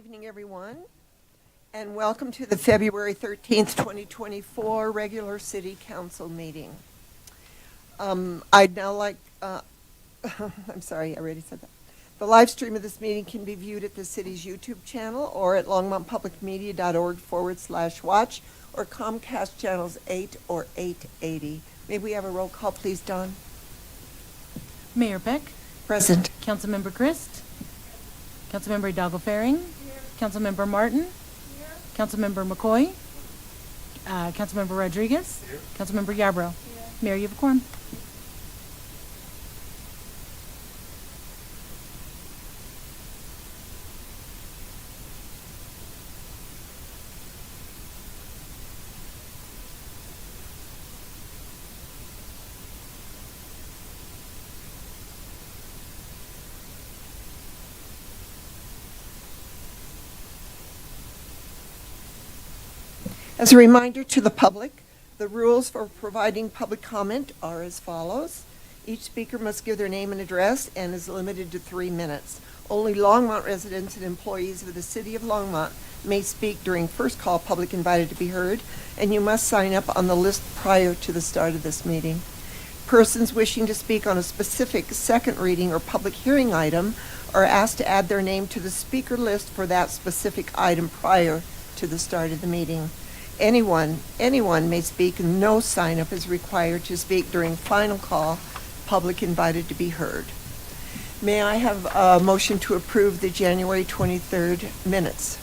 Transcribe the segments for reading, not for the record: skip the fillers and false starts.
evening, everyone, and welcome to the February 13th, 2024 regular City Council meeting. I'd now like, I'm sorry, I already said that. The live stream of this meeting can be viewed at the city's YouTube channel or at longmontpublicmedia.org/watch or Comcast channels 8 or 880. May we have a roll call, please, Don? Mayor Peck. Present. Councilmember Christ. Councilmember Hidalgo-Faring. Councilmember Martin. Here. Councilmember McCoy. Councilmember Rodriguez. Here. Councilmember Yarbrough. Here. Mayor, you have a quorum. As a reminder to the public, the rules for providing public comment are as follows. Each speaker must give their name and address and is limited to 3 minutes. Only Longmont residents and employees of the City of Longmont may speak during first call public invited to be heard, and you must sign up on the list prior to the start of this meeting. Persons wishing to speak on a specific second reading or public hearing item are asked to add their name to the speaker list for that specific item prior to the start of the meeting. Anyone may speak, and no sign-up is required to speak during final call, public invited to be heard. May I have a motion to approve the January 23rd minutes?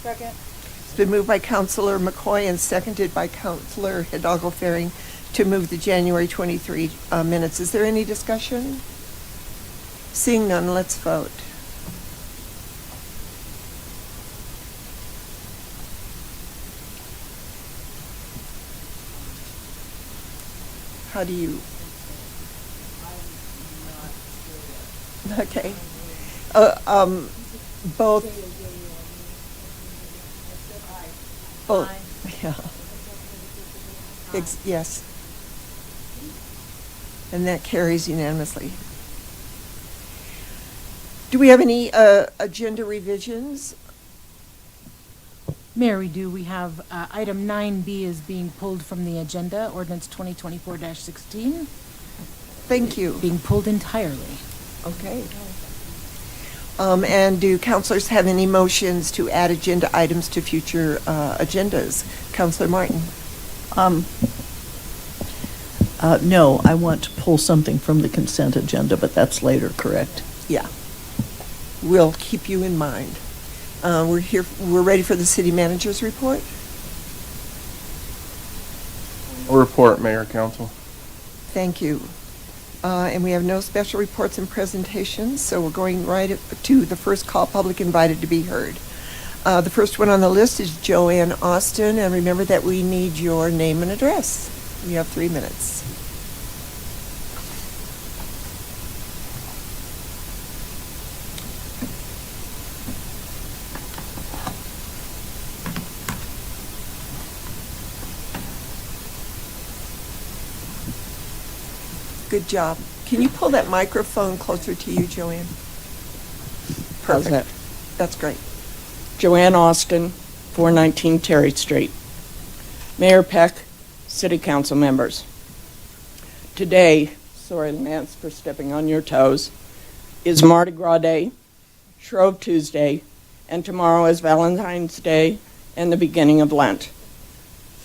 Second. It's been moved by Councilor McCoy and seconded by Councilor Hidalgo-Faring to move the January 23 minutes. Is there any discussion? Seeing none, let's vote. How do you? Okay. Both. Both. Yeah. Yes. And that carries unanimously. Do we have any agenda revisions? Mayor, we do. We have item 9B is being pulled from the agenda, ordinance 2024-16. Thank you. Being pulled entirely. Okay. And do councilors have any motions to add agenda items to future agendas? Councilor Martin. No, I want to pull something from the consent agenda, but that's later, correct? Yeah. We'll keep you in mind. We're ready for the city manager's report. Report, Mayor, Council. Thank you. And we have no special reports and presentations, so we're going right to the first call public invited to be heard. The first one on the list is Joanne Austin, and remember that we need your name and address. You have 3 minutes. Good job. Can you pull that microphone closer to you, Joanne? How's that? That's great. Joanne Austin, 419 Terry Street. Mayor Peck, City Council members. Today, sorry Lance for stepping on your toes, is Mardi Gras Day, Shrove Tuesday, and tomorrow is Valentine's Day and the beginning of Lent.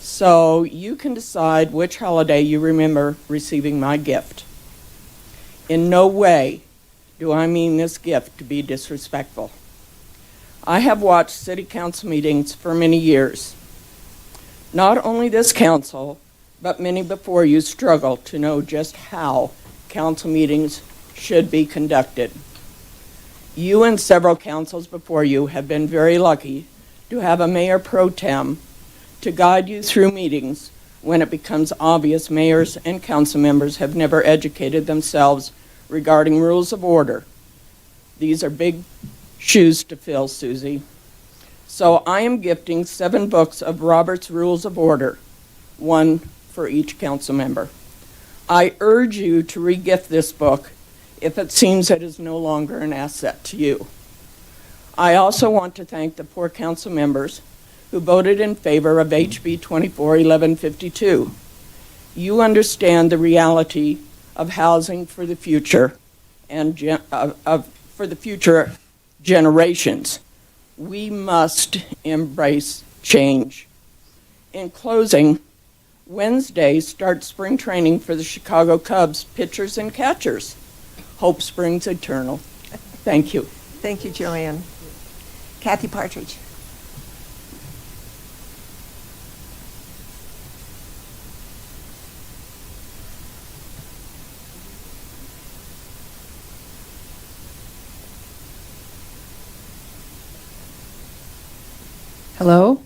So you can decide which holiday you remember receiving my gift. In no way do I mean this gift to be disrespectful. I have watched city council meetings for many years. Not only this council, but many before you struggle to know just how council meetings should be conducted. You and several councils before you have been very lucky to have a mayor pro tem to guide you through meetings when it becomes obvious mayors and council members have never educated themselves regarding rules of order. These are big shoes to fill, Susie. So I am gifting 7 books of Robert's Rules of Order, 1 for each council member. I urge you to re-gift this book if it seems it is no longer an asset to you. I also want to thank the poor council members who voted in favor of HB 241152. You understand the reality of housing for the future and for the future generations. We must embrace change. In closing, Wednesday starts spring training for the Chicago Cubs pitchers and catchers. Hope springs eternal. Thank you. Thank you, Joanne. Kathy Partridge. Hello,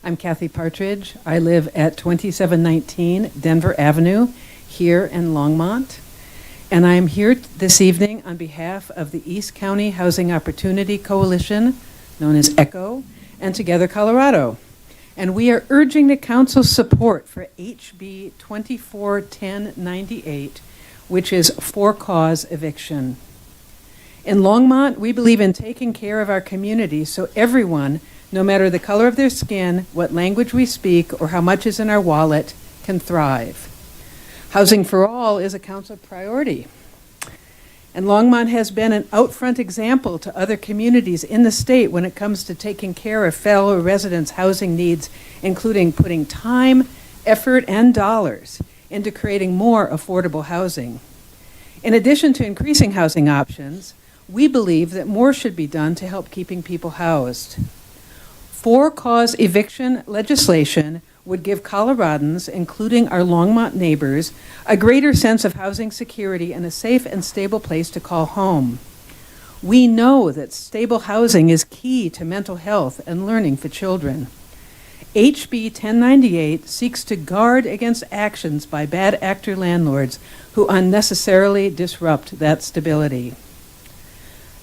I'm Kathy Partridge. I live at 2719 Denver Avenue here in Longmont. And I'm here this evening on behalf of the East County Housing Opportunity Coalition, known as ECHO, and Together Colorado. And we are urging the council's support for HB 241098, which is for-cause eviction. In Longmont, we believe in taking care of our community so everyone, no matter the color of their skin, what language we speak, or how much is in our wallet, can thrive. Housing for all is a council priority. And Longmont has been an out-front example to other communities in the state when it comes to taking care of fellow residents' housing needs, including putting time, effort, and dollars into creating more affordable housing. In addition to increasing housing options, we believe that more should be done to help keeping people housed. For-cause eviction legislation would give Coloradans, including our Longmont neighbors, a greater sense of housing security and a safe and stable place to call home. We know that stable housing is key to mental health and learning for children. HB 1098 seeks to guard against actions by bad actor landlords who unnecessarily disrupt that stability.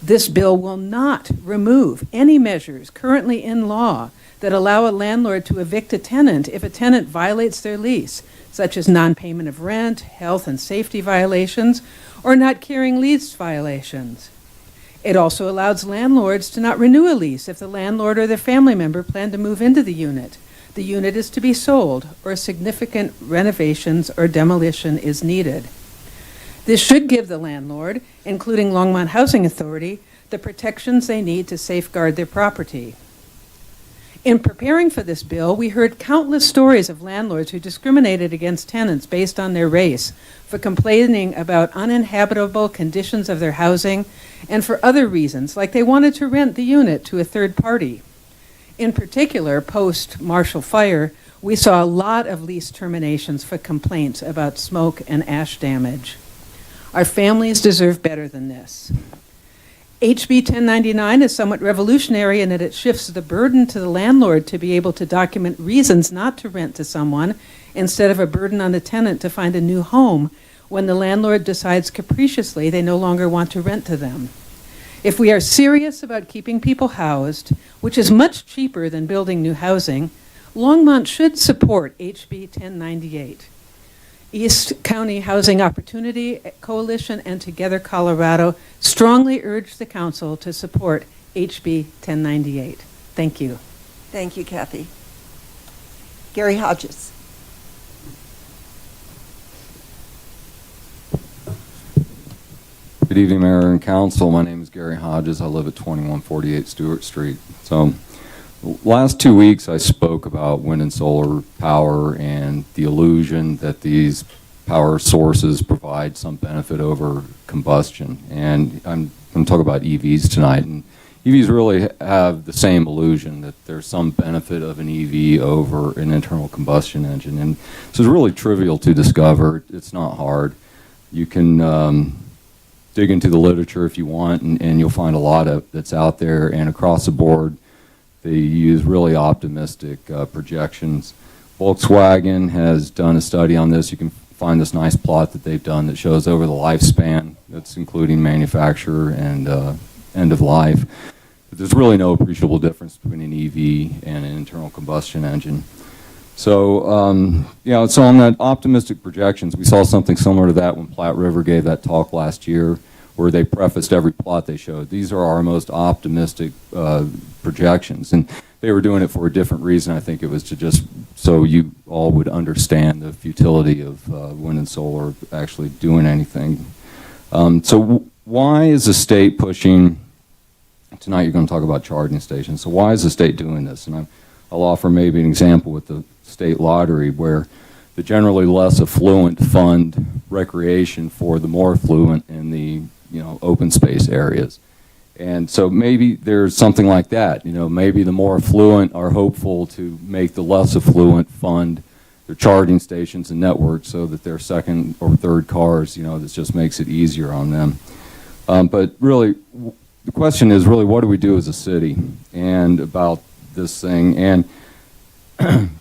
This bill will not remove any measures currently in law that allow a landlord to evict a tenant if a tenant violates their lease, such as non-payment of rent, health and safety violations, or not carrying lease violations. It also allows landlords to not renew a lease if the landlord or their family member plan to move into the unit. The unit is to be sold, or significant renovations or demolition is needed. This should give the landlord, including Longmont Housing Authority, the protections they need to safeguard their property. In preparing for this bill, we heard countless stories of landlords who discriminated against tenants based on their race, for complaining about uninhabitable conditions of their housing, and for other reasons, like they wanted to rent the unit to a third party. In particular, post-Marshall Fire, we saw a lot of lease terminations for complaints about smoke and ash damage. Our families deserve better than this. HB 1099 is somewhat revolutionary in that it shifts the burden to the landlord to be able to document reasons not to rent to someone, instead of a burden on the tenant to find a new home when the landlord decides capriciously they no longer want to rent to them. If we are serious about keeping people housed, which is much cheaper than building new housing, Longmont should support HB 1098. East County Housing Opportunity Coalition and Together Colorado strongly urge the council to support HB 1098. Thank you. Thank you, Kathy. Gary Hodges. Good evening, Mayor and Council. My name is Gary Hodges. I live at 2148 Stewart Street. So, last 2 weeks I spoke about wind and solar power and the illusion that these power sources provide some benefit over combustion. And I'm going to talk about EVs tonight. And EVs really have the same illusion that there's some benefit of an EV over an internal combustion engine. And this is really trivial to discover. It's not hard. You can dig into the literature if you want, and you'll find a lot of that's out there. And across the board, they use really optimistic projections. Volkswagen has done a study on this. You can find this nice plot that they've done that shows over the lifespan, that's including manufacturer and end of life. But there's really no appreciable difference between an EV and an internal combustion engine. So, so on that optimistic projections, we saw something similar to that when Platte River gave that talk last year. where they prefaced every plot they showed. These are our most optimistic projections, and they were doing it for a different reason. I think it was to just so you all would understand the futility of wind and solar actually doing anything. So why is the state pushing? Tonight you're going to talk about charging stations. So why is the state doing this? And I'll offer maybe an example with the state lottery, where the generally less affluent fund recreation for the more affluent in the open space areas. And so maybe there's something like that. Maybe the more affluent are hopeful to make the less affluent fund their charging stations and networks so that their second or third cars, this just makes it easier on them. But really, the question is really, what do we do as a city and about this thing? And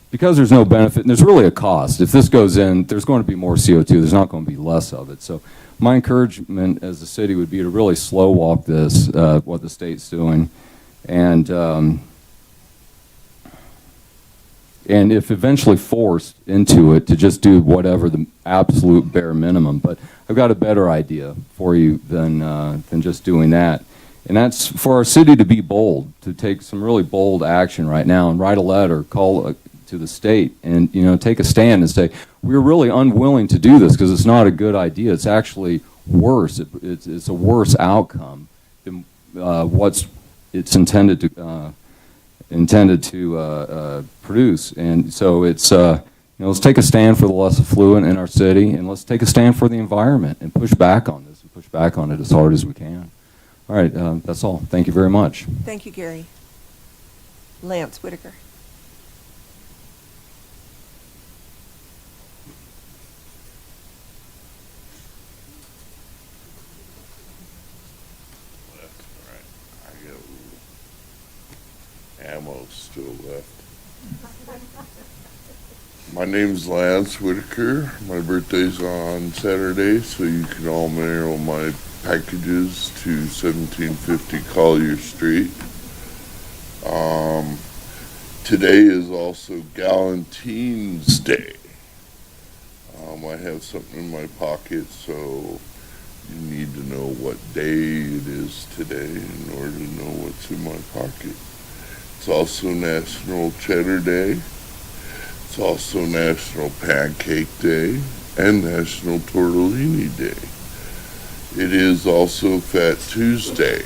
because there's no benefit, and there's really a cost. If this goes in, there's going to be more CO2. There's not going to be less of it. So my encouragement as a city would be to really slow walk this, what the state's doing, and if eventually forced into it, to just do whatever the absolute bare minimum. But I've got a better idea for you than just doing that. And that's for our city to be bold, to take some really bold action right now and write a letter, call to the state, and take a stand and say, we're really unwilling to do this because it's not a good idea. It's actually worse. It's a worse outcome than it's intended to produce. And so it's let's take a stand for the less affluent in our city, and let's take a stand for the environment and push back on this and push back on it as hard as we can. All right, that's all. Thank you very much. Thank you, Gary. Lance Whitaker. I got a little ammo still left. My name's Lance Whitaker. My birthday's on Saturday, so you can all mail my packages to 1750 Collier Street. Today is also Galentine's Day. I have something in my pocket, so you need to know what day it is today in order to know what's in my pocket. It's also National Cheddar Day. It's also National Pancake Day and National Tortellini Day. It is also Fat Tuesday.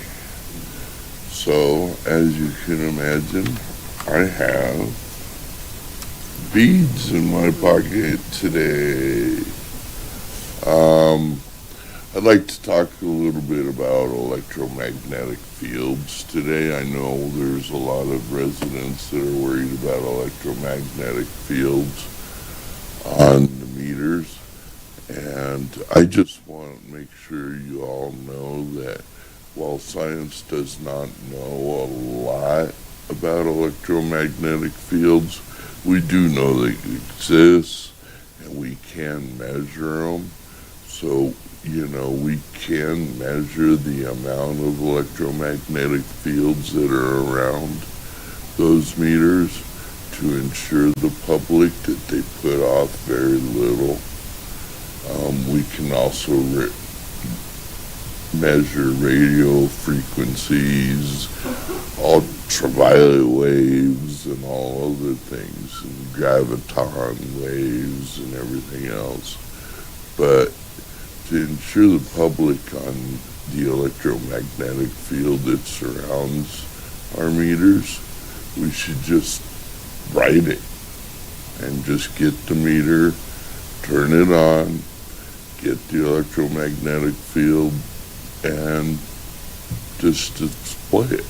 So, as you can imagine, I have beads in my pocket today. I'd like to talk a little bit about electromagnetic fields today. I know there's a lot of residents that are worried about electromagnetic fields on the meters. And I just want to make sure you all know that while science does not know a lot about electromagnetic fields, we do know they exist and we can measure them. So, we can measure the amount of electromagnetic fields that are around those meters to ensure the public that they put off very little. We can also measure radio frequencies, ultraviolet waves, and all other things, and graviton waves and everything else. But to ensure the public on the electromagnetic field that surrounds our meters, we should just write it and just get the meter, turn it on, get the electromagnetic field, and just display it,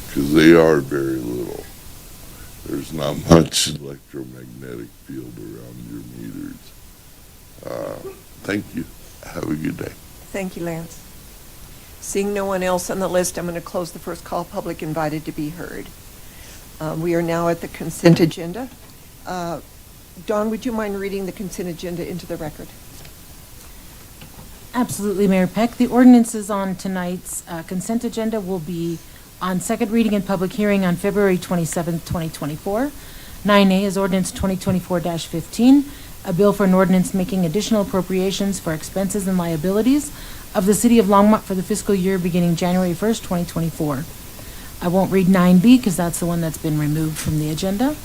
because they are very little. There's not much electromagnetic field around your meters. Thank you. Have a good day. Thank you, Lance. Seeing no one else on the list, I'm going to close the first call, public invited to be heard. We are now at the consent agenda. Dawn, would you mind reading the consent agenda into the record? Absolutely, Mayor Peck. The ordinances on tonight's consent agenda will be on second reading and public hearing on February 27th, 2024. 9A is ordinance 2024-15, a bill for an ordinance making additional appropriations for expenses and liabilities of the City of Longmont for the fiscal year beginning January 1st, 2024. I won't read 9B because that's the one that's been removed from the agenda.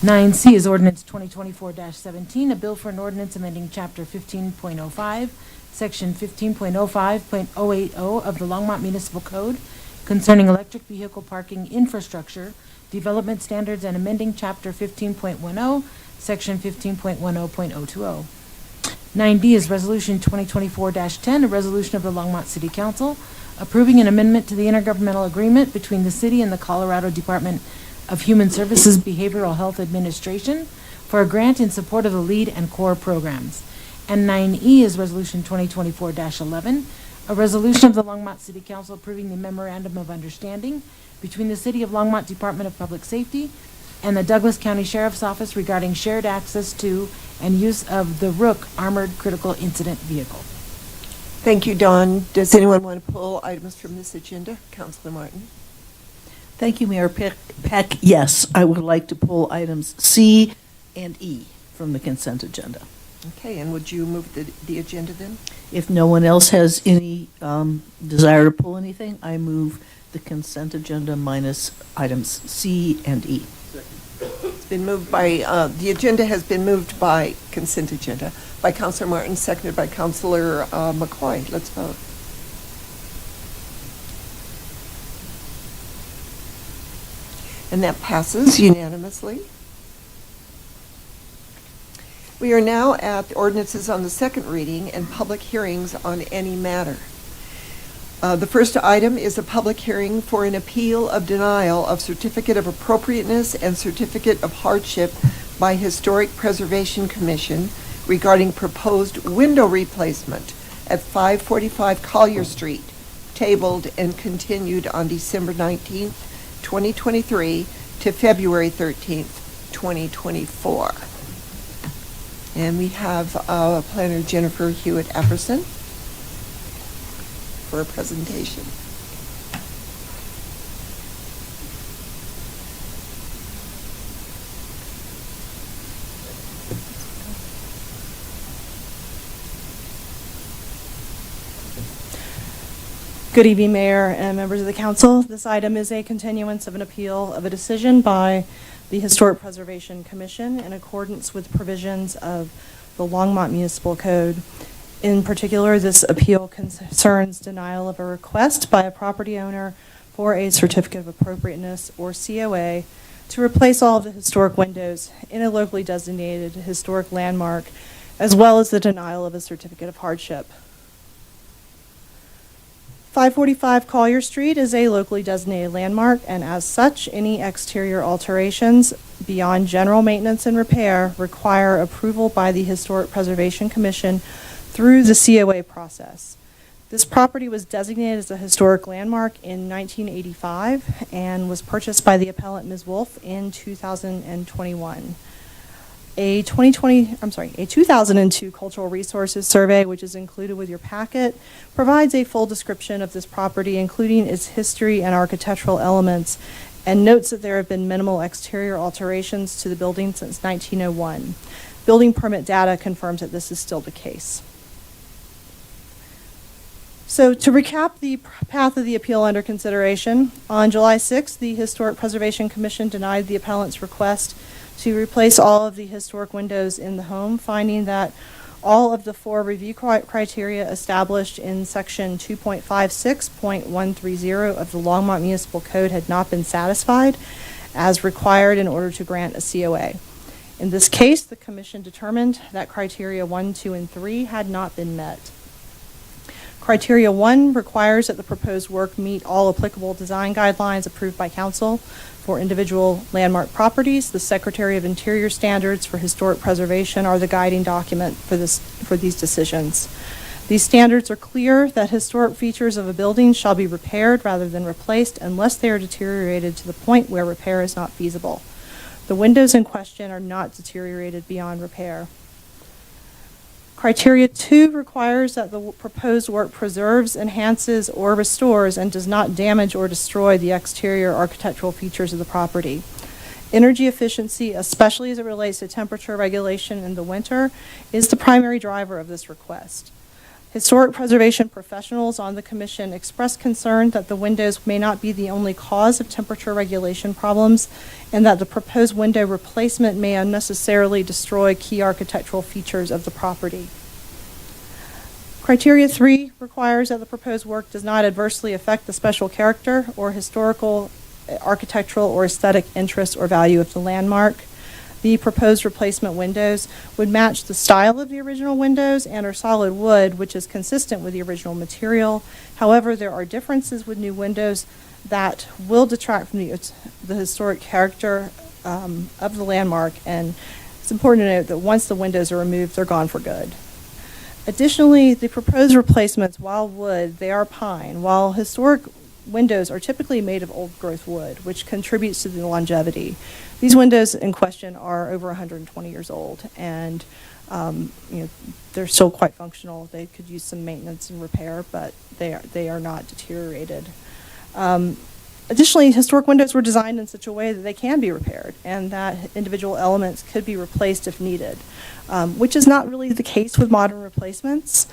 9C is ordinance 2024-17, a bill for an ordinance amending Chapter 15.05, Section 15.05.080 of the Longmont Municipal Code concerning electric vehicle parking infrastructure, development standards, and amending Chapter 15.10, Section 15.10.020. 9D is Resolution 2024-10, a resolution of the Longmont City Council approving an amendment to the intergovernmental agreement between the city and the Colorado Department of Human Services Behavioral Health Administration for a grant in support of the LEAD and CORE programs. And 9E is Resolution 2024-11, a resolution of the Longmont City Council approving the memorandum of understanding between the City of Longmont Department of Public Safety and the Douglas County Sheriff's Office regarding shared access to and use of the Rook Armored Critical Incident Vehicle. Thank you, Dawn. Does anyone want to pull items from this agenda? Councilor Martin? Thank you, Mayor Peck. Yes, I would like to pull items C and E from the consent agenda. Okay, and would you move the agenda then? If no one else has any desire to pull anything, I move the consent agenda minus items C and E. It's been moved by, the agenda has been moved by consent agenda by Councilor Martin, seconded by Councilor McCoy. Let's vote. And that passes unanimously. We are now at the ordinances on the second reading and public hearings on any matter. The first item is a public hearing for an appeal of denial of Certificate of Appropriateness and Certificate of Hardship by Historic Preservation Commission regarding proposed window replacement at 545 Collier Street, tabled and continued on December 19th, 2023 to February 13th, 2024. And we have Planner Jennifer Hewitt-Epperson for a presentation. Good evening, Mayor and members of the council. This item is a continuance of an appeal of a decision by the Historic Preservation Commission in accordance with provisions of the Longmont Municipal Code. In particular, this appeal concerns denial of a request by a property owner for a Certificate of Appropriateness, or COA, to replace all of the historic windows in a locally designated historic landmark, as well as the denial of a Certificate of Hardship. 545 Collier Street is a locally designated landmark, and as such, any exterior alterations beyond general maintenance and repair require approval by the Historic Preservation Commission through the COA process. This property was designated as a historic landmark in 1985 and was purchased by the appellant Ms. Wolf in 2021. A 2002 Cultural Resources Survey, which is included with your packet, provides a full description of this property, including its history and architectural elements, and notes that there have been minimal exterior alterations to the building since 1901. Building permit data confirms that this is still the case. So to recap the path of the appeal under consideration, on July 6th, the Historic Preservation Commission denied the appellant's request to replace all of the historic windows in the home, finding that all of the 4 review criteria established in Section 2.56.130 of the Longmont Municipal Code had not been satisfied as required in order to grant a COA. In this case, the Commission determined that criteria 1, 2, and 3 had not been met. Criteria 1 requires that the proposed work meet all applicable design guidelines approved by Council for individual landmark properties. The Secretary of Interior standards for historic preservation are the guiding document for these decisions. These standards are clear that historic features of a building shall be repaired rather than replaced unless they are deteriorated to the point where repair is not feasible. The windows in question are not deteriorated beyond repair. Criteria 2 requires that the proposed work preserves, enhances, or restores and does not damage or destroy the exterior architectural features of the property. Energy efficiency, especially as it relates to temperature regulation in the winter, is the primary driver of this request. Historic preservation professionals on the commission expressed concern that the windows may not be the only cause of temperature regulation problems and that the proposed window replacement may unnecessarily destroy key architectural features of the property. Criteria 3 requires that the proposed work does not adversely affect the special character or historical, architectural, or aesthetic interest or value of the landmark. The proposed replacement windows would match the style of the original windows and are solid wood, which is consistent with the original material. However, there are differences with new windows that will detract from the historic character of the landmark, and it's important to note that once the windows are removed, they're gone for good. Additionally, the proposed replacements, while wood, they are pine, while historic windows are typically made of old-growth wood, which contributes to the longevity. These windows in question are over 120 years old, and they're still quite functional. They could use some maintenance and repair, but they are not deteriorated. Additionally, historic windows were designed in such a way that they can be repaired and that individual elements could be replaced if needed, which is not really the case with modern replacements.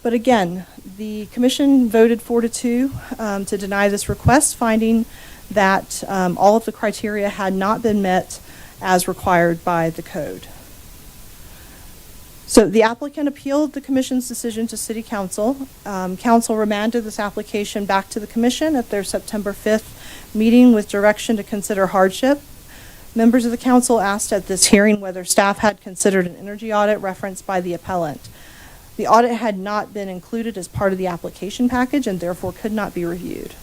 But again, the commission voted 4-2 to deny this request, finding that all of the criteria had not been met as required by the code. So the applicant appealed the commission's decision to City Council. Council remanded this application back to the commission at their September 5th meeting with direction to consider hardship. Members of the council asked at this hearing whether staff had considered an energy audit referenced by the appellant. The audit had not been included as part of the application package and therefore could not be reviewed.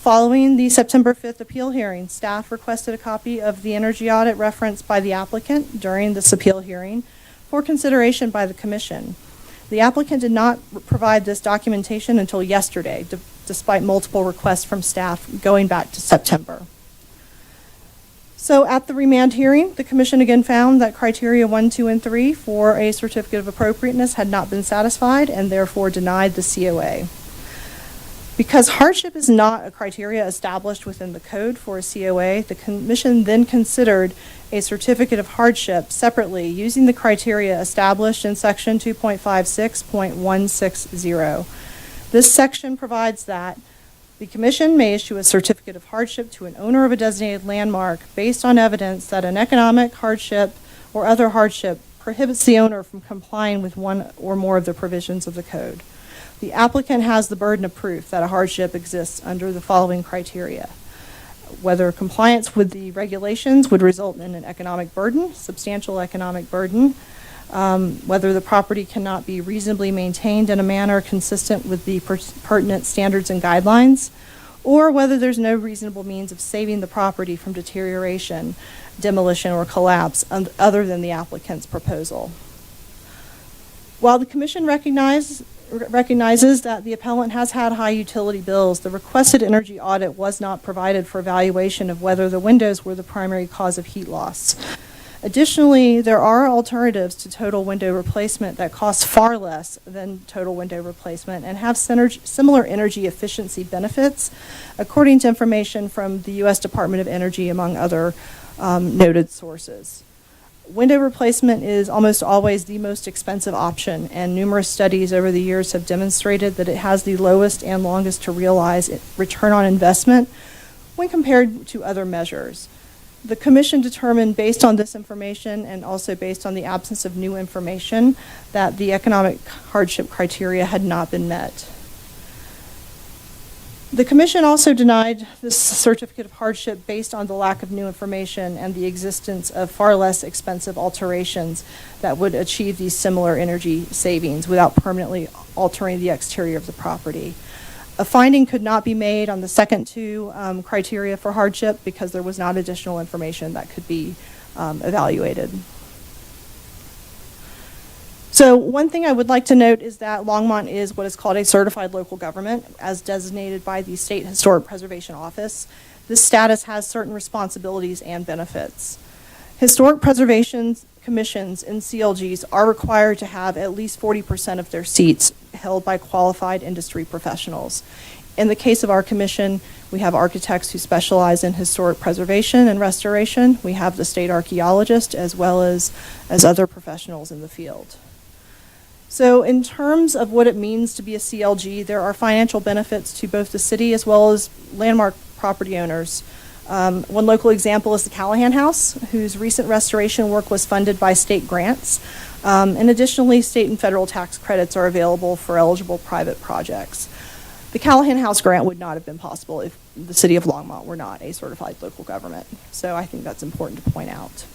Following the September 5th appeal hearing, staff requested a copy of the energy audit referenced by the applicant during this appeal hearing for consideration by the commission. The applicant did not provide this documentation until yesterday, despite multiple requests from staff going back to September. So at the remand hearing, the commission again found that criteria 1, 2, and 3 for a certificate of appropriateness had not been satisfied and therefore denied the COA. Because hardship is not a criteria established within the code for a COA, the commission then considered a certificate of hardship separately using the criteria established in section 2.56.160. This section provides that the commission may issue a certificate of hardship to an owner of a designated landmark based on evidence that an economic hardship or other hardship prohibits the owner from complying with one or more of the provisions of the code. The applicant has the burden of proof that a hardship exists under the following criteria: whether compliance with the regulations would result in an economic burden, substantial economic burden, whether the property cannot be reasonably maintained in a manner consistent with the pertinent standards and guidelines, or whether there's no reasonable means of saving the property from deterioration, demolition, or collapse other than the applicant's proposal. While the commission recognizes that the appellant has had high utility bills, the requested energy audit was not provided for evaluation of whether the windows were the primary cause of heat loss. Additionally, there are alternatives to total window replacement that cost far less than total window replacement and have similar energy efficiency benefits, according to information from the U.S. Department of Energy, among other noted sources. Window replacement is almost always the most expensive option, and numerous studies over the years have demonstrated that it has the lowest and longest to realize return on investment when compared to other measures. The commission determined, based on this information and also based on the absence of new information, that the economic hardship criteria had not been met. The commission also denied this certificate of hardship based on the lack of new information and the existence of far less expensive alterations that would achieve these similar energy savings without permanently altering the exterior of the property. A finding could not be made on the second two criteria for hardship because there was not additional information that could be evaluated. So one thing I would like to note is that Longmont is what is called a certified local government as designated by the State Historic Preservation Office. This status has certain responsibilities and benefits. Historic preservation commissions and CLGs are required to have at least 40% of their seats held by qualified industry professionals. In the case of our commission, we have architects who specialize in historic preservation and restoration. We have the state archaeologist as well as other professionals in the field. So in terms of what it means to be a CLG, there are financial benefits to both the city as well as landmark property owners. One local example is the Callahan House, whose recent restoration work was funded by state grants. And additionally, state and federal tax credits are available for eligible private projects. The Callahan House grant would not have been possible if the city of Longmont were not a certified local government. So I think that's important to point out.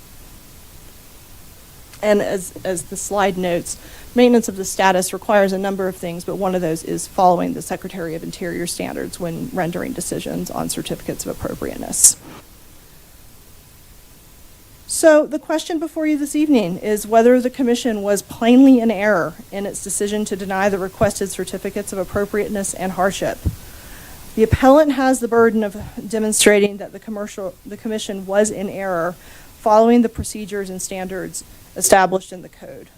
And as the slide notes, maintenance of the status requires a number of things, but one of those is following the Secretary of Interior standards when rendering decisions on certificates of appropriateness. So the question before you this evening is whether the Commission was plainly in error in its decision to deny the requested certificates of appropriateness and hardship. The appellant has the burden of demonstrating that the Commission was in error following the procedures and standards established in the code.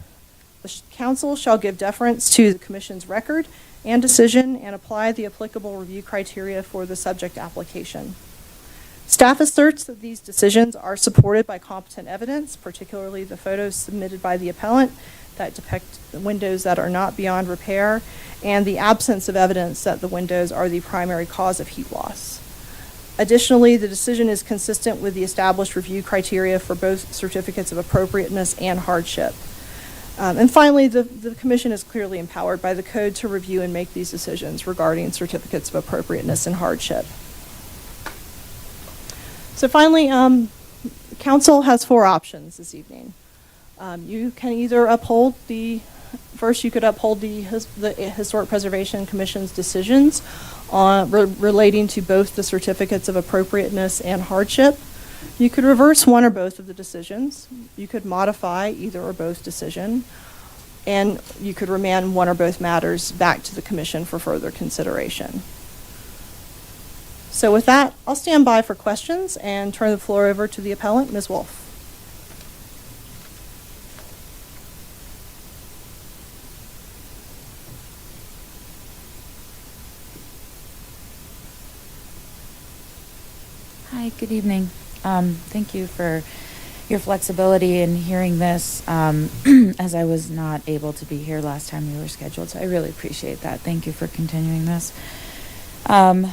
The Council shall give deference to the Commission's record and decision and apply the applicable review criteria for the subject application. Staff asserts that these decisions are supported by competent evidence, particularly the photos submitted by the appellant that depict the windows that are not beyond repair, and the absence of evidence that the windows are the primary cause of heat loss. Additionally, the decision is consistent with the established review criteria for both certificates of appropriateness and hardship. And finally, the Commission is clearly empowered by the code to review and make these decisions regarding certificates of appropriateness and hardship. So finally, Council has 4 options this evening. You can either uphold first you could uphold the Historic Preservation Commission's decisions relating to both the certificates of appropriateness and hardship. You could reverse one or both of the decisions. You could modify either or both decision. And you could remand one or both matters back to the Commission for further consideration. So with that, I'll stand by for questions and turn the floor over to the appellant, Ms. Wolf. Hi, good evening. Thank you for your flexibility in hearing this, as I was not able to be here last time we were scheduled, so I really appreciate that. Thank you for continuing this. Let me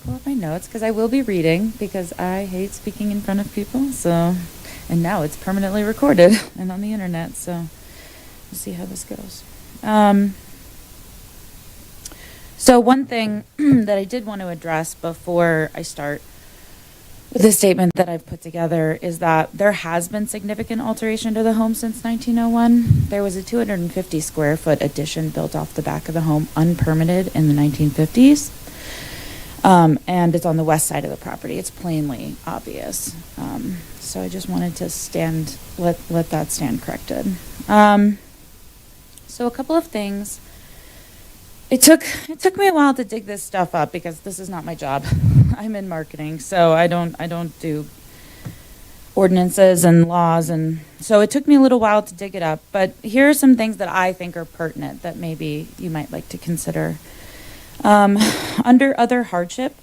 pull up my notes, because I will be reading, because I hate speaking in front of people, so, and now it's permanently recorded and on the internet, so we'll see how this goes. So one thing that I did want to address before I start with the statement that I've put together is that there has been significant alteration to the home since 1901. There was a 250 square foot addition built off the back of the home unpermitted in the 1950s. And it's on the west side of the property. It's plainly obvious. So I just wanted to let that stand corrected. So a couple of things. It took me a while to dig this stuff up because this is not my job. I'm in marketing, so I don't do ordinances and laws, and so it took me a little while to dig it up. But here are some things that I think are pertinent that maybe you might like to consider. Under other hardship,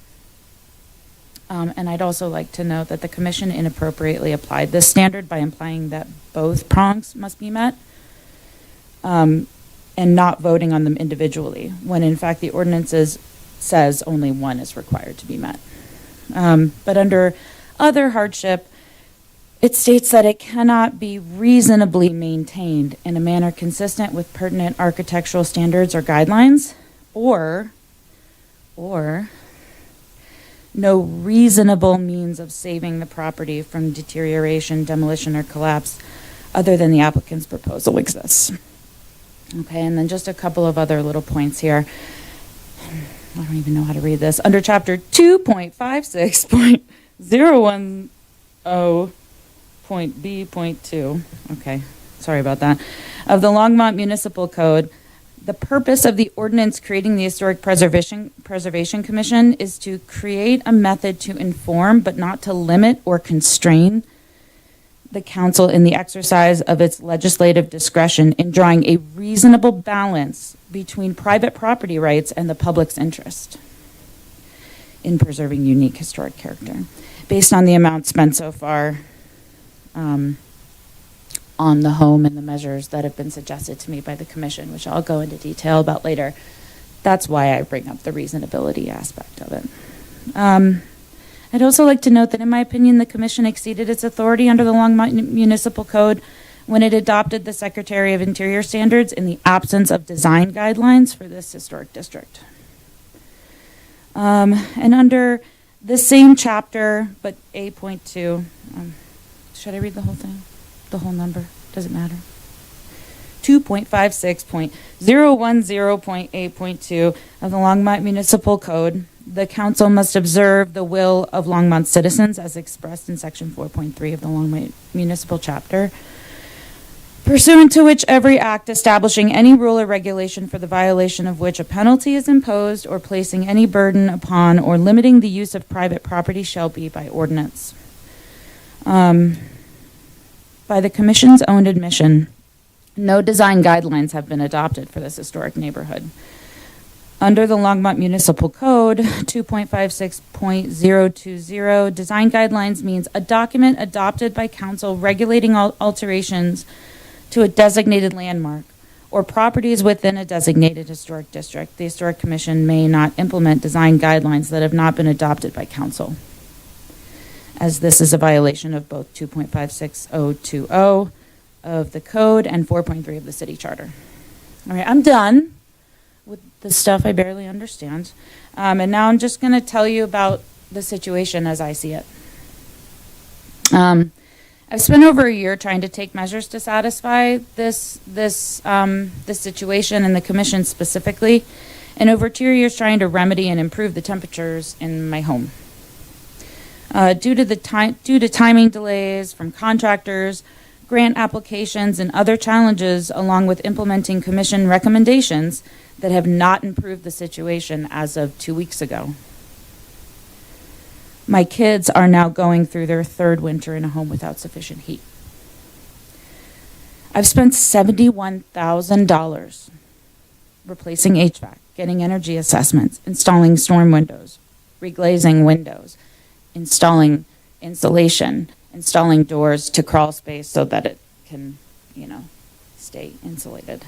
and I'd also like to note that the Commission inappropriately applied this standard by implying that both prongs must be met, and not voting on them individually, when in fact the ordinances says only one is required to be met. But under other hardship, it states that it cannot be reasonably maintained in a manner consistent with pertinent architectural standards or guidelines, or no reasonable means of saving the property from deterioration, demolition, or collapse other than the applicant's proposal exists. Okay, and then just a couple of other little points here. I don't even know how to read this. Under Chapter 2.56.010.B.2, okay, sorry about that, of the Longmont Municipal Code, the purpose of the ordinance creating the Historic Preservation Commission is to create a method to inform but not to limit or constrain the council in the exercise of its legislative discretion in drawing a reasonable balance between private property rights and the public's interest in preserving unique historic character. Based on the amount spent so far on on the home and the measures that have been suggested to me by the commission, which I'll go into detail about later. That's why I bring up the reasonability aspect of it. I'd also like to note that, in my opinion, the commission exceeded its authority under the Longmont Municipal Code when it adopted the Secretary of Interior standards in the absence of design guidelines for this historic district. And under the same chapter, but 8.2, should I read the whole thing? The whole number? Does it matter? 2.56.010.8.2 of the Longmont Municipal Code, the council must observe the will of Longmont citizens as expressed in section 4.3 of the Longmont Municipal Chapter, pursuant to which every act establishing any rule or regulation for the violation of which a penalty is imposed or placing any burden upon or limiting the use of private property shall be by ordinance. By the commission's own admission, no design guidelines have been adopted for this historic neighborhood. Under the Longmont Municipal Code 2.56.020, design guidelines means a document adopted by council regulating alterations to a designated landmark or properties within a designated historic district. The Historic Commission may not implement design guidelines that have not been adopted by council, as this is a violation of both 2.56020 of the code and 4.3 of the city charter. All right, I'm done with the stuff I barely understand. And now I'm just going to tell you about the situation as I see it. I've spent over a year trying to take measures to satisfy this situation and the commission specifically, and over 2 years trying to remedy and improve the temperatures in my home. Due to timing delays from contractors, grant applications, and other challenges, along with implementing commission recommendations that have not improved the situation as of 2 weeks ago. My kids are now going through their third winter in a home without sufficient heat. I've spent $71,000 replacing HVAC, getting energy assessments, installing storm windows, reglazing windows, installing insulation, installing doors to crawl space so that it can, stay insulated.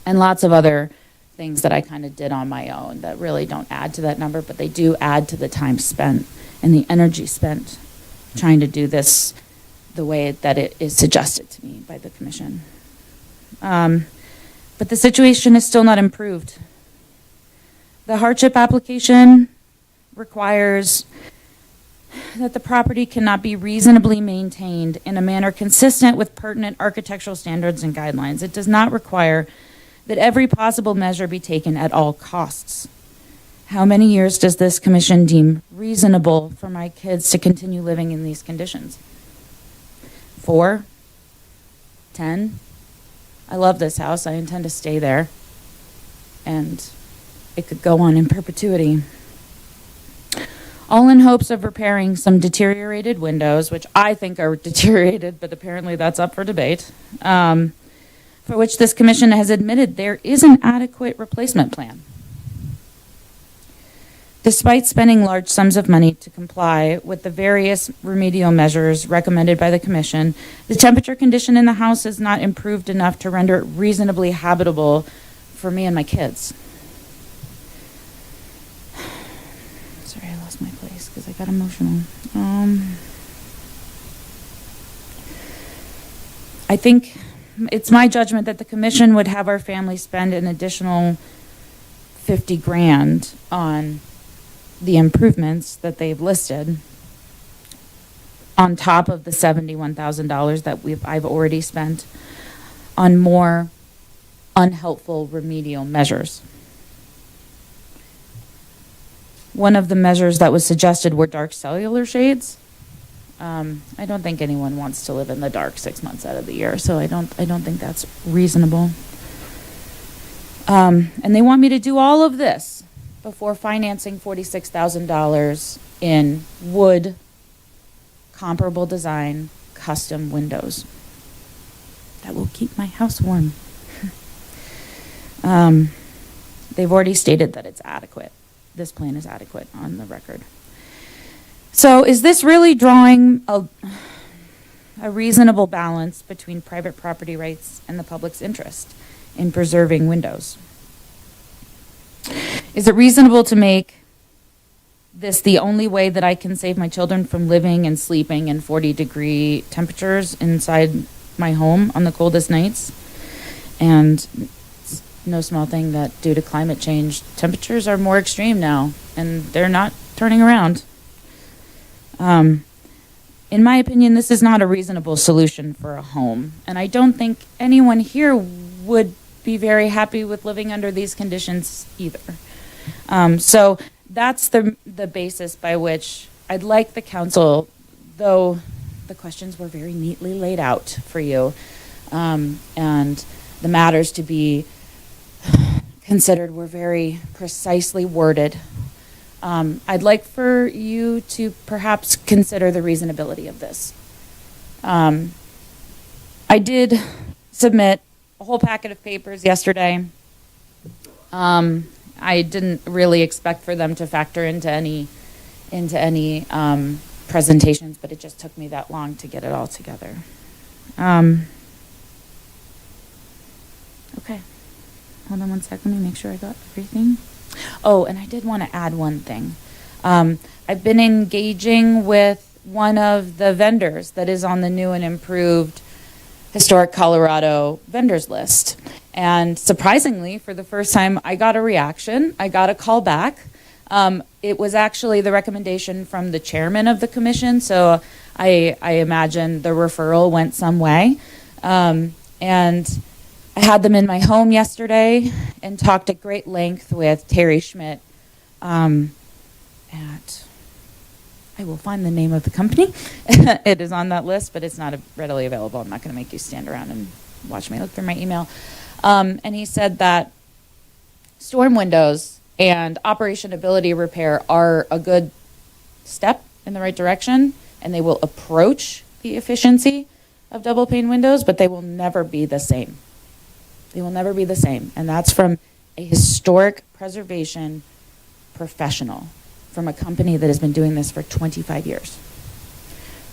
And lots of other things that I kind of did on my own that really don't add to that number, but they do add to the time spent and the energy spent trying to do this the way that it is suggested to me by the commission. But the situation is still not improved. The hardship application requires that the property cannot be reasonably maintained in a manner consistent with pertinent architectural standards and guidelines. It does not require that every possible measure be taken at all costs. How many years does this commission deem reasonable for my kids to continue living in these conditions? 4? 10? I love this house. I intend to stay there. And it could go on in perpetuity. All in hopes of repairing some deteriorated windows, which I think are deteriorated, but apparently that's up for debate, for which this commission has admitted there is an adequate replacement plan. Despite spending large sums of money to comply with the various remedial measures recommended by the commission, the temperature condition in the house is not improved enough to render it reasonably habitable for me and my kids. Sorry, I lost my place because I got emotional. I think it's my judgment that the commission would have our family spend an additional $50,000 on the improvements that they've listed on top of the $71,000 that I've already spent on more unhelpful remedial measures. One of the measures that was suggested were dark cellular shades. I don't think anyone wants to live in the dark 6 months out of the year, so I don't think that's reasonable. And they want me to do all of this before financing $46,000 in wood, comparable design, custom windows that will keep my house warm. They've already stated that it's adequate. This plan is adequate on the record. So is this really drawing a reasonable balance between private property rights and the public's interest in preserving windows. Is it reasonable to make this the only way that I can save my children from living and sleeping in 40-degree temperatures inside my home on the coldest nights? And it's no small thing that due to climate change, temperatures are more extreme now, and they're not turning around. In my opinion, this is not a reasonable solution for a home, and I don't think anyone here would be very happy with living under these conditions either. So that's the basis by which I'd like the council, though the questions were very neatly laid out for you, and the matters to be considered were very precisely worded. I'd like for you to perhaps consider the reasonability of this. I did submit a whole packet of papers yesterday. I didn't really expect for them to factor into any presentations, but it just took me that long to get it all together. Okay, hold on one second. Let me make sure I got everything. Oh, and I did want to add one thing. I've been engaging with one of the vendors that is on the new and improved Historic Colorado vendors list. And surprisingly, for the first time, I got a reaction. I got a call back. It was actually the recommendation from the chairman of the commission, so I imagine the referral went some way. And I had them in my home yesterday and talked at great length with Terry Schmidt at, I will find the name of the company. It is on that list, but it's not readily available. I'm not going to make you stand around and watch me look through my email. And he said that storm windows and operationability repair are a good step in the right direction, and they will approach the efficiency of double pane windows, but they will never be the same. They will never be the same. And that's from a historic preservation professional from a company that has been doing this for 25 years.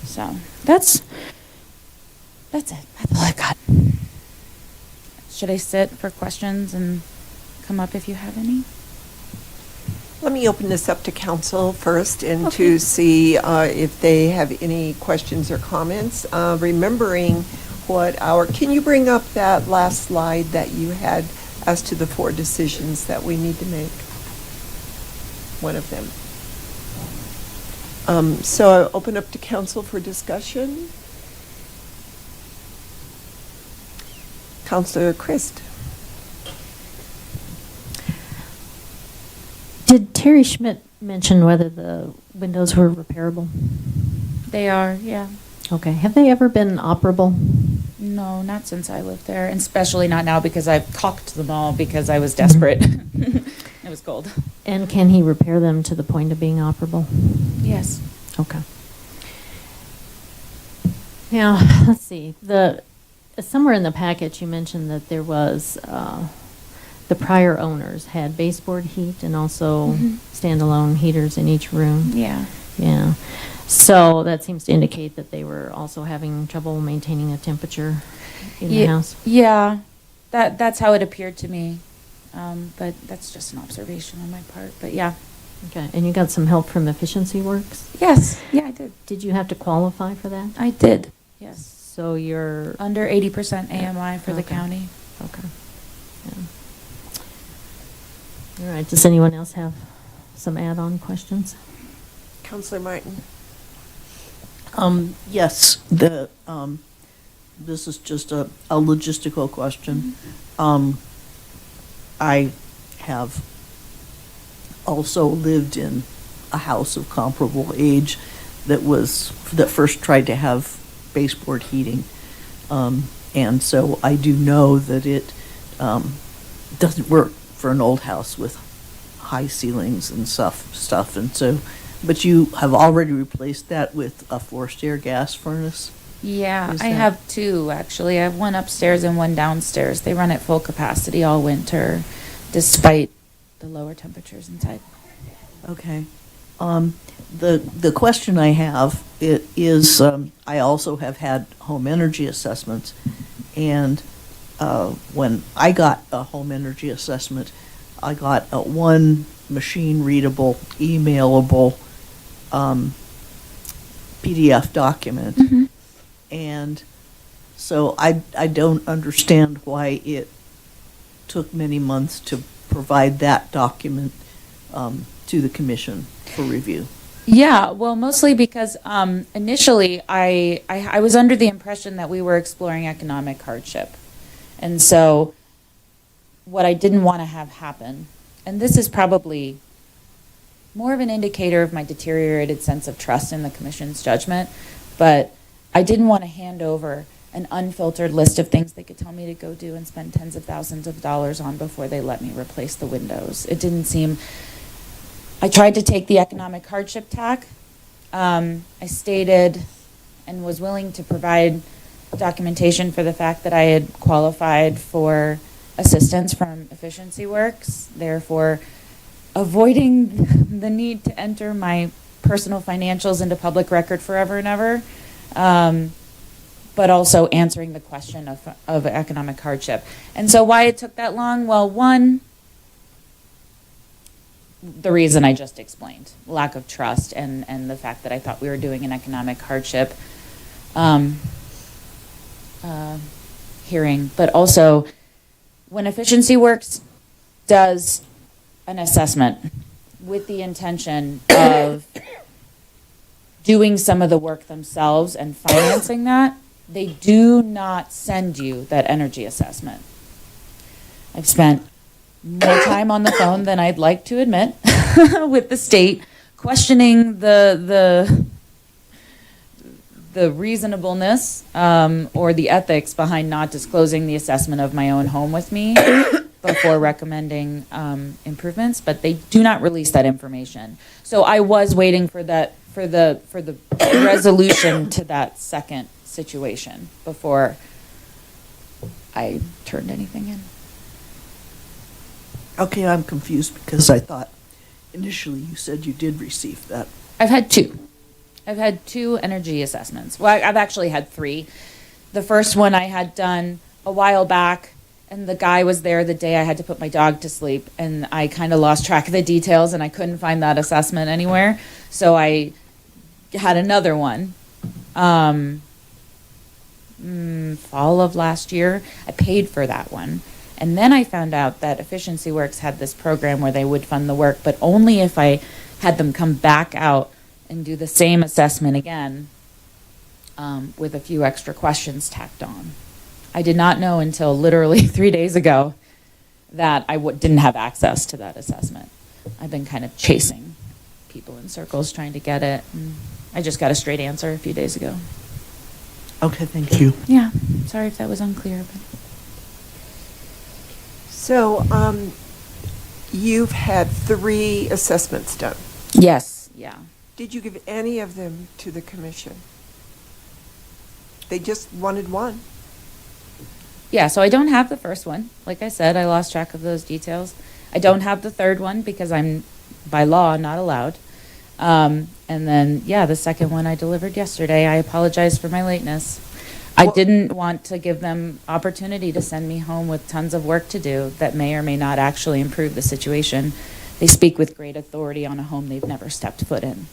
So that's it. That's all I got. Should I sit for questions and come up if you have any? Let me open this up to council first and to see if they have any questions or comments. Remembering can you bring up that last slide that you had as to the 4 decisions that we need to make? One of them. So I'll open up to council for discussion. Councilor Christ. Did Terry Schmidt mention whether the windows were repairable? They are, yeah. Okay. Have they ever been operable? No, not since I lived there, and especially not now because I've caulked them all because I was desperate. It was cold. And can he repair them to the point of being operable? Yes. Okay. Now, let's see. Somewhere in the package you mentioned that there was the prior owners had baseboard heat and also standalone heaters in each room. Yeah. Yeah. So that seems to indicate that they were also having trouble maintaining a temperature in the house. Yeah, that's how it appeared to me. But that's just an observation on my part. But yeah. Okay. And you got some help from Efficiency Works? Yes. Yeah, I did. Did you have to qualify for that? I did. Yes. So you're under 80% AMI for the county. Okay. Yeah. All right. Does anyone else have some add-on questions? Councilor Martin. Yes, this is just a logistical question. I have also lived in a house of comparable age that first tried to have baseboard heating. And so I do know that it doesn't work for an old house with high ceilings and stuff. And so, but you have already replaced that with a forced air gas furnace? Yeah, I have 2 actually. I have one upstairs and one downstairs. They run at full capacity all winter, despite the lower temperatures inside. Okay. The question I have is, I also have had home energy assessments, and when I got a home energy assessment, I got one machine-readable, emailable PDF document. Mhm. And so I don't understand why it took many months to provide that document to the commission for review. Yeah, well, mostly because initially I was under the impression that we were exploring economic hardship. And so what I didn't want to have happen, and this is probably more of an indicator of my deteriorated sense of trust in the commission's judgment, but I didn't want to hand over an unfiltered list of things they could tell me to go do and spend tens of thousands of dollars on before they let me replace the windows. It didn't seem... I tried to take the economic hardship tack. I stated and was willing to provide documentation for the fact that I had qualified for assistance from Efficiency Works, therefore avoiding the need to enter my personal financials into public record forever and ever, but also answering the question of economic hardship. And so why it took that long? Well, one, the reason I just explained, lack of trust and the fact that I thought we were doing an economic hardship hearing. But also, when Efficiency Works does an assessment with the intention of doing some of the work themselves and financing that, they do not send you that energy assessment. I've spent more time on the phone than I'd like to admit with the state, questioning the reasonableness or the ethics behind not disclosing the assessment of my own home with me before recommending improvements, but they do not release that information. So I was waiting for that for the resolution to that second situation before I turned anything in. Okay, I'm confused because I thought initially you said you did receive that. I've had two. I've had two energy assessments. Well, I've actually had three. The first one I had done a while back, and the guy was there the day I had to put my dog to sleep, and I kind of lost track of the details, and I couldn't find that assessment anywhere. So I had another one. Fall of last year, I paid for that one. And then I found out that Efficiency Works had this program where they would fund the work, but only if I had them come back out and do the same assessment again with a few extra questions tacked on. I did not know until literally 3 days ago that I didn't have access to that assessment. I've been kind of chasing people in circles trying to get it. And I just got a straight answer a few days ago. Okay, thank you. Yeah, sorry if that was unclear. But. So, you've had 3 assessments done. Yes, yeah. Did you give any of them to the commission? They just wanted one. Yeah, so I don't have the first one. Like I said, I lost track of those details. I don't have the third one because I'm, by law, not allowed. And then, yeah, the second one I delivered yesterday. I apologize for my lateness. I didn't want to give them opportunity to send me home with tons of work to do that may or may not actually improve the situation. They speak with great authority on a home they've never stepped foot in.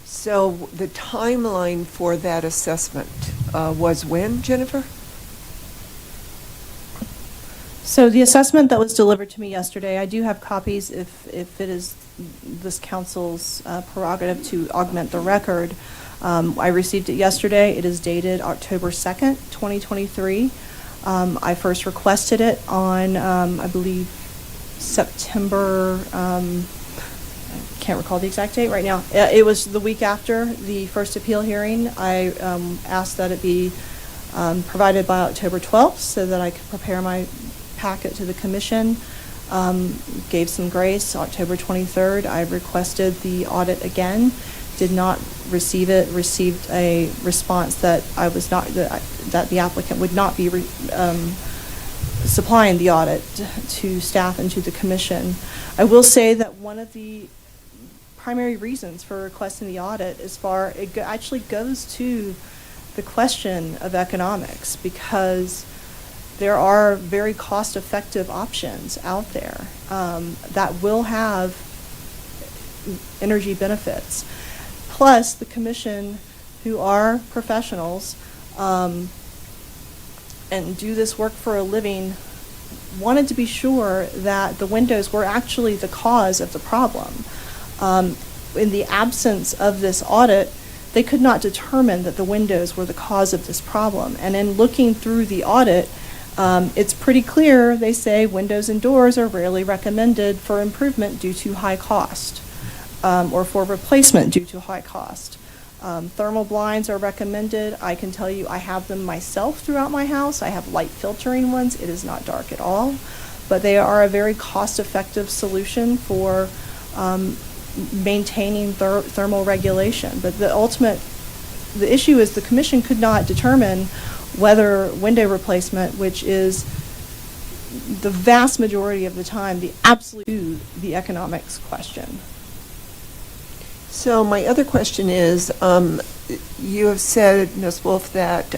So the timeline for that assessment was when, Jennifer? So the assessment that was delivered to me yesterday, I do have copies if it is this council's prerogative to augment the record. I received it yesterday. It is dated October 2nd, 2023. I first requested it on, I believe, September, I can't recall the exact date right now. It was the week after the first appeal hearing. I asked that it be provided by October 12th so that I could prepare my packet to the commission. Gave some grace. October 23rd, I requested the audit again. Did not receive it. Received a response that I was not that the applicant would not be supplying the audit to staff and to the commission. I will say that one of the primary reasons for requesting the audit actually goes to the question of economics, because there are very cost-effective options out there that will have energy benefits. Plus, the commission, who are professionals and do this work for a living, wanted to be sure that the windows were actually the cause of the problem. In the absence of this audit, they could not determine that the windows were the cause of this problem. And in looking through the audit, it's pretty clear. They say windows and doors are rarely recommended for improvement due to high cost, or for replacement due to high cost. Thermal blinds are recommended. I can tell you I have them myself throughout my house. I have light filtering ones. It is not dark at all. But they are a very cost-effective solution for maintaining thermal regulation. But the issue is the commission could not determine whether window replacement, which is the vast majority of the time the economics question. So my other question is, you have said, Ms. Wolf, that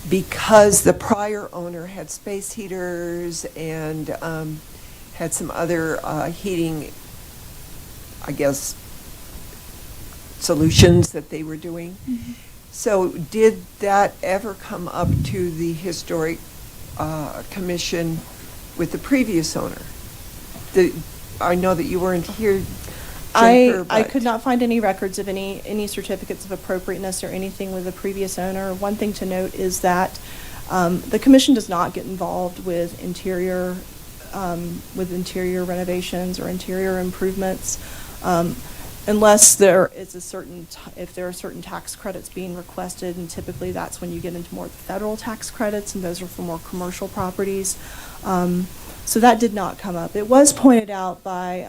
because the prior owner had space heaters and had some other heating, I guess, solutions that they were doing. Mm-hmm. So did that ever come up to the historic commission with the previous owner? I know that you weren't here, Jennifer, I but- could not find any records of any certificates of appropriateness or anything with the previous owner. One thing to note is that the commission does not get involved with interior renovations or interior improvements unless if there are certain tax credits being requested, and typically that's when you get into more of the federal tax credits, and those are for more commercial properties. So that did not come up. It was pointed out by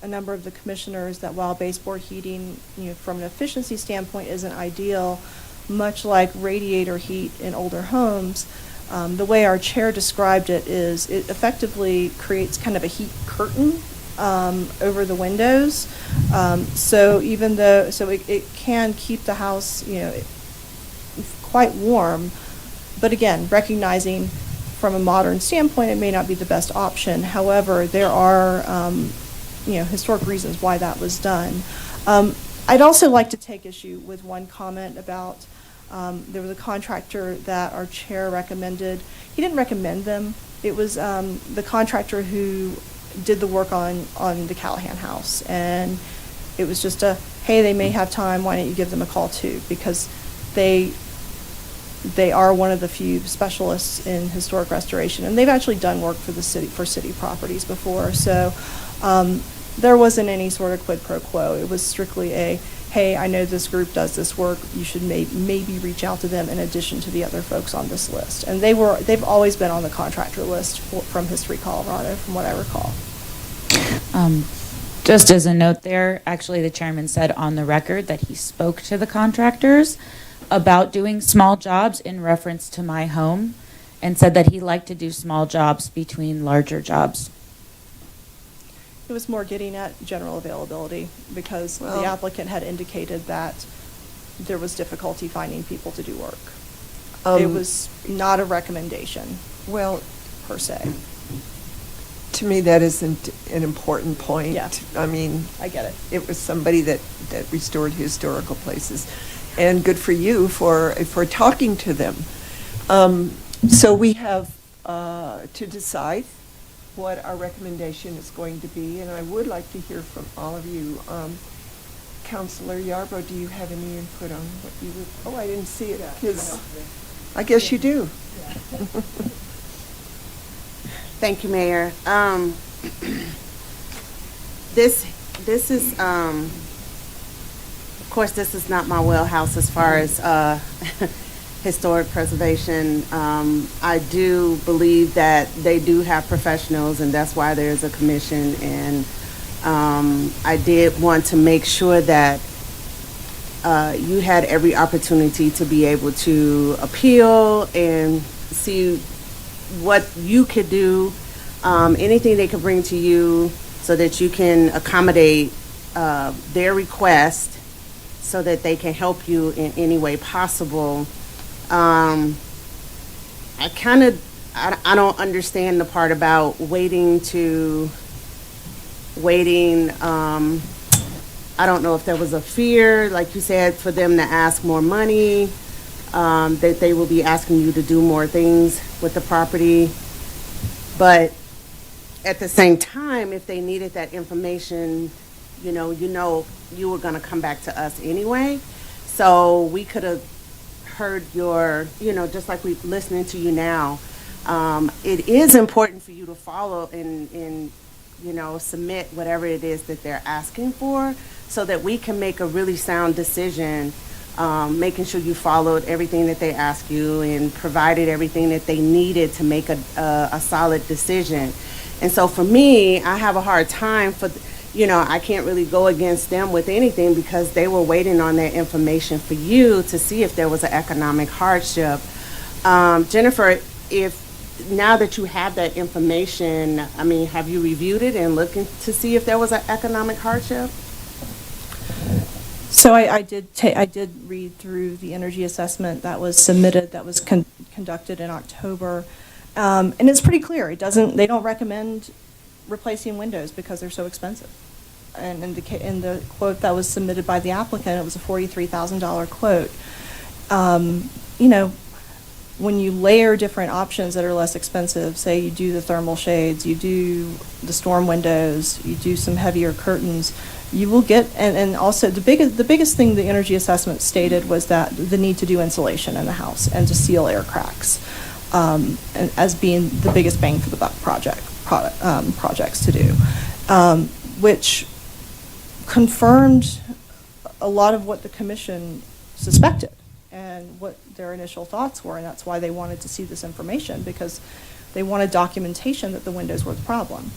a number of the commissioners that while baseboard heating, from an efficiency standpoint isn't ideal, much like radiator heat in older homes, the way our chair described it is it effectively creates kind of a heat curtain over the windows. So it can keep the house, quite warm, but again, recognizing from a modern standpoint, it may not be the best option. However, there are, historic reasons why that was done. I'd also like to take issue with one comment about there was a contractor that our chair recommended. He didn't recommend them. It was the contractor who did the work on the Callahan house. And it was just hey, they may have time, why don't you give them a call too? Because they are one of the few specialists in historic restoration, and they've actually done work for the city, for city properties before. So there wasn't any sort of quid pro quo. It was strictly hey, I know this group does this work. You should maybe reach out to them in addition to the other folks on this list. And they've always been on the contractor list from History Colorado, from what I recall. Just as a note there, actually the chairman said on the record that he spoke to the contractors about doing small jobs in reference to my home, and said that he liked to do small jobs between larger jobs. It was more getting at general availability, because the applicant had indicated that there was difficulty finding people to do work. It was not a recommendation, per se. To me, that isn't an important point. Yeah. I mean, I get it. It was somebody that restored historical places, and good for you for talking to them. So we have to decide what our recommendation is going to be, and I would like to hear from all of you. Councilor Yarbrough, do you have any input on what you would? Oh, I didn't see it. I guess you do. Thank you, Mayor. This is, of course, this is not my wheelhouse as far as historic preservation. I do believe that they do have professionals, and that's why there's a commission. And I did want to make sure that you had every opportunity to be able to appeal and see what you could do, anything they could bring to you so that you can accommodate their request so that they can help you in any way possible. I don't understand the part about waiting, I don't know if there was a fear, like you said, for them to ask more money, that they will be asking you to do more things with the property. But at the same time, if they needed that information, you were going to come back to us anyway. So we could have heard your, just like we're listening to you now. It is important for you to follow and submit whatever it is that they're asking for so that we can make a really sound decision, making sure you followed everything that they asked you and provided everything that they needed to make a solid decision. And so for me, I have a hard time I can't really go against them with anything because they were waiting on that information for you to see if there was an economic hardship. Jennifer, now that you have that information, have you reviewed it and looked to see if there was an economic hardship? So I did read through the energy assessment that was submitted, that was conducted in October, and it's pretty clear. They don't recommend replacing windows because they're so expensive. And in the quote that was submitted by the applicant, it was a $43,000 quote. When you layer different options that are less expensive, say you do the thermal shades, you do the storm windows, you do some heavier curtains, you will get, and also the biggest thing the energy assessment stated was that the need to do insulation in the house and to seal air cracks, and as being the biggest bang for the buck projects to do, which confirmed a lot of what the commission suspected and what their initial thoughts were, and that's why they wanted to see this information, because they wanted documentation that the windows were the problem.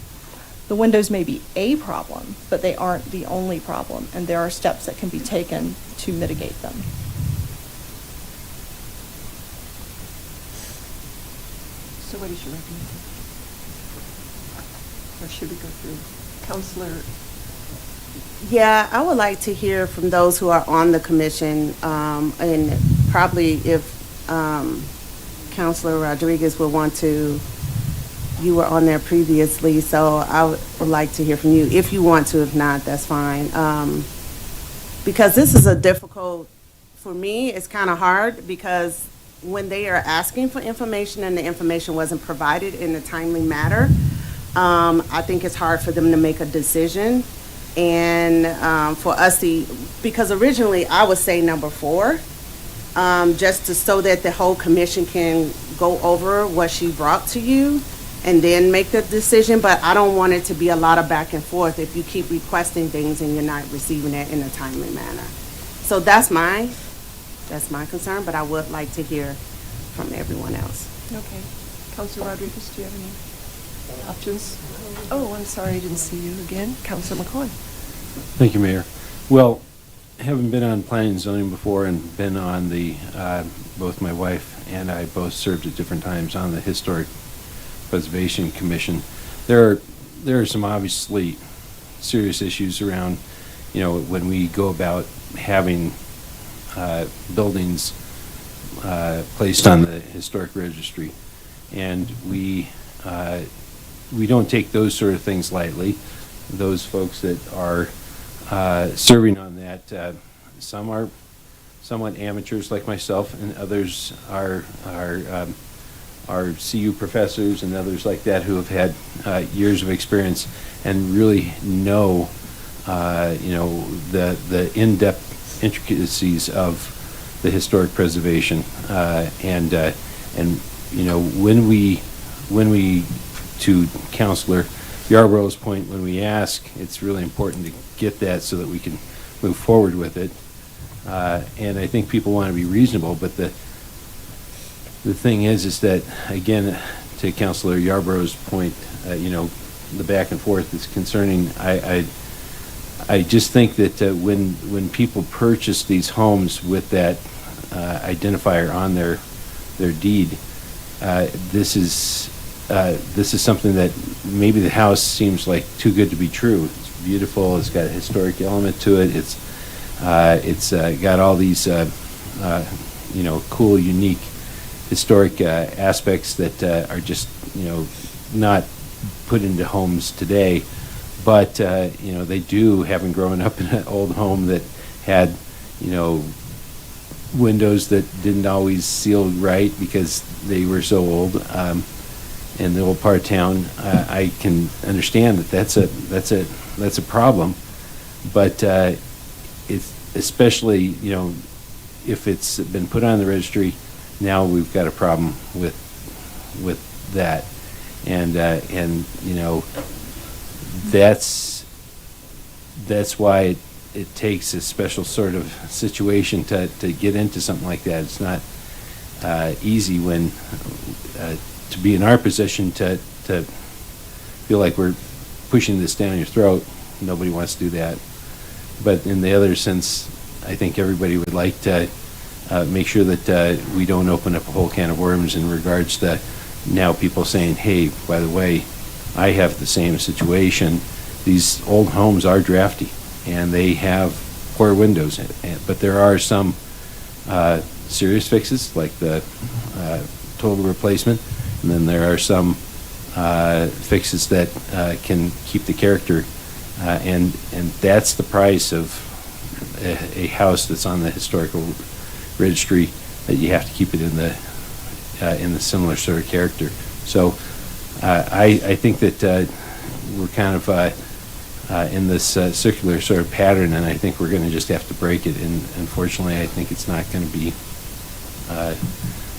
The windows may be a problem, but they aren't the only problem, and there are steps that can be taken to mitigate them. So what is your recommendation? Or should we go through? Counselor? Yeah, I would like to hear from those who are on the commission, and probably if Counselor Rodriguez would want to, you were on there previously, so I would like to hear from you. If you want to, if not, that's fine. Because this is for me, it's kind of hard because when they are asking for information and the information wasn't provided in a timely manner, I think it's hard for them to make a decision. And for us because originally I would say number 4, so that the whole commission can go over what she brought to you and then make the decision. But I don't want it to be a lot of back and forth if you keep requesting things and you're not receiving it in a timely manner. So that's my concern, but I would like to hear from everyone else. Okay. Counselor Rodriguez, do you have any options? Oh, I'm sorry, I didn't see you again. Counselor McCoy. Thank you, Mayor. Well, having been on planning and zoning before and been on both my wife and I both served at different times on the Historic Preservation Commission, there are some obviously serious issues around, when we go about having buildings placed on the historic registry. And we don't take those sort of things lightly. Those folks that are serving on that, some are somewhat amateurs like myself, and others are CU professors and others like that who have had years of experience and really know, the in-depth intricacies of the historic preservation. And when we, to Councilor Yarborough's point, when we ask, it's really important to get that so that we can move forward with it. And I think people want to be reasonable, but the thing is that, again, to Councilor Yarborough's point, the back and forth is concerning. I just think that when people purchase these homes with that identifier on their deed, this is this is something that maybe the house seems like too good to be true. It's beautiful. It's got a historic element to it. It's got all these cool, unique, historic aspects that are just not put into homes today. But they do, having grown up in an old home that had windows that didn't always seal right because they were so old. In the old part of town, I can understand that that's a problem, but it's especially if it's been put on the registry, now we've got a problem with that, and that's why it takes a special sort of situation to get into something like that. It's not easy when to be in our position to feel like we're pushing this down your throat. Nobody wants to do that. But in the other sense, I think everybody would like to make sure that we don't open up a whole can of worms in regards to now people saying, hey, by the way, I have the same situation. These old homes are drafty and they have poor windows, but there are some serious fixes like the total replacement. And then there are some fixes that can keep the character, and that's the price of a house that's on the historical registry, that you have to keep it in the similar sort of character. So I think that we're kind of in this circular sort of pattern, and I think we're going to just have to break it. And unfortunately, I think it's not going to be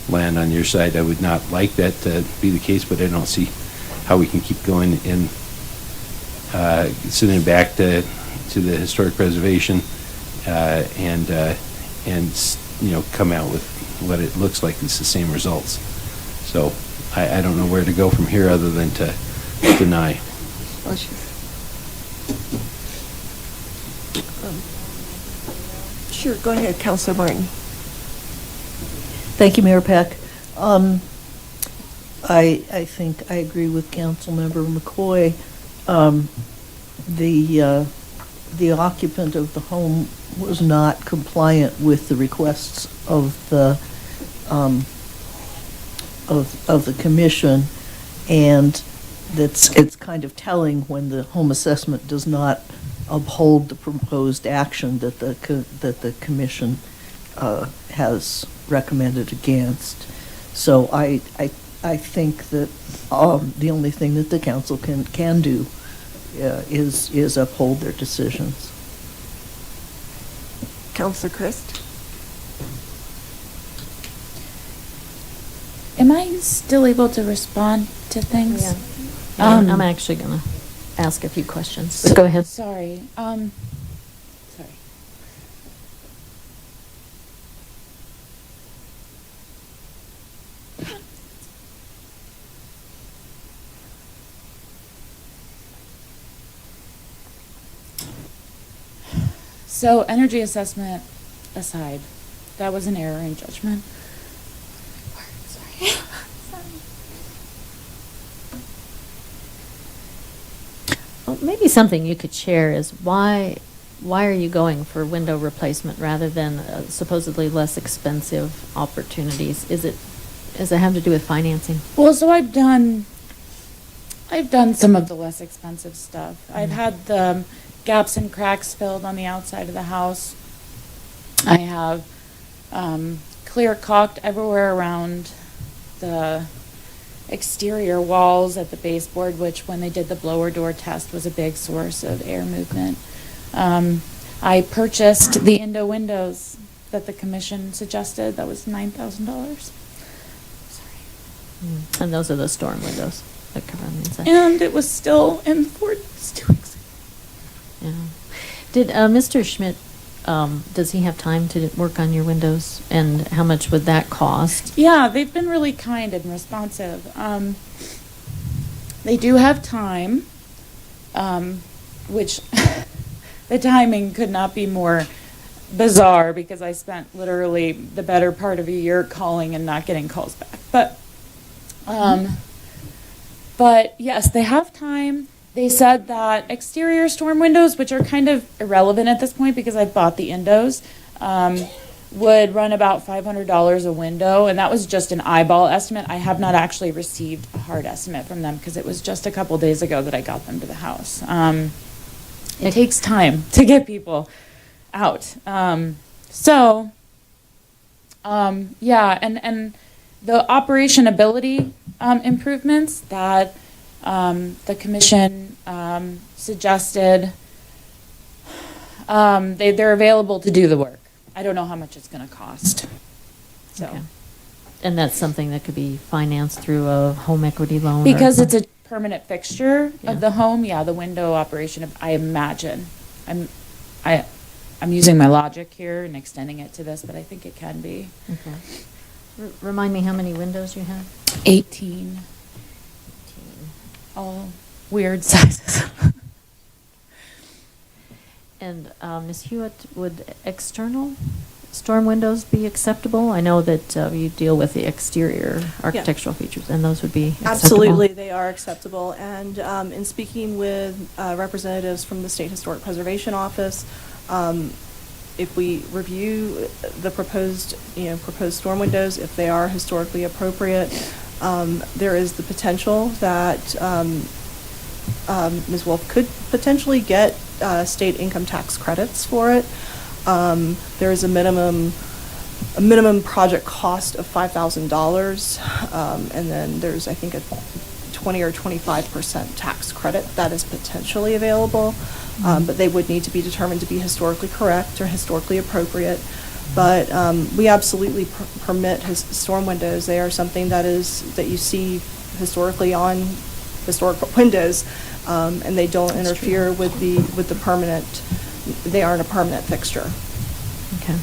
land on your side. I would not like that to be the case, but I don't see how we can keep going in sending it back to the historic preservation and come out with what it looks like it's the same results. So I don't know where to go from here other than to deny. Sure, go ahead, Councilor Martin. Thank you, Mayor Peck. I think I agree with Councilmember McCoy. The occupant of the home was not compliant with the requests of the commission, and it's kind of telling when the home assessment does not uphold the proposed action that the commission has recommended against. So I think that the only thing that the council can do is uphold their decisions. Councilor Christ? Am I still able to respond to things? Yeah. I'm actually going to ask a few questions. But go ahead. Sorry. Sorry. So, energy assessment aside, that was an error in judgment. Sorry. Well, maybe something you could share is why are you going for window replacement rather than supposedly less expensive opportunities? Does it have to do with financing? Well, so I've done some of the less expensive stuff. I've had the gaps and cracks filled on the outside of the house. I have clear caulked everywhere around the exterior walls at the baseboard, which when they did the blower door test was a big source of air movement. I purchased the Indo windows that the commission suggested. That was $9,000. Sorry. And those are the storm windows that cover on the inside. And it was still in Fort Stewart. Yeah. Did Mr. Schmidt, does he have time to work on your windows? And how much would that cost? Yeah, they've been really kind and responsive. They do have time, which the timing could not be more bizarre because I spent literally the better part of a year calling and not getting calls back. But But yes, they have time. They said that exterior storm windows, which are kind of irrelevant at this point because I bought the Indos, would run about $500 a window, and that was just an eyeball estimate. I have not actually received a hard estimate from them because it was just a couple days ago that I got them to the house. It takes time to get people out. Yeah, and the operationability improvements that the commission suggested, they're available to do the work. I don't know how much it's going to cost. So, Okay. And that's something that could be financed through a home equity loan? because it's a permanent fixture Yeah. of the home, yeah, the window operation, I imagine. I'm using my logic here and extending it to this, but I think it can be. Okay. Remind me how many windows you have? 18. All weird sizes. And Ms. Hewitt, would external storm windows be acceptable? I know that you deal with the exterior architectural features, and those would be acceptable. Absolutely, they are acceptable. And in speaking with representatives from the State Historic Preservation Office, if we review the proposed storm windows, if they are historically appropriate, there is the potential that Ms. Wolf could potentially get state income tax credits for it. There is a minimum project cost of $5,000, and then there's, I think, a 20 or 25% tax credit that is potentially available, but they would need to be determined to be historically correct or historically appropriate. But we absolutely permit storm windows. They are something that you see historically on historical windows, and they don't interfere with the permanent. They aren't a permanent fixture. Okay.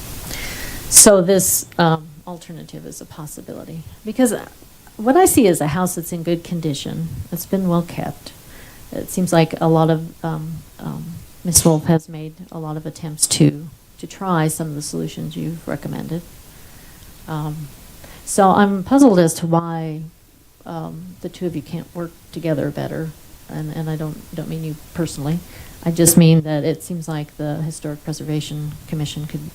So this alternative is a possibility, because what I see is a house that's in good condition. It's been well kept. It seems like a lot of Ms. Wolf has made a lot of attempts to try some of the solutions you've recommended. So I'm puzzled as to why the two of you can't work together better. And I don't mean you personally. I just mean that it seems like the Historic Preservation Commission could,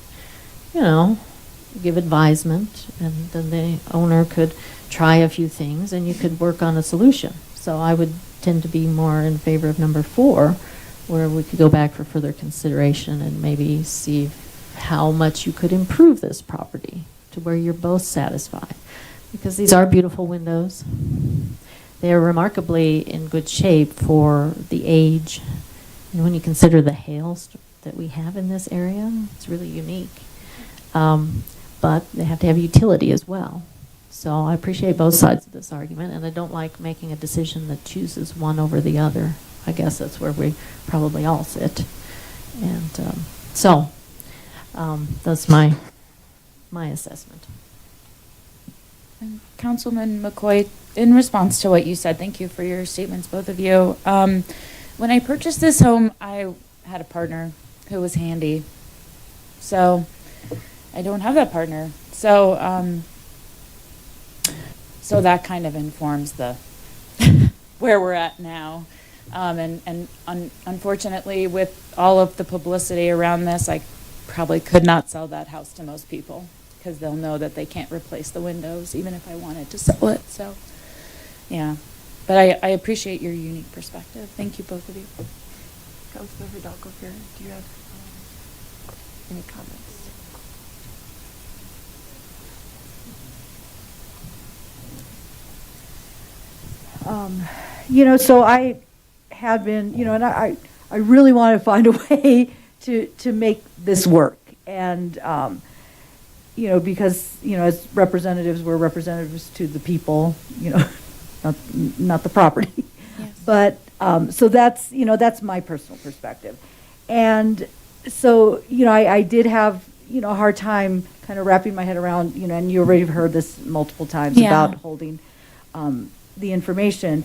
give advisement, and then the owner could try a few things, and you could work on a solution. So I would tend to be more in favor of number 4, where we could go back for further consideration and maybe see how much you could improve this property to where you're both satisfied. Because these are beautiful windows. They are remarkably in good shape for the age. And when you consider the hail that we have in this area, it's really unique. But they have to have utility as well. So I appreciate both sides of this argument, and I don't like making a decision that chooses one over the other. I guess that's where we probably all sit. And that's my assessment. And Councilman McCoy, in response to what you said, thank you for your statements, both of you. When I purchased this home, I had a partner who was handy. So I don't have that partner. So that kind of informs the where we're at now. Unfortunately, with all of the publicity around this, I probably could not sell that house to most people, because they'll know that they can't replace the windows, even if I wanted to sell it. So, yeah. But I appreciate your unique perspective. Thank you, both of you. Councilmember Dalcofer, do you have any comments? So I had been, and I really want to find a way to make this work. And, because, as representatives, we're representatives to the people, not the property. Yes. But, so that's my personal perspective. And so, I did have, a hard time kind of wrapping my head around, and you already have heard this multiple times about holding the information.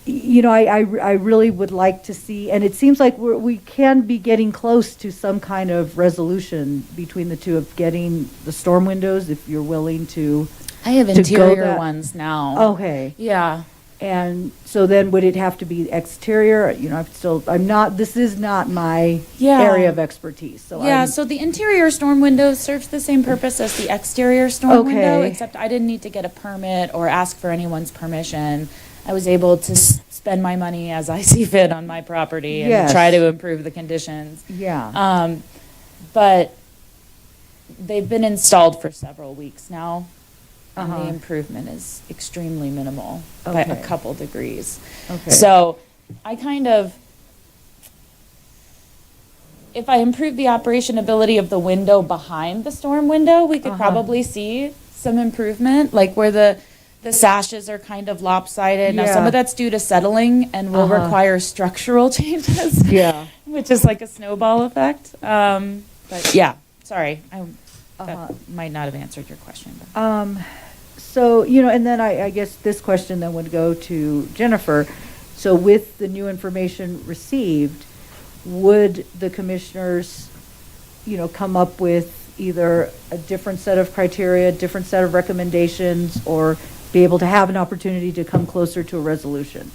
I really would like to see, and it seems like we can be getting close to some kind of resolution between the two of getting the storm windows, if you're willing to. I have to go interior that- ones now. Okay. Yeah. And so then would it have to be exterior? You know, this is not my Yeah. area of expertise, so Yeah, I'm. so the interior storm window serves the same purpose as the exterior storm window, Okay. except I didn't need to get a permit or ask for anyone's permission. I was able to spend my money as I see fit on my property and Yes. try to improve the conditions. Yeah. But they've been installed for several weeks now, and Uh-huh. the improvement is extremely minimal by a Okay. couple degrees. Okay. So I kind of, if I improve the operability of the window behind the storm window, we could Uh-huh. probably see some improvement, like where the sashes are kind of lopsided. Now, some Yeah. of that's due to settling and will Uh-huh. require structural changes. Yeah. Which is like a snowball effect. But yeah, sorry, that Uh-huh. might not have answered your question. But. So, you know, and then I guess this question then would go to Jennifer. So with the new information received, would the commissioners, you know, come up with either a different set of criteria, different set of recommendations, or be able to have an opportunity to come closer to a resolution?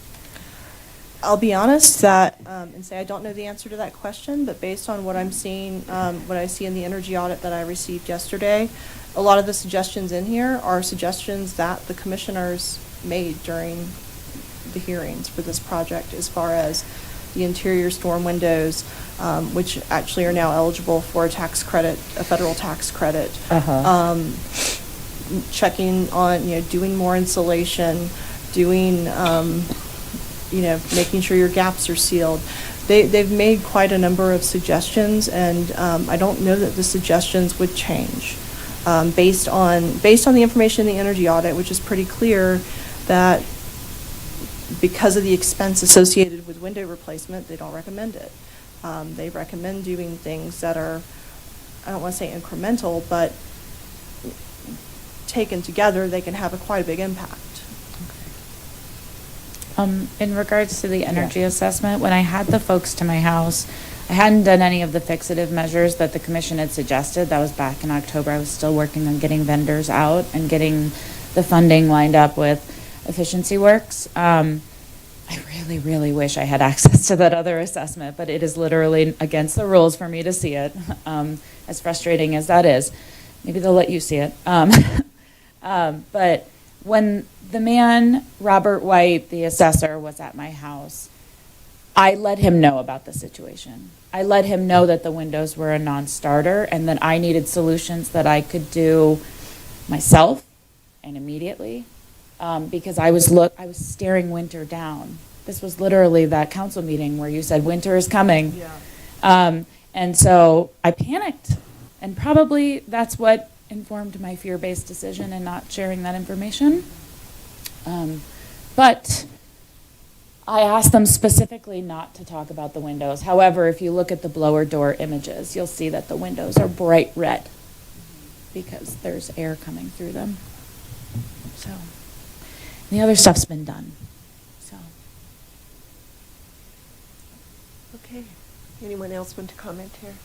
I'll be honest that, and say I don't know the answer to that question, but based on what I'm seeing, what I see in the energy audit that I received yesterday, a lot of the suggestions in here are suggestions that the commissioners made during the hearings for this project, as far as the interior storm windows, which actually are now eligible for a tax credit, a federal tax credit. Uh-huh. Checking on, you know, doing more insulation, doing, you know, making sure your gaps are sealed. They've made quite a number of suggestions, and I don't know that the suggestions would change. Based on the information in the energy audit, which is pretty clear that because of the expense associated with window replacement, they don't recommend it. They recommend doing things that are, I don't want to say incremental, but taken together, they can have quite a big impact. In regards to the energy assessment, when I had the folks to my house, I hadn't done any of the fixative measures that the commission had suggested. That was back in October. I was still working on getting vendors out and getting the funding lined up with Efficiency Works. I really, really wish I had access to that other assessment, but it is literally against the rules for me to see it, as frustrating as that is. Maybe they'll let you see it. But when the man, Robert White, the assessor, was at my house, I let him know about the situation. I let him know that the windows were a non-starter and that I needed solutions that I could do myself and immediately, because I was staring winter down. This was literally that council meeting where you said winter is coming. Yeah. And so I panicked, and probably that's what informed my fear-based decision in not sharing that information. But I asked them specifically not to talk about the windows. However, if you look at the blower door images, you'll see that the windows are bright red because there's air coming through them. So the other stuff's been done. So. Okay. Anyone else want to comment here?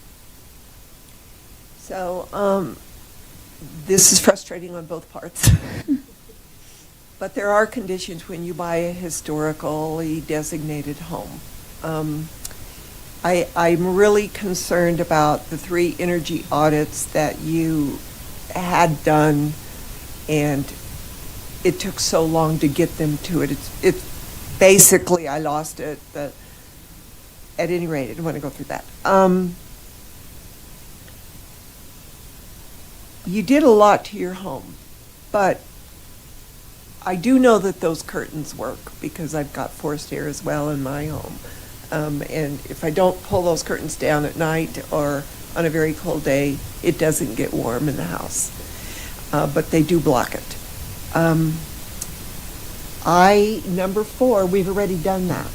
So, this is frustrating on both parts. But there are conditions when you buy a historically designated home. I'm really concerned about the 3 energy audits that you had done, and it took so long to get them to it. It's basically, I lost it, but at any rate, I don't want to go through that. You did a lot to your home, but I do know that those curtains work because I've got forced air as well in my home. And if I don't pull those curtains down at night or on a very cold day, it doesn't get warm in the house. But they do block it. Number 4, we've already done that.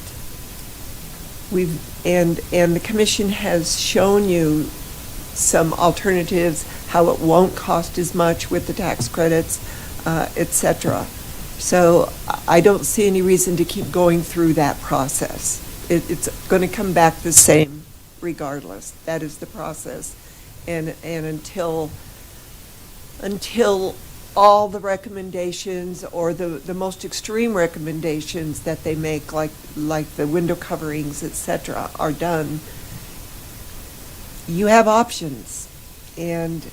And the commission has shown you some alternatives, how it won't cost as much with the tax credits, et cetera. So I don't see any reason to keep going through that process. It's going to come back the same regardless. That is the process. And until all the recommendations or the most extreme recommendations that they make, like the window coverings, et cetera, are done, you have options. And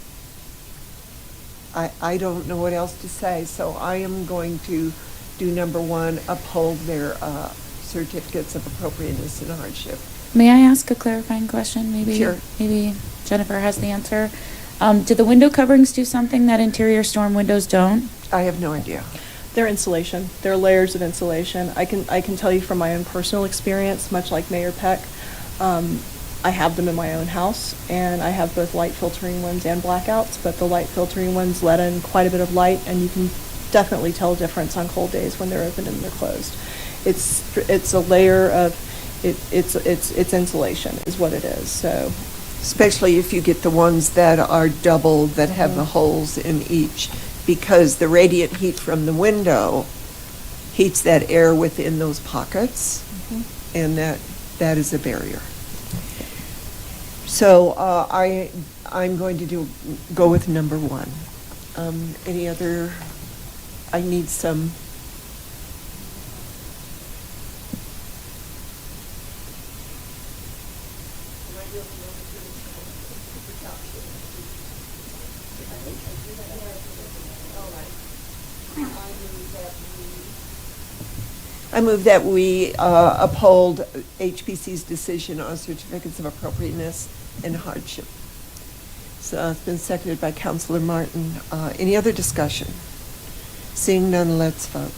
I don't know what else to say, so I am going to do number one, uphold their certificates of appropriateness and hardship. May I ask a clarifying question? Maybe, Sure. maybe Jennifer has the answer. Do the window coverings do something that interior storm windows don't? I have no idea. They're insulation. They're layers of insulation. I can tell you from my own personal experience, much like Mayor Peck, I have them in my own house, and I have both light filtering ones and blackouts, but the light filtering ones let in quite a bit of light, and you can definitely tell a difference on cold days when they're open and they're closed. It's a layer of, it's insulation is what it is, so. Especially if you get the ones that are double, that have the holes in each, because the radiant heat from the window heats that air within those pockets, and that is a barrier. So I'm going to go with number one. Any other? I need some. I move that we uphold HPC's decision on certificates of appropriateness and hardship. So it's been seconded by Councilor Martin. Any other discussion? Seeing none, let's vote.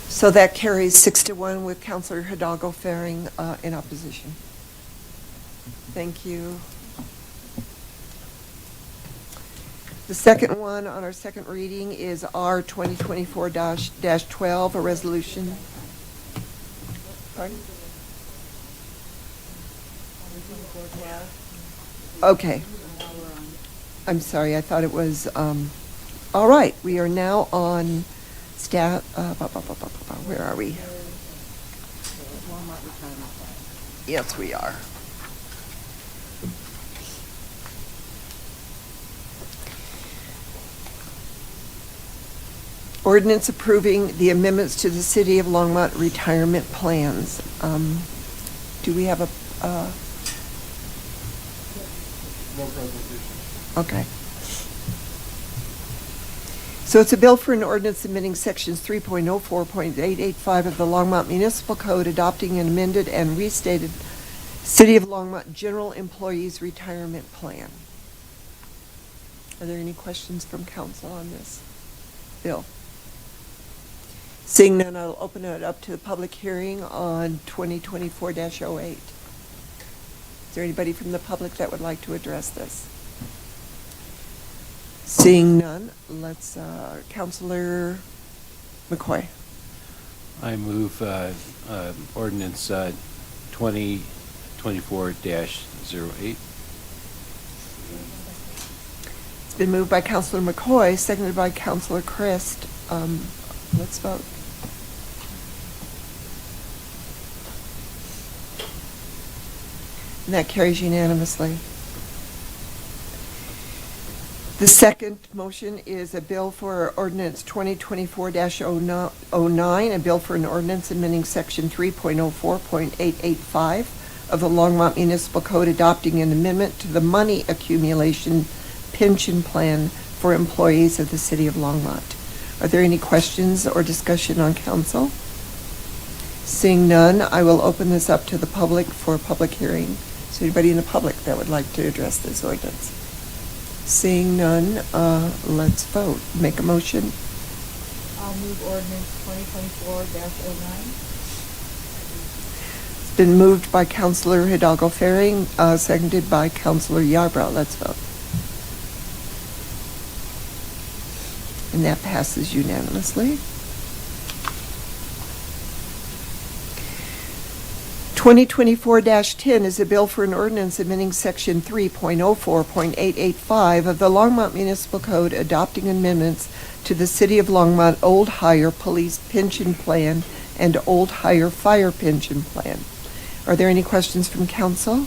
So that carries 6-1 with Councilor Hidalgo Faring in opposition. Thank you. The second one on our second reading is R 2024-12, a resolution. Pardon? Okay. I'm sorry, I thought it was, all right, we are now on where are we? Yes, we are. Ordinance approving the amendments to the City of Longmont retirement plans. Do we have a? No presentation. Okay. So it's a bill for an ordinance amending sections 3.04.885 of the Longmont Municipal Code, adopting an amended and restated City of Longmont General Employees Retirement Plan. Are there any questions from council on this bill? Seeing none, I'll open it up to the public hearing on 2024-08. Is there anybody from the public that would like to address this? Seeing none, let's, Councilor McCoy. I move ordinance 2024-08. It's been moved by Councilor McCoy, seconded by Councilor Christ. Let's vote. And that carries unanimously. The second motion is a bill for ordinance 2024-09, a bill for an ordinance amending section 3.04.885 of the Longmont Municipal Code, adopting an amendment to the money accumulation pension plan for employees of the City of Longmont. Are there any questions or discussion on council? Seeing none, I will open this up to the public for a public hearing. So anybody in the public that would like to address this ordinance? Seeing none, let's vote. Make a motion. I'll move ordinance 2024-09. It's been moved by Councilor Hidalgo Faring, seconded by Councilor Yarbrough. Let's vote. And that passes unanimously. 2024-10 is a bill for an ordinance amending Section 3.04.885 of the Longmont Municipal Code, adopting amendments to the City of Longmont Old Hire Police Pension Plan and Old Hire Fire Pension Plan. Are there any questions from council?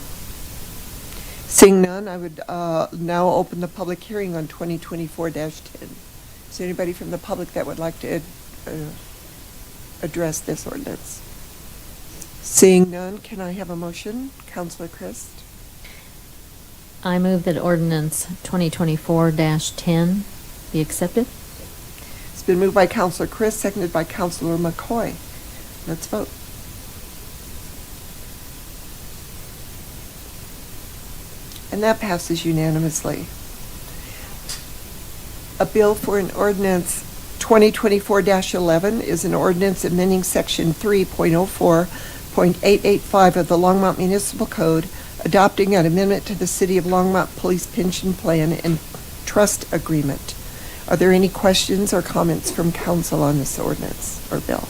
Seeing none, I would now open the public hearing on 2024-10. Is there anybody from the public that would like to address this ordinance? Seeing none, can I have a motion? Councilor Christ? I move that ordinance 2024-10 be accepted. It's been moved by Councilor Christ, seconded by Councilor McCoy. Let's vote. And that passes unanimously. A bill for an ordinance 2024-11 is an ordinance amending Section 3.04.885 of the Longmont Municipal Code, adopting an amendment to the City of Longmont Police Pension Plan and Trust Agreement. Are there any questions or comments from council on this ordinance or bill?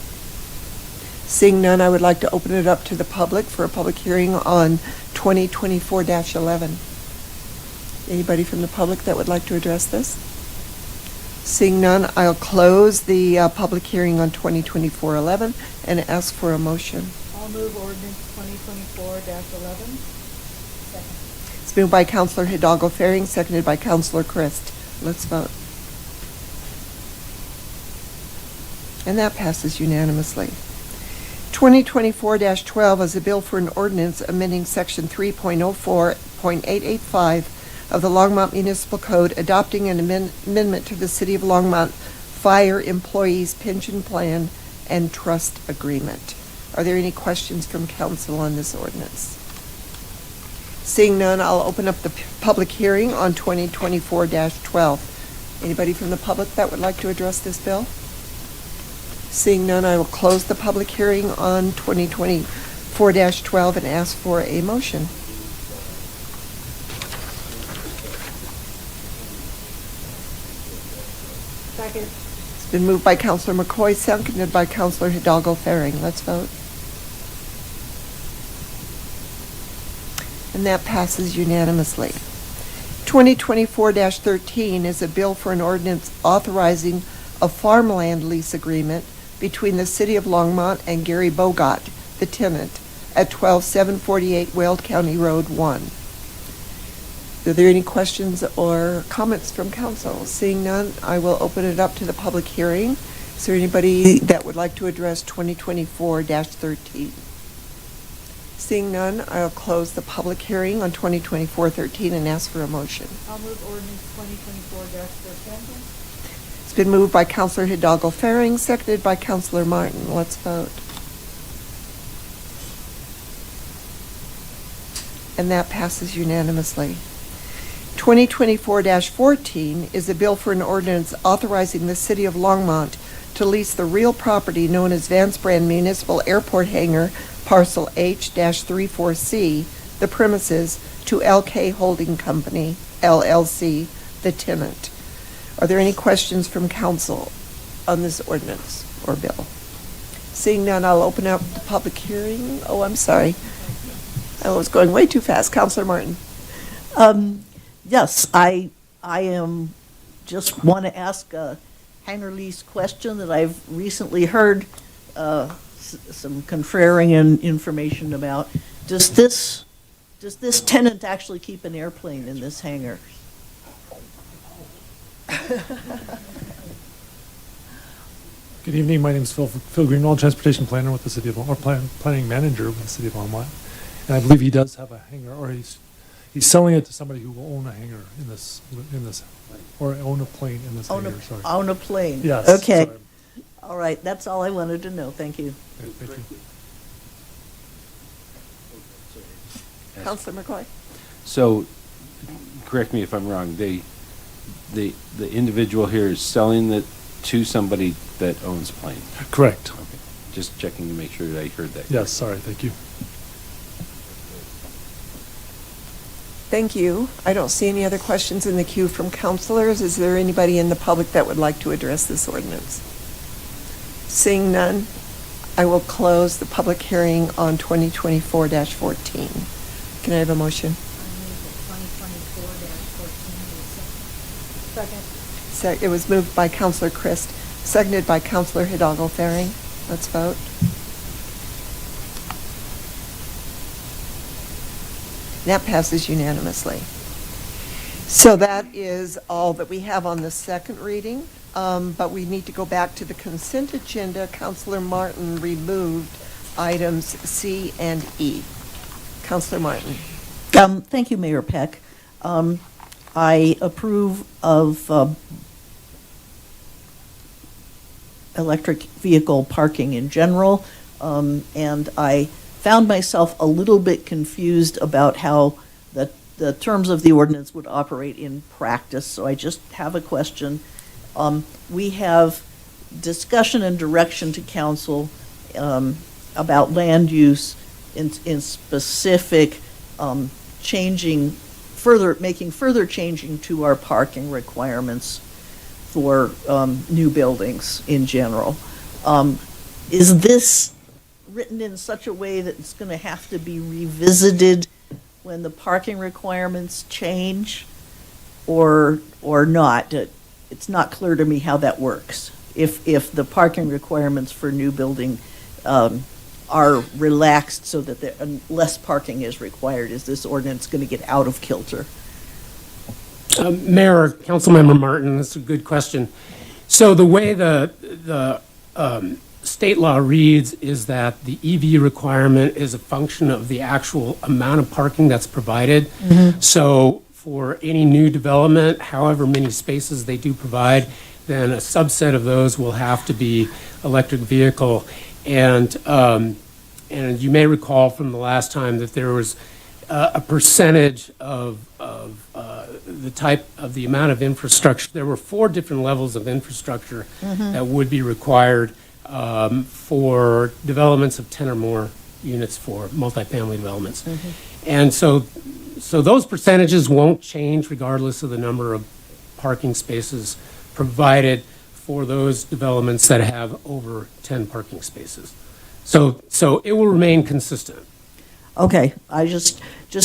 Seeing none, I would like to open it up to the public for a public hearing on 2024-11. Anybody from the public that would like to address this? Seeing none, I'll close the public hearing on 2024-11 and ask for a motion. I'll move ordinance 2024-11. Second. It's moved by Councilor Hidalgo Faring, seconded by Councilor Christ. Let's vote. And that passes unanimously. 2024-12 is a bill for an ordinance amending Section 3.04.885 of the Longmont Municipal Code, adopting an amendment to the City of Longmont Fire Employees Pension Plan and Trust Agreement. Are there any questions from council on this ordinance? Seeing none, I'll open up the public hearing on 2024-12. Anybody from the public that would like to address this bill? Seeing none, I will close the public hearing on 2024-12 and ask for a motion. Second. It's been moved by Councilor McCoy, seconded by Councilor Hidalgo Faring. Let's vote. And that passes unanimously. 2024-13 is a bill for an ordinance authorizing a farmland lease agreement between the City of Longmont and Gary Bogot, the tenant, at 12748 Weld County Road 1. Are there any questions or comments from council? Seeing none, I will open it up to the public hearing. Is there anybody that would like to address 2024-13? Seeing none, I'll close the public hearing on 2024-13 and ask for a motion. I'll move ordinance 2024-13. It's been moved by Councilor Hidalgo Faring, seconded by Councilor Martin. Let's vote. And that passes unanimously. 2024-14 is a bill for an ordinance authorizing the City of Longmont to lease the real property known as Vance Brand Municipal Airport Hangar, Parcel H-34C, the premises, to LK Holding Company, LLC, the tenant. Are there any questions from council on this ordinance or bill? Seeing none, I'll open up the public hearing. Oh, I'm sorry. I was going way too fast. Councilor Martin. Yes, I am, just want to ask a hangar lease question that I've recently heard some contrarian information about. Does this tenant actually keep an airplane in this hangar? Good evening, my name is Phil Greenwald, Transportation Planner with the City of Longmont, Planning Manager with the City of Longmont. And I believe he does have a hangar, or he's selling it to somebody who will own a hangar in this, or own a plane in this hangar, sorry. Own a plane? Yes. Okay. Sorry. All right, that's all I wanted to know. Thank you. Okay, thank you. Councilor McCoy. So, correct me if I'm wrong, the individual here is selling it to somebody that owns a plane? Correct. Okay. Just checking to make sure that I heard that. Yes, sorry, thank you. Thank you. I don't see any other questions in the queue from councilors. Is there anybody in the public that would like to address this ordinance? Seeing none, I will close the public hearing on 2024-14. Can I have a motion? It was moved by Counselor Christ, seconded by Counselor Hidalgo Faring. Let's vote. That passes unanimously. So that is all that we have on the second reading, but we need to go back to the consent agenda. Counselor Martin removed items C and E. Counselor Martin. Thank you, Mayor Peck. I approve of electric vehicle parking in general, and I found myself a little bit confused about how the terms of the ordinance would operate in practice, so I just have a question. We have discussion and direction to council about land use in specific making further changing to our parking requirements for new buildings in general. Is this written in such a way that it's going to have to be revisited when the parking requirements change, or not? It's not clear to me how that works. If the parking requirements for new building are relaxed so that less parking is required, is this ordinance going to get out of kilter? Mayor, Councilmember Martin, that's a good question. So the way the state law reads is that the EV requirement is a function of the actual amount of parking that's provided. Mm-hmm. So for any new development, however many spaces they do provide, then a subset of those will have to be electric vehicle. And you may recall from the last time that there was a percentage of the amount of infrastructure. There were 4 different levels of infrastructure that would be required for developments of 10 or more units for multifamily developments. And so those percentages won't change regardless of the number of parking spaces provided for those developments that have over 10 parking spaces. So it will remain consistent. Okay, I just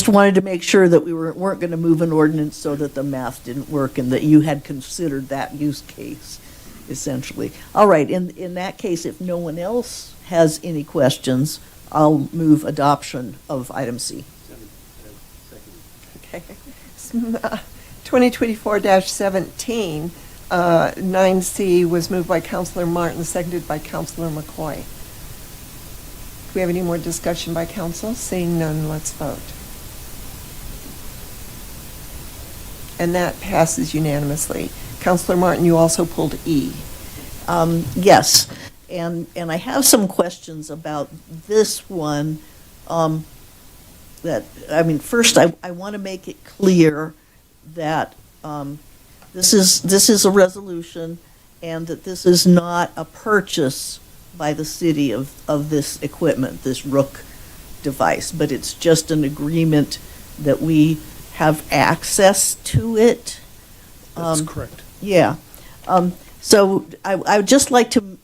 wanted to make sure that we weren't going to move an ordinance so that the math didn't work and that you had considered that use case, essentially. All right, in that case, if no one else has any questions, I'll move adoption of item C. Okay. 2024-17, 9C was moved by Counselor Martin, seconded by Counselor McCoy. Do we have any more discussion by council? Seeing none, let's vote. And that passes unanimously. Counselor Martin, you also pulled E. Yes, and I have some questions about this one. First, I want to make it clear that this is a resolution, and that this is not a purchase by the city of this equipment, this Rook device, but it's just an agreement that we have access to it. That's correct. Yeah. So I would just like to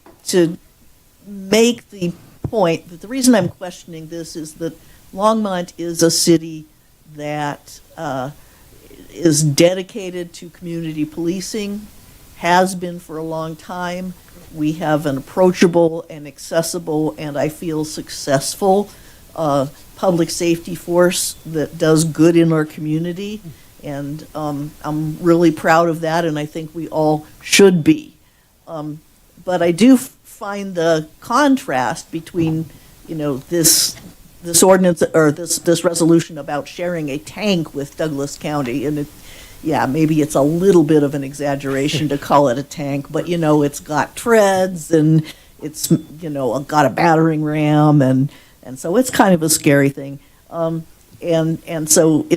make the point that the reason I'm questioning this is that Longmont is a city that is dedicated to community policing, has been for a long time. We have an approachable and accessible, and I feel successful public safety force that does good in our community. And I'm really proud of that, and I think we all should be. But I do find the contrast between, this ordinance or this resolution about sharing a tank with Douglas County, and maybe it's a little bit of an exaggeration to call it a tank, but it's got treads and it's got a battering ram, and so it's kind of a scary thing. And so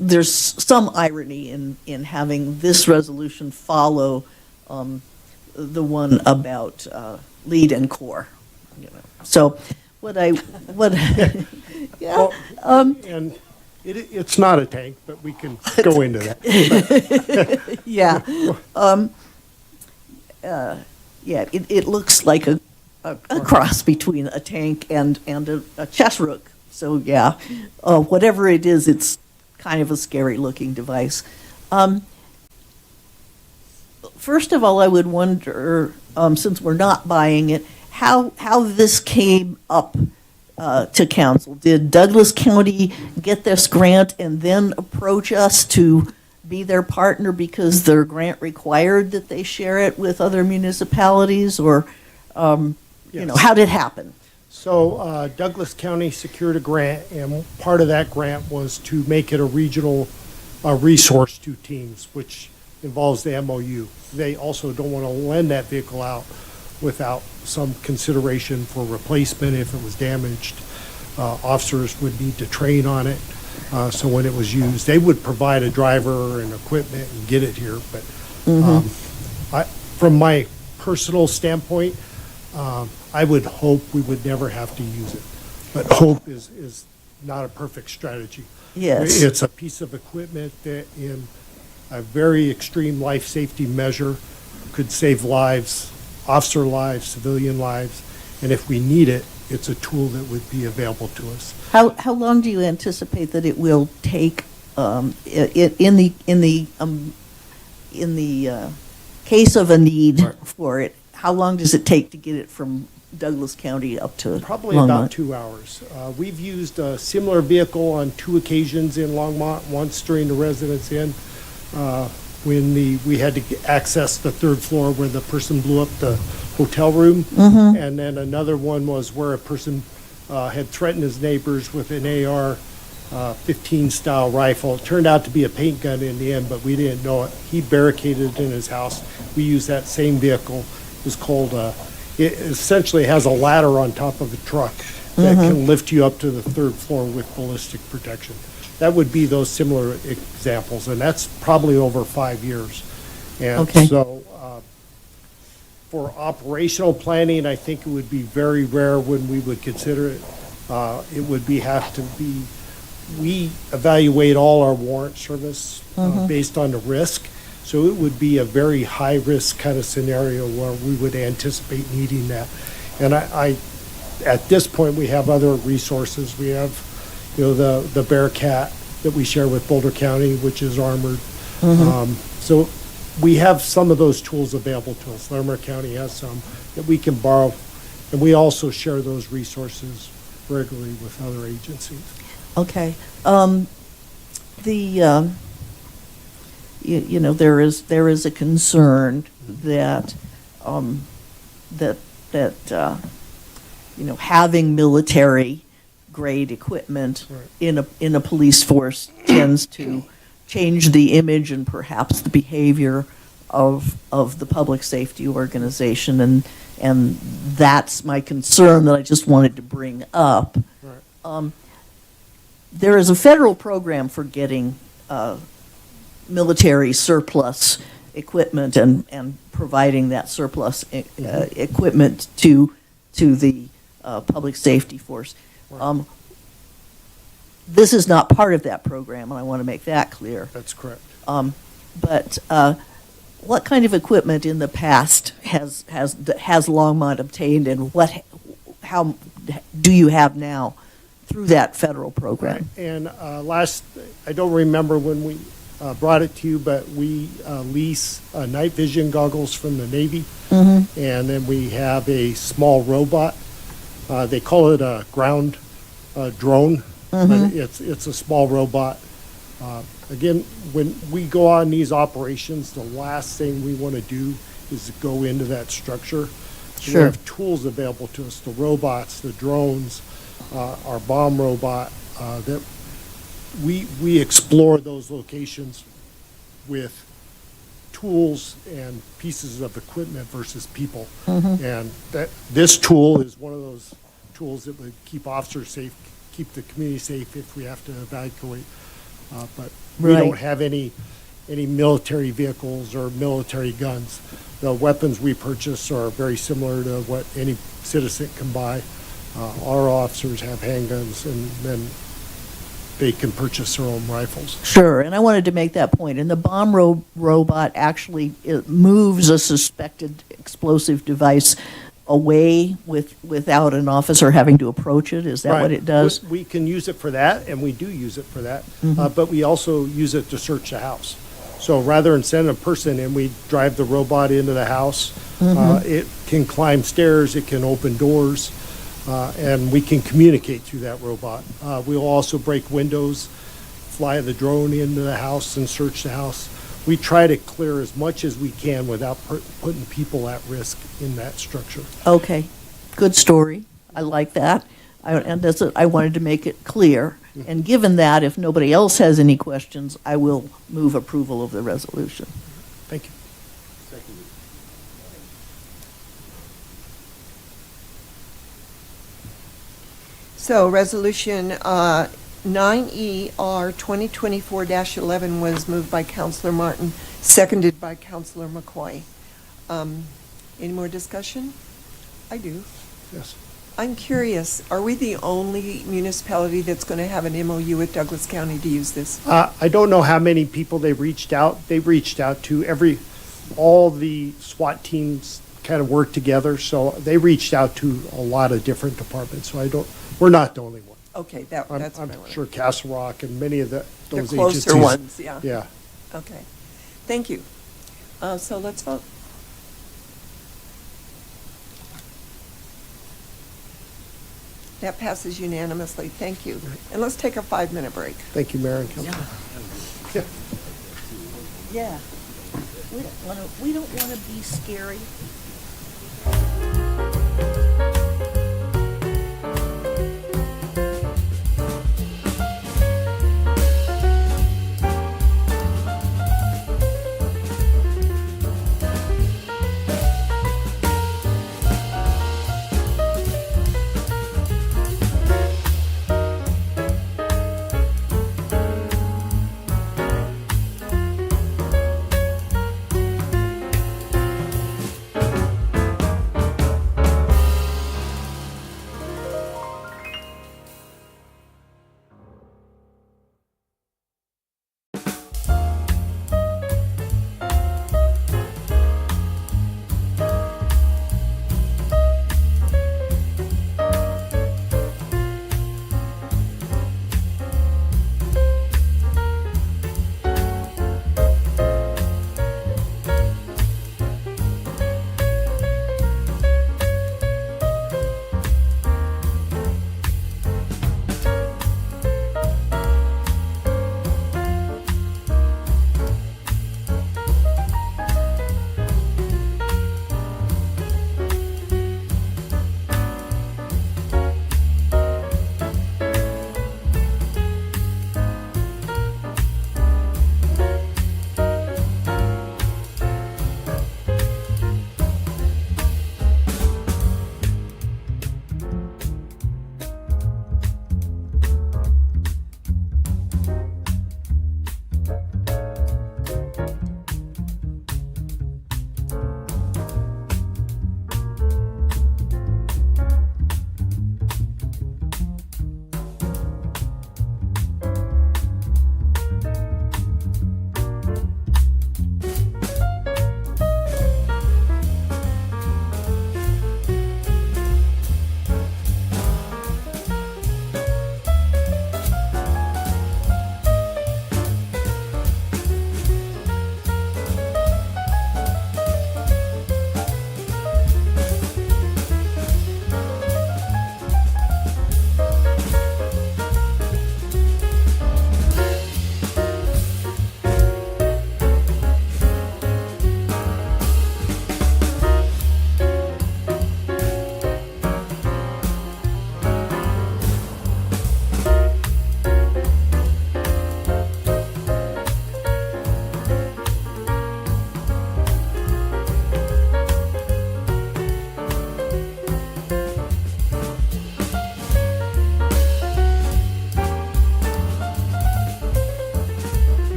there's some irony in having this resolution follow the one about lead and core. So yeah. And it's not a tank, but we can go into that. Yeah. It looks like a a cross between a tank and a chest rook. So yeah, whatever it is, it's kind of a scary looking device. First of all, I would wonder, since we're not buying it, how this came up to council. Did Douglas County get this grant and then approach us to be their partner because their grant required that they share it with other municipalities, or Yes. how did it happen? So Douglas County secured a grant, and part of that grant was to make it a regional resource to teams, which involves the MOU. They also don't want to lend that vehicle out without some consideration for replacement if it was damaged. Officers would need to train on it. So when it was used, they would provide a driver and equipment and get it here. But from my personal standpoint, I would hope we would never have to use it. But hope is not a perfect strategy. Yes. It's a piece of equipment that in a very extreme life safety measure could save lives, officer lives, civilian lives. And if we need it, it's a tool that would be available to us. How long do you anticipate that it will take in the case of a need for it? How long does it take to get it from Douglas County up to Probably Longmont? about 2 hours. We've used a similar vehicle on 2 occasions in Longmont, once during the Residence Inn, when we had to access the 3rd floor where the person blew up the hotel room. And then another one was where a person had threatened his neighbors with an AR-15 style rifle. It turned out to be a paint gun in the end, but we didn't know it. He barricaded it in his house. We used that same vehicle. It was called, it essentially has a ladder on top of the truck that can lift you up to the 3rd floor with ballistic protection. That would be those similar examples, and that's probably over 5 years. And so for operational planning, I think it would be very rare when we would consider it. It would have to be, we evaluate all our warrant service based on the risk. So it would be a very high-risk kind of scenario where we would anticipate needing that. And I at this point, we have other resources. We have, the Bearcat that we share with Boulder County, which is armored. So we have some of those tools available to us. Larimer County has some that we can borrow, and we also share those resources regularly with other agencies. Okay. There is a concern that having military grade equipment in a police force tends to change the image and perhaps the behavior of the public safety organization, and that's my concern that I just wanted to bring up. There is a federal program for getting military surplus equipment and providing that surplus equipment to the public safety force. This is not part of that program, and I want to make that clear. That's correct. But what kind of equipment in the past has Longmont obtained, and how do you have now through that federal program? And I don't remember when we brought it to you, but we lease night vision goggles from the Navy, and then we have a small robot. They call it a ground drone, but it's a small robot. Again, when we go on these operations, the last thing we want to do is to go into that structure. So we have tools available to us, the robots, the drones, our bomb robot, that we explore those locations with tools and pieces of equipment versus people. And this tool is one of those tools that would keep officers safe, keep the community safe if we have to evacuate. But we don't have any military vehicles or military guns. The weapons we purchase are very similar to what any citizen can buy. Our officers have handguns, and then they can purchase their own rifles. Sure, and I wanted to make that point. And the bomb robot actually moves a suspected explosive device away without an officer having to approach it? Is that what Right. it does? We can use it for that, and we do use it for that. Mhm. But we also use it to search the house. So rather than send a person in, we drive the robot into the house. Mhm. It can climb stairs, it can open doors, and we can communicate through that robot. We'll also break windows, fly the drone into the house and search the house. We try to clear as much as we can without putting people at risk in that structure. Okay, good story. I like that. I wanted to make it clear. And given that, if nobody else has any questions, I will move approval of the resolution. Thank you. So Resolution 9ER 2024-11 was moved by Counselor Martin, seconded by Counselor McCoy. Any more discussion? I do. Yes. I'm curious, are we the only municipality that's going to have an MOU with Douglas County to use this? I don't know how many people they reached out. They reached out to all the SWAT teams kind of work together, so they reached out to a lot of different departments, so we're not the only one. Okay, that's what I I'm wanted. sure Castle Rock and many of those agencies. closer ones, yeah. Yeah. Okay, thank you. So let's vote. That passes unanimously, thank you. And let's take a 5-minute break. Thank you, Mayor and Council. Yeah. Yeah. We don't want to be scary.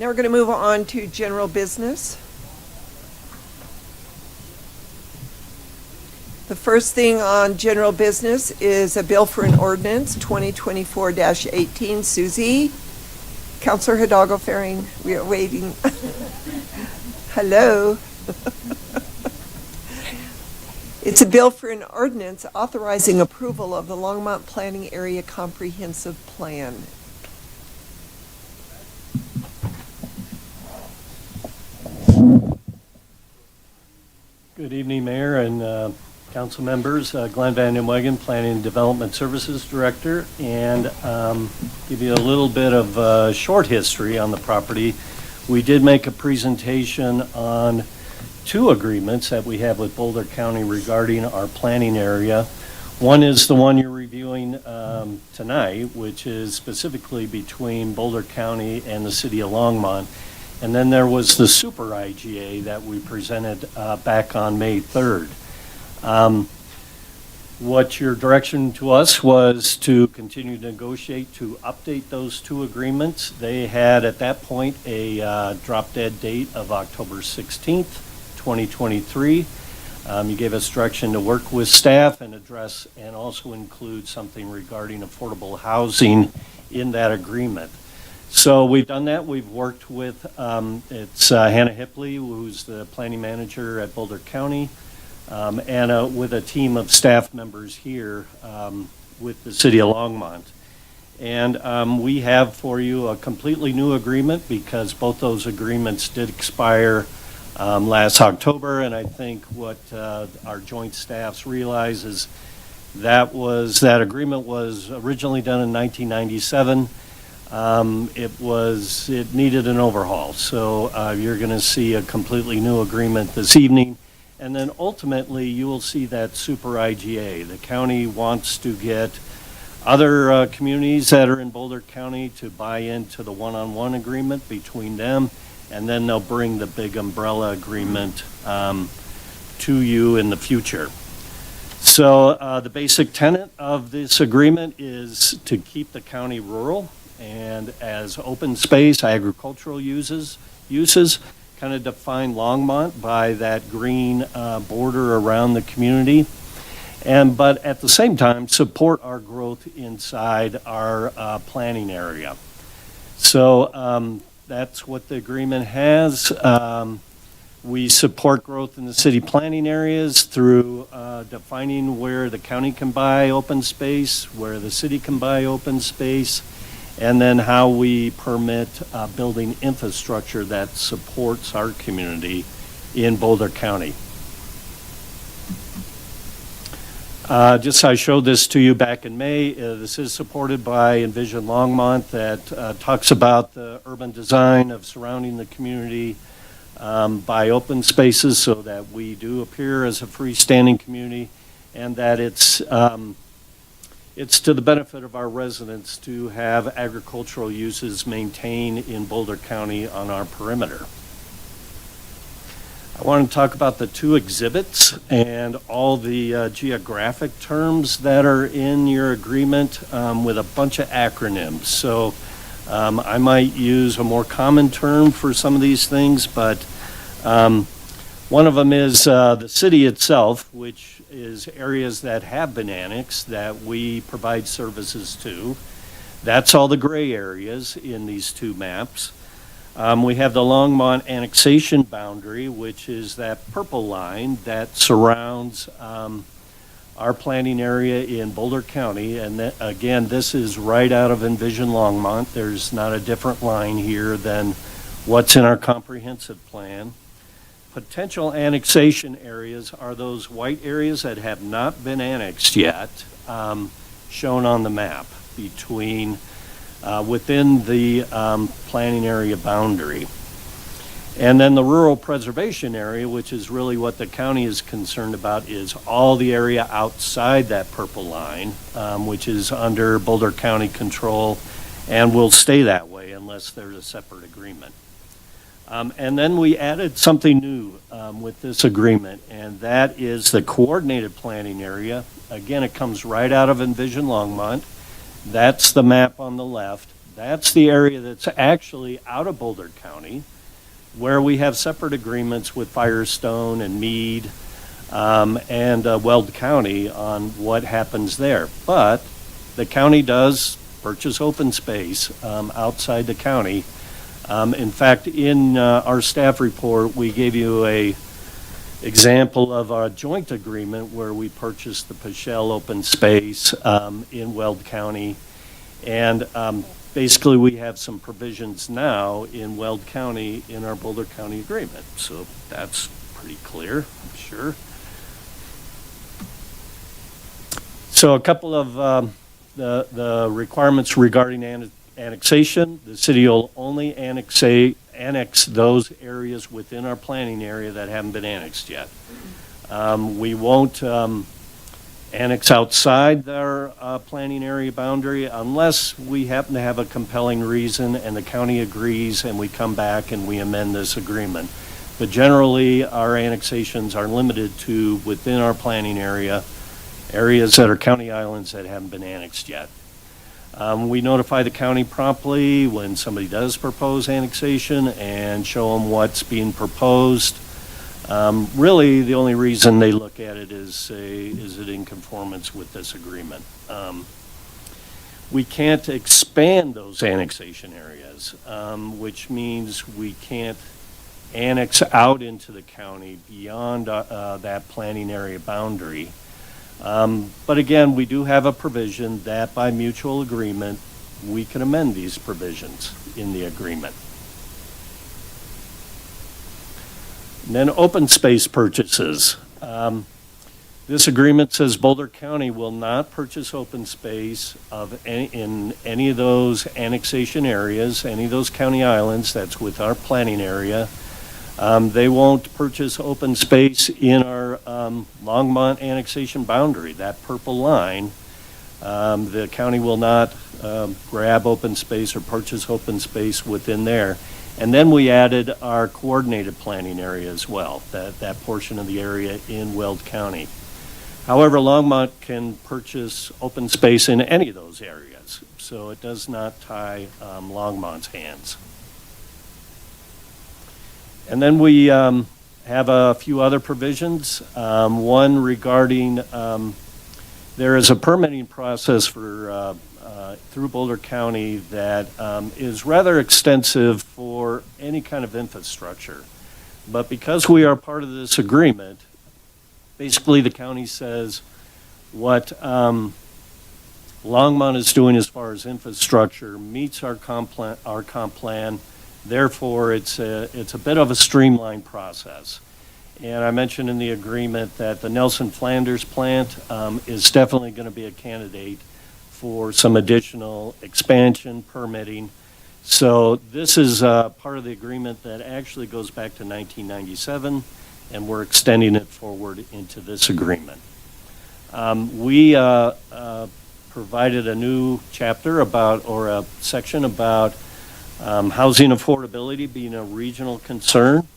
Now we're going to move on to general business. The first thing on general business is a bill for an ordinance, 2024-18. Susie, Councilor Hidalgo Faring, we are waiting. Hello. It's a bill for an ordinance authorizing approval of the Longmont Planning Area Comprehensive Plan. Good evening, Mayor and council members. Glenn Van Den Wegen, Planning and Development Services Director, and give you a little bit of short history on the property. We did make a presentation on 2 agreements that we have with Boulder County regarding our planning area. One is the one you're reviewing tonight, which is specifically between Boulder County and the city of Longmont. And then there was the super IGA that we presented back on May 3rd. What your direction to us was to continue to negotiate to update those 2 agreements. They had at that point a drop dead date of October 16th, 2023. You gave us direction to work with staff and address and also include something regarding affordable housing in that agreement. So we've done that. We've worked with, it's Hannah Hipley, who's the planning manager at Boulder County, and with a team of staff members here with the city of Longmont. And we have for you a completely new agreement because both those agreements did expire last October, and I think what our joint staffs realize is that agreement was originally done in 1997. It needed an overhaul, so you're going to see a completely new agreement this evening, and then ultimately you will see that super IGA. The county wants to get other communities that are in Boulder County to buy into the one-on-one agreement between them, and then they'll bring the big umbrella agreement to you in the future. So the basic tenet of this agreement is to keep the county rural and as open space agricultural uses, kind of define Longmont by that green border around the community, but at the same time support our growth inside our planning area. So that's what the agreement has. We support growth in the city planning areas through defining where the county can buy open space, where the city can buy open space, and then how we permit building infrastructure that supports our community in Boulder County. I showed this to you back in May. This is supported by Envision Longmont that talks about the urban design of surrounding the community by open spaces so that we do appear as a freestanding community, and that it's to the benefit of our residents to have agricultural uses maintained in Boulder County on our perimeter. I want to talk about the 2 exhibits and all the geographic terms that are in your agreement with a bunch of acronyms. So I might use a more common term for some of these things, but one of them is the city itself, which is areas that have been annexed that we provide services to. That's all the gray areas in these 2 maps. We have the Longmont annexation boundary, which is that purple line that surrounds our planning area in Boulder County. And again, this is right out of Envision Longmont. There's not a different line here than what's in our comprehensive plan. Potential annexation areas are those white areas that have not been annexed yet, shown on the map between within the planning area boundary. And then the rural preservation area, which is really what the county is concerned about, is all the area outside that purple line, which is under Boulder County control and will stay that way unless there's a separate agreement. And then we added something new with this agreement, and that is the coordinated planning area. Again, it comes right out of Envision Longmont. That's the map on the left. That's the area that's actually out of Boulder County, where we have separate agreements with Firestone and Meade and Weld County on what happens there. But the county does purchase open space outside the county. In fact, in our staff report, we gave you a example of our joint agreement where we purchased the Pichelle open space in Weld County. And basically, we have some provisions now in Weld County in our Boulder County agreement. So that's pretty clear, I'm sure. So a couple of the requirements regarding annexation. The city will only annex those areas within our planning area that haven't been annexed yet. We won't annex outside our planning area boundary unless we happen to have a compelling reason and the county agrees and we come back and we amend this agreement. But generally, our annexations are limited to within our planning area, areas that are county islands that haven't been annexed yet. We notify the county promptly when somebody does propose annexation and show them what's being proposed. Really, the only reason they look at it is it in conformance with this agreement? We can't expand those annexation areas, which means we can't annex out into the county beyond that planning area boundary. But again, we do have a provision that by mutual agreement, we can amend these provisions in the agreement. And then open space purchases. This agreement says Boulder County will not purchase open space in any of those annexation areas, any of those county islands that's with our planning area. They won't purchase open space in our Longmont annexation boundary, that purple line. The county will not grab open space or purchase open space within there. And then we added our coordinated planning area as well, that portion of the area in Weld County. However, Longmont can purchase open space in any of those areas, so it does not tie Longmont's hands. And then we have a few other provisions. One regarding there is a permitting process for through Boulder County that is rather extensive for any kind of infrastructure. But because we are part of this agreement, basically the county says what Longmont is doing as far as infrastructure meets our comp plan. Therefore, it's a bit of a streamlined process. And I mentioned in the agreement that the Nelson Flanders plant is definitely going to be a candidate for some additional expansion permitting. So this is part of the agreement that actually goes back to 1997, and we're extending it forward into this agreement. We provided a new chapter about, or a section about housing affordability being a regional concern.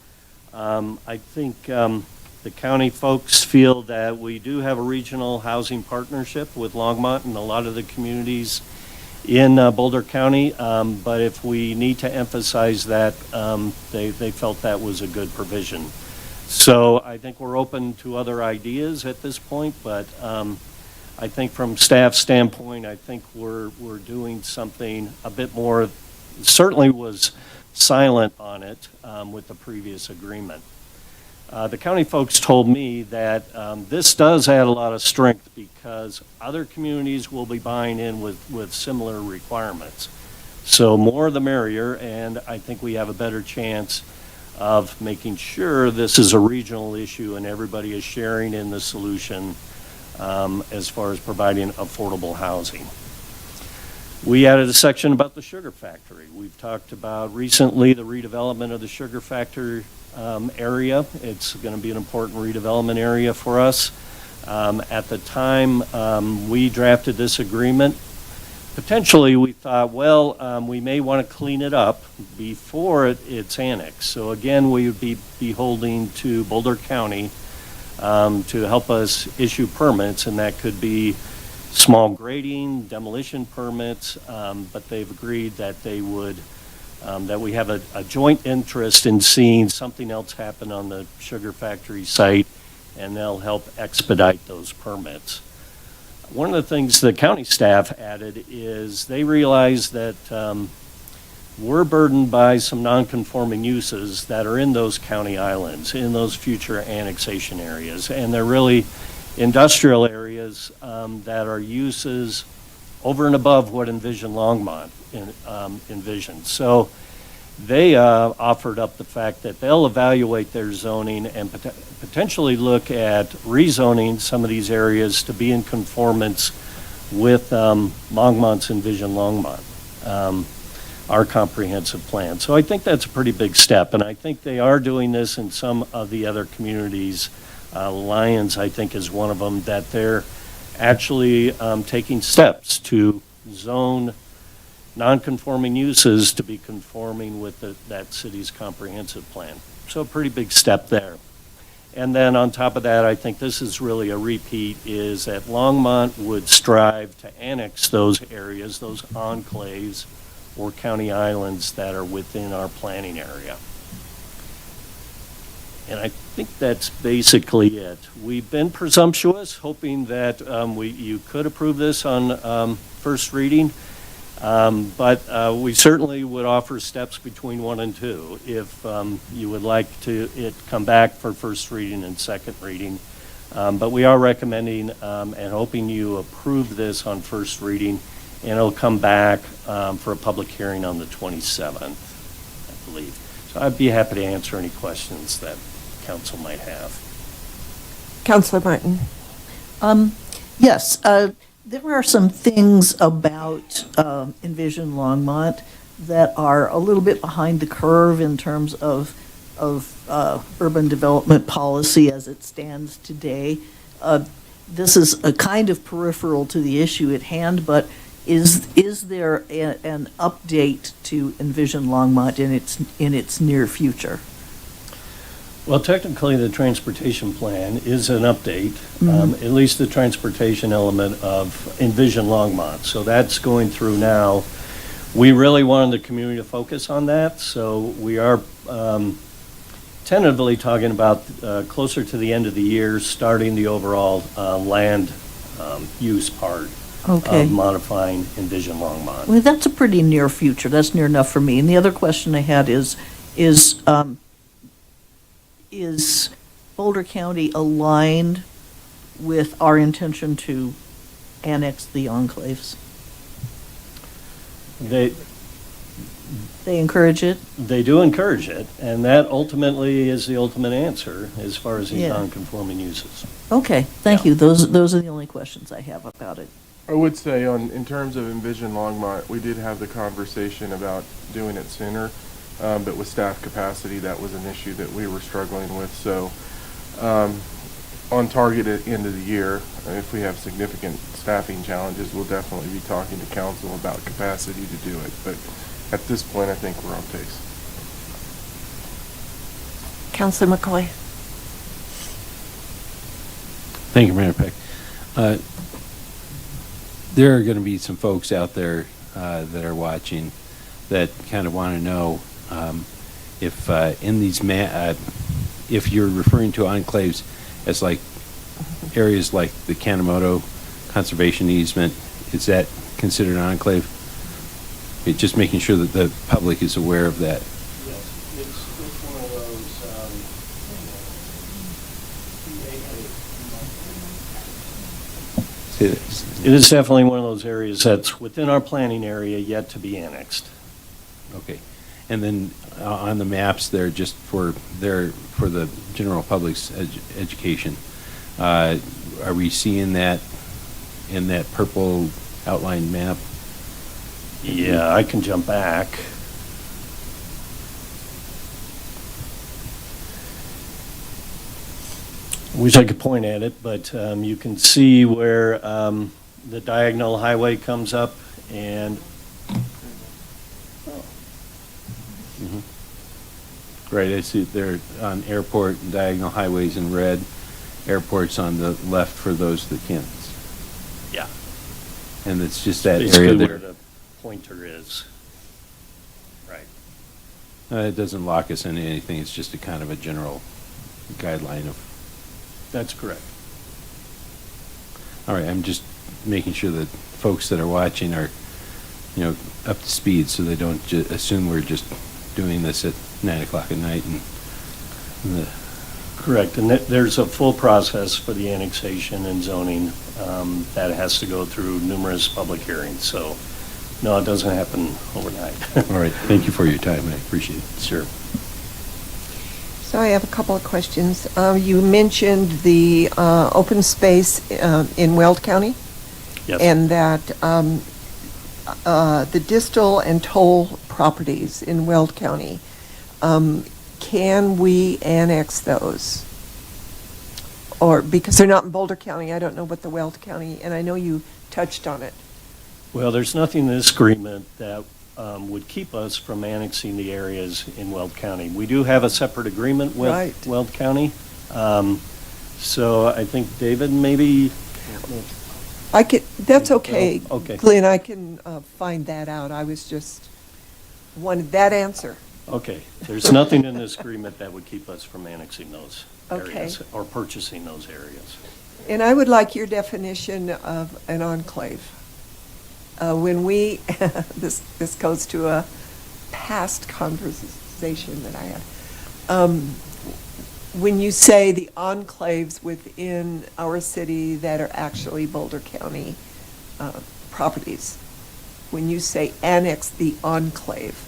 I think the county folks feel that we do have a regional housing partnership with Longmont and a lot of the communities in Boulder County, but if we need to emphasize that, they felt that was a good provision. So I think we're open to other ideas at this point, but I think from staff standpoint, I think we're doing something a bit more, certainly was silent on it with the previous agreement. The county folks told me that this does add a lot of strength because other communities will be buying in with similar requirements. So more the merrier, and I think we have a better chance of making sure this is a regional issue and everybody is sharing in the solution as far as providing affordable housing. We added a section about the sugar factory. We've talked about recently the redevelopment of the sugar factory area. It's going to be an important redevelopment area for us. At the time we drafted this agreement, potentially we thought, well, we may want to clean it up before it's annexed. So again, we would be beholden to Boulder County to help us issue permits, and that could be small grading, demolition permits, but they've agreed that they would, that we have a joint interest in seeing something else happen on the sugar factory site, and they'll help expedite those permits. One of the things the county staff added is they realized that we're burdened by some non-conforming uses that are in those county islands, in those future annexation areas, and they're really industrial areas that are uses over and above what Envision Longmont envisioned. So they offered up the fact that they'll evaluate their zoning and potentially look at rezoning some of these areas to be in conformance with Longmont's Envision Longmont, our comprehensive plan. So I think that's a pretty big step, and I think they are doing this in some of the other communities. Lyons, I think, is one of them, that they're actually taking steps to zone non-conforming uses to be conforming with that city's comprehensive plan. So a pretty big step there. And then on top of that, I think this is really a repeat, is that Longmont would strive to annex those areas, those enclaves or county islands that are within our planning area. And I think that's basically it. We've been presumptuous, hoping that you could approve this on first reading. But we certainly would offer steps between 1 and 2 if you would like it come back for first reading and second reading. But we are recommending and hoping you approve this on first reading, and it'll come back for a public hearing on the 27th, I believe. So I'd be happy to answer any questions that council might have. Councilor Martin. Yes, there are some things about Envision Longmont that are a little bit behind the curve in terms of urban development policy as it stands today. This is a kind of peripheral to the issue at hand, but is there an update to Envision Longmont in its near future? Well, technically, the transportation plan is an update, at least the transportation element of Envision Longmont. So that's going through now. We really wanted the community to focus on that, so we are tentatively talking about closer to the end of the year, starting the overall land use part of modifying Envision Longmont. Well, that's a pretty near future. That's near enough for me. And the other question I had is Boulder County aligned with our intention to annex the enclaves? They encourage it? They do encourage it, and that ultimately is the ultimate answer as far as these non-conforming uses. Okay, thank you. Those are the only questions I have about it. I would say in terms of Envision Longmont, we did have the conversation about doing it sooner. But with staff capacity, that was an issue that we were struggling with. So on target at the end of the year, if we have significant staffing challenges, we'll definitely be talking to council about capacity to do it. But at this point, I think we're on pace. Councilor McCoy. Thank you, Mayor Peck. There are going to be some folks out there that are watching that kind of want to know if in these if you're referring to enclaves as like areas like the Kanemoto Conservation Easement, is that considered an enclave? Just making sure that the public is aware of that. Yes, it's one of those. It is definitely one of those areas that's within our planning area yet to be annexed. Okay. And then on the maps there, just for the general public's education, are we seeing that in that purple outlined map? Yeah, I can jump back. Wish I could point at it, but you can see where the diagonal highway comes up and Right, I see there on airport and diagonal highways in red, airports on the left for those that can't. Yeah. And it's just that Basically area where there. the pointer is. Right. It doesn't lock us into anything, it's just a kind of a general guideline of, That's correct. all right, I'm just making sure that folks that are watching are, up to speed, so they don't assume we're just doing this at 9 o'clock at night and the. Correct, and there's a full process for the annexation and zoning that has to go through numerous public hearings, so, no, it doesn't happen overnight. All right, thank you for your time, I appreciate it. Sure. So I have a couple of questions. You mentioned the open space in Weld County? Yes. And that the distal and toll properties in Weld County, can we annex those? Or, because they're not in Boulder County, I don't know what the Weld County, and I know you touched on it. Well, there's nothing in this agreement that would keep us from annexing the areas in Weld County. We do have a separate agreement with Right. Weld County. So I think, David, maybe, That's okay. Oh, okay. Glenn, I can find that out. I was just wanted that answer. okay, there's nothing in this agreement that would keep us from annexing those Okay. areas or purchasing those areas. And I would like your definition of an enclave. When we, this goes to a past conversation that I had. When you say the enclaves within our city that are actually Boulder County properties, when you say annex the enclave,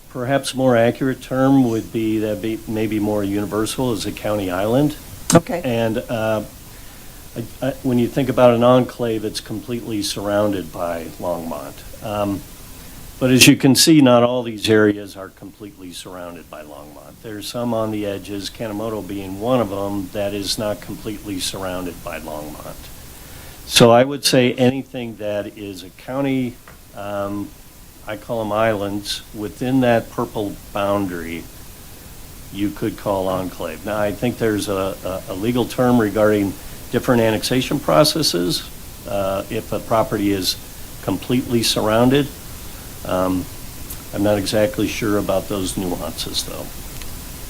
Perhaps more accurate term would be that maybe more universal as a county island. okay. And when you think about an enclave, it's completely surrounded by Longmont. But as you can see, not all these areas are completely surrounded by Longmont. There's some on the edges, Kanemoto being one of them, that is not completely surrounded by Longmont. So I would say anything that is a county, I call them islands, within that purple boundary, you could call enclave. Now, I think there's a legal term regarding different annexation processes. If a property is completely surrounded, I'm not exactly sure about those nuances, though.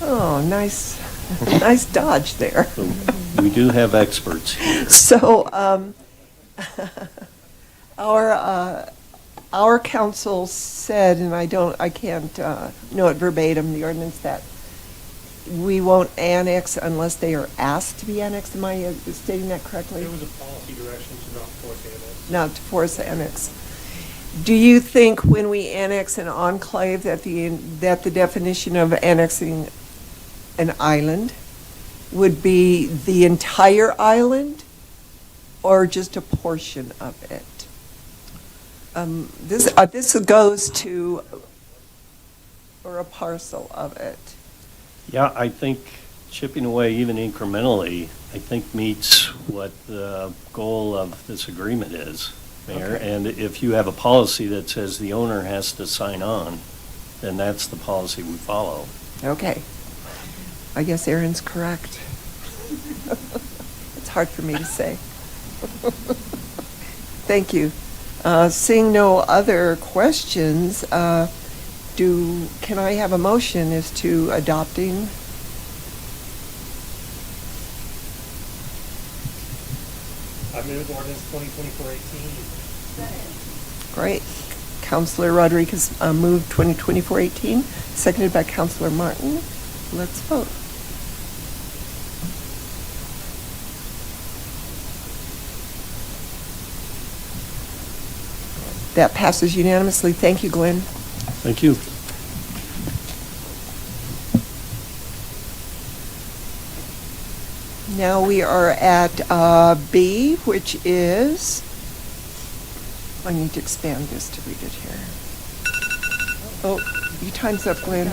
Oh, nice, nice dodge there. So we do have experts here. So, our council said, and I can't know it verbatim, the ordinance, that we won't annex unless they are asked to be annexed. Am I stating that correctly? There was a policy direction to not force annex. Not to force annex. Do you think when we annex an enclave that the definition of annexing an island would be the entire island or just a portion of it? This goes to, or a parcel of it. Yeah, I think chipping away even incrementally, I think meets what the goal of this agreement is, Mayor. Okay. And if you have a policy that says the owner has to sign on, then that's the policy we follow. Okay. I guess Aaron's correct. It's hard for me to say. Thank you. Seeing no other questions, can I have a motion as to adopting? I move ordinance 2024-18. Great. Councilor Rodriguez moved 2024-18, seconded by Councilor Martin. Let's vote. That passes unanimously. Thank you, Glenn. Thank you. Now we are at B, which is, I need to expand this to read it here. Oh, your time's up, Glenn.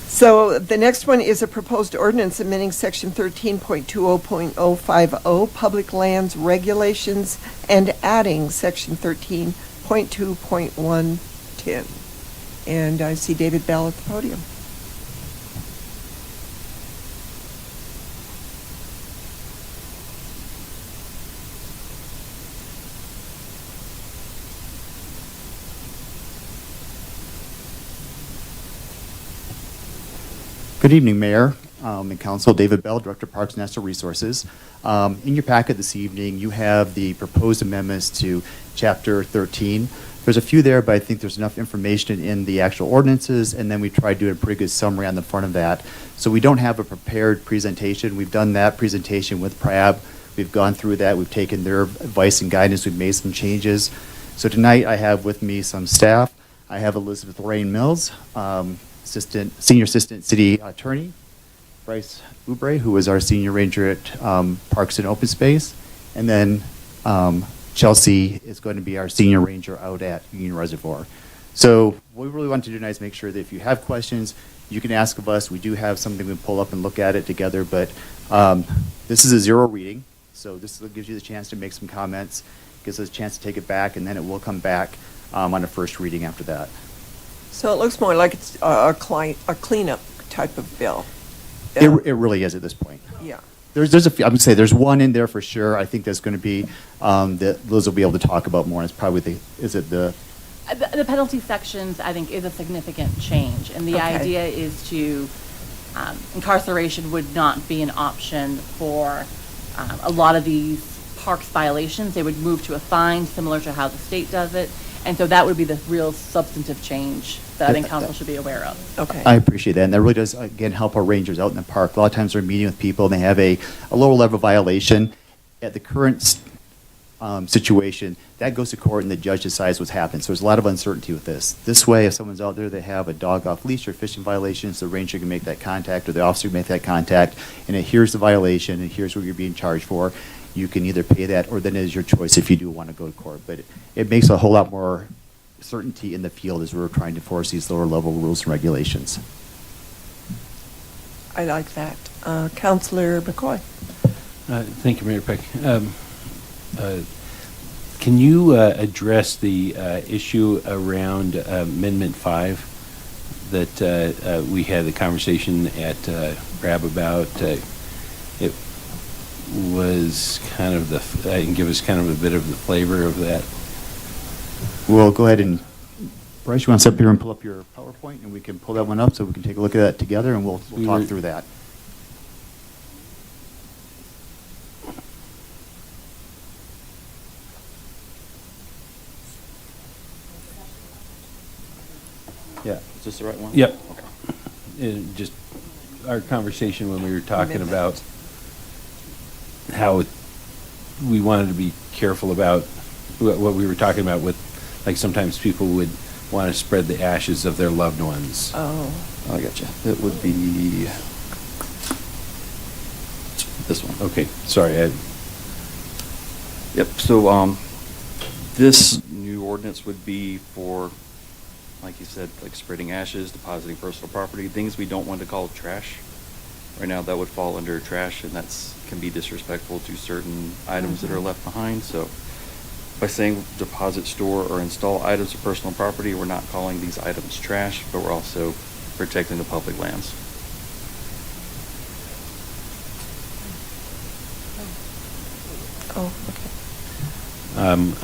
So the next one is a proposed ordinance amending section 13.20.050, public lands regulations, and adding section 13.2.110. And I see David Bell at the podium. Good evening, Mayor and Council. David Bell, Director of Parks and Natural Resources. In your packet this evening, you have the proposed amendments to Chapter 13. There's a few there, but I think there's enough information in the actual ordinances, and then we tried doing a pretty good summary on the front of that. So we don't have a prepared presentation. We've done that presentation with PRAB. We've gone through that. We've taken their advice and guidance. We've made some changes. So tonight I have with me some staff. I have Elizabeth Lorraine Mills, Senior Assistant City Attorney, Bryce Oubre, who is our Senior Ranger at Parks and Open Space, and then Chelsea is going to be our Senior Ranger out at Union Reservoir. So what we really want to do tonight is make sure that if you have questions, you can ask of us. We do have something we pull up and look at it together, but this is a zero reading, so this gives you the chance to make some comments, gives us a chance to take it back, and then it will come back on a first reading after that. So it looks more like it's a cleanup type of bill. It really is at this point. Yeah. There's a few, I would say there's one in there for sure. I think that's going to be, that Liz will be able to talk about more. And it's probably the penalty sections, I think, is a significant change. And the Okay. idea is to, incarceration would not be an option for a lot of these parks violations. They would move to a fine, similar to how the state does it. And so that would be the real substantive change that I think council should be aware of. Okay. I appreciate that. And that really does, again, help our rangers out in the park. A lot of times they're meeting with people and they have a lower level violation. At the current situation, that goes to court and the judge decides what's happened. So there's a lot of uncertainty with this. This way, if someone's out there that have a dog off leash or fishing violations, the ranger can make that contact or the officer can make that contact, and here's the violation and here's what you're being charged for. You can either pay that or then it is your choice if you do want to go to court. But it makes a whole lot more certainty in the field as we're trying to enforce these lower level rules and regulations. I like that. Councilor McCoy. Thank you, Mayor Peck. Can you address the issue around Amendment 5 that we had the conversation at RAB about? It was kind of and give us kind of a bit of the flavor of that. We'll go ahead and, Bryce, you want to step here and pull up your PowerPoint and we can pull that one up so we can take a look at that together and we'll talk through that. Yeah, is this the right one? Yep. Okay. Just our conversation when we were talking about how we wanted to be careful about what we were talking about with, like, sometimes people would want to spread the ashes of their loved ones. Oh. I got you. It would be this one. Okay, sorry. Yep, so this new ordinance would be for, like you said, like spreading ashes, depositing personal property, things we don't want to call trash. Right now, that would fall under trash, and that's can be disrespectful to certain items that are left behind. So by saying deposit, store, or install items of personal property, we're not calling these items trash, but we're also protecting the public lands. Oh, okay.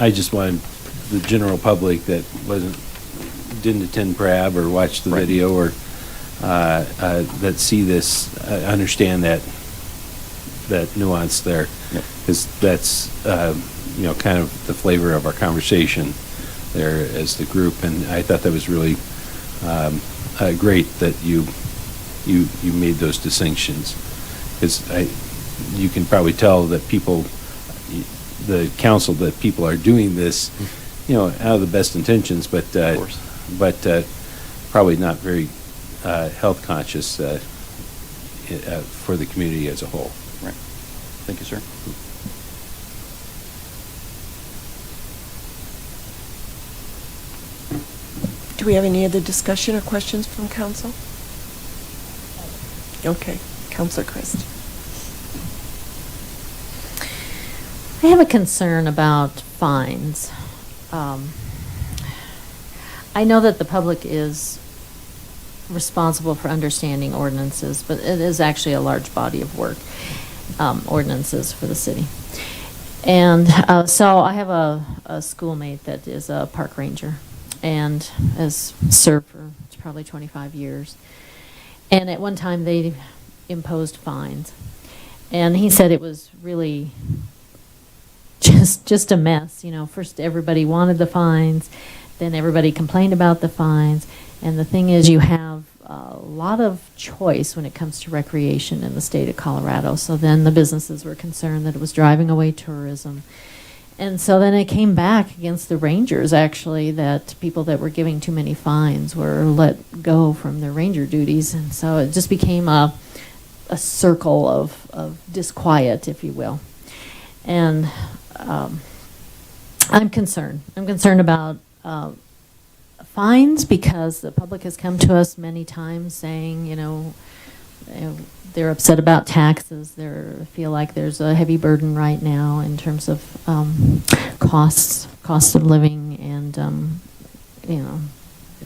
I just wanted the general public that didn't attend PRAB or watch the video or that see this understand that nuance there, because that's kind of the flavor of our conversation there as the group, and I thought that was really great that you made those distinctions, because you can probably tell that the council, that people are doing this, out of the best intentions, but probably not very health conscious for the community as a whole. Right. Thank you, sir. Do we have any other discussion or questions from council? Okay, Councilor Christ. I have a concern about fines. I know that the public is responsible for understanding ordinances, but it is actually a large body of work, ordinances for the city. And so I have a schoolmate that is a park ranger and has served for probably 25 years. And at one time they imposed fines. And he said it was really just a mess. You know, first everybody wanted the fines, then everybody complained about the fines. And the thing is, you have a lot of choice when it comes to recreation in the state of Colorado. So then the businesses were concerned that it was driving away tourism. And so then it came back against the rangers, actually, that people that were giving too many fines were let go from their ranger duties. And so it just became a circle of disquiet, if you will. And I'm concerned. I'm concerned about fines, because the public has come to us many times saying, you know, they're upset about taxes. They feel like there's a heavy burden right now in terms of cost of living, and you know,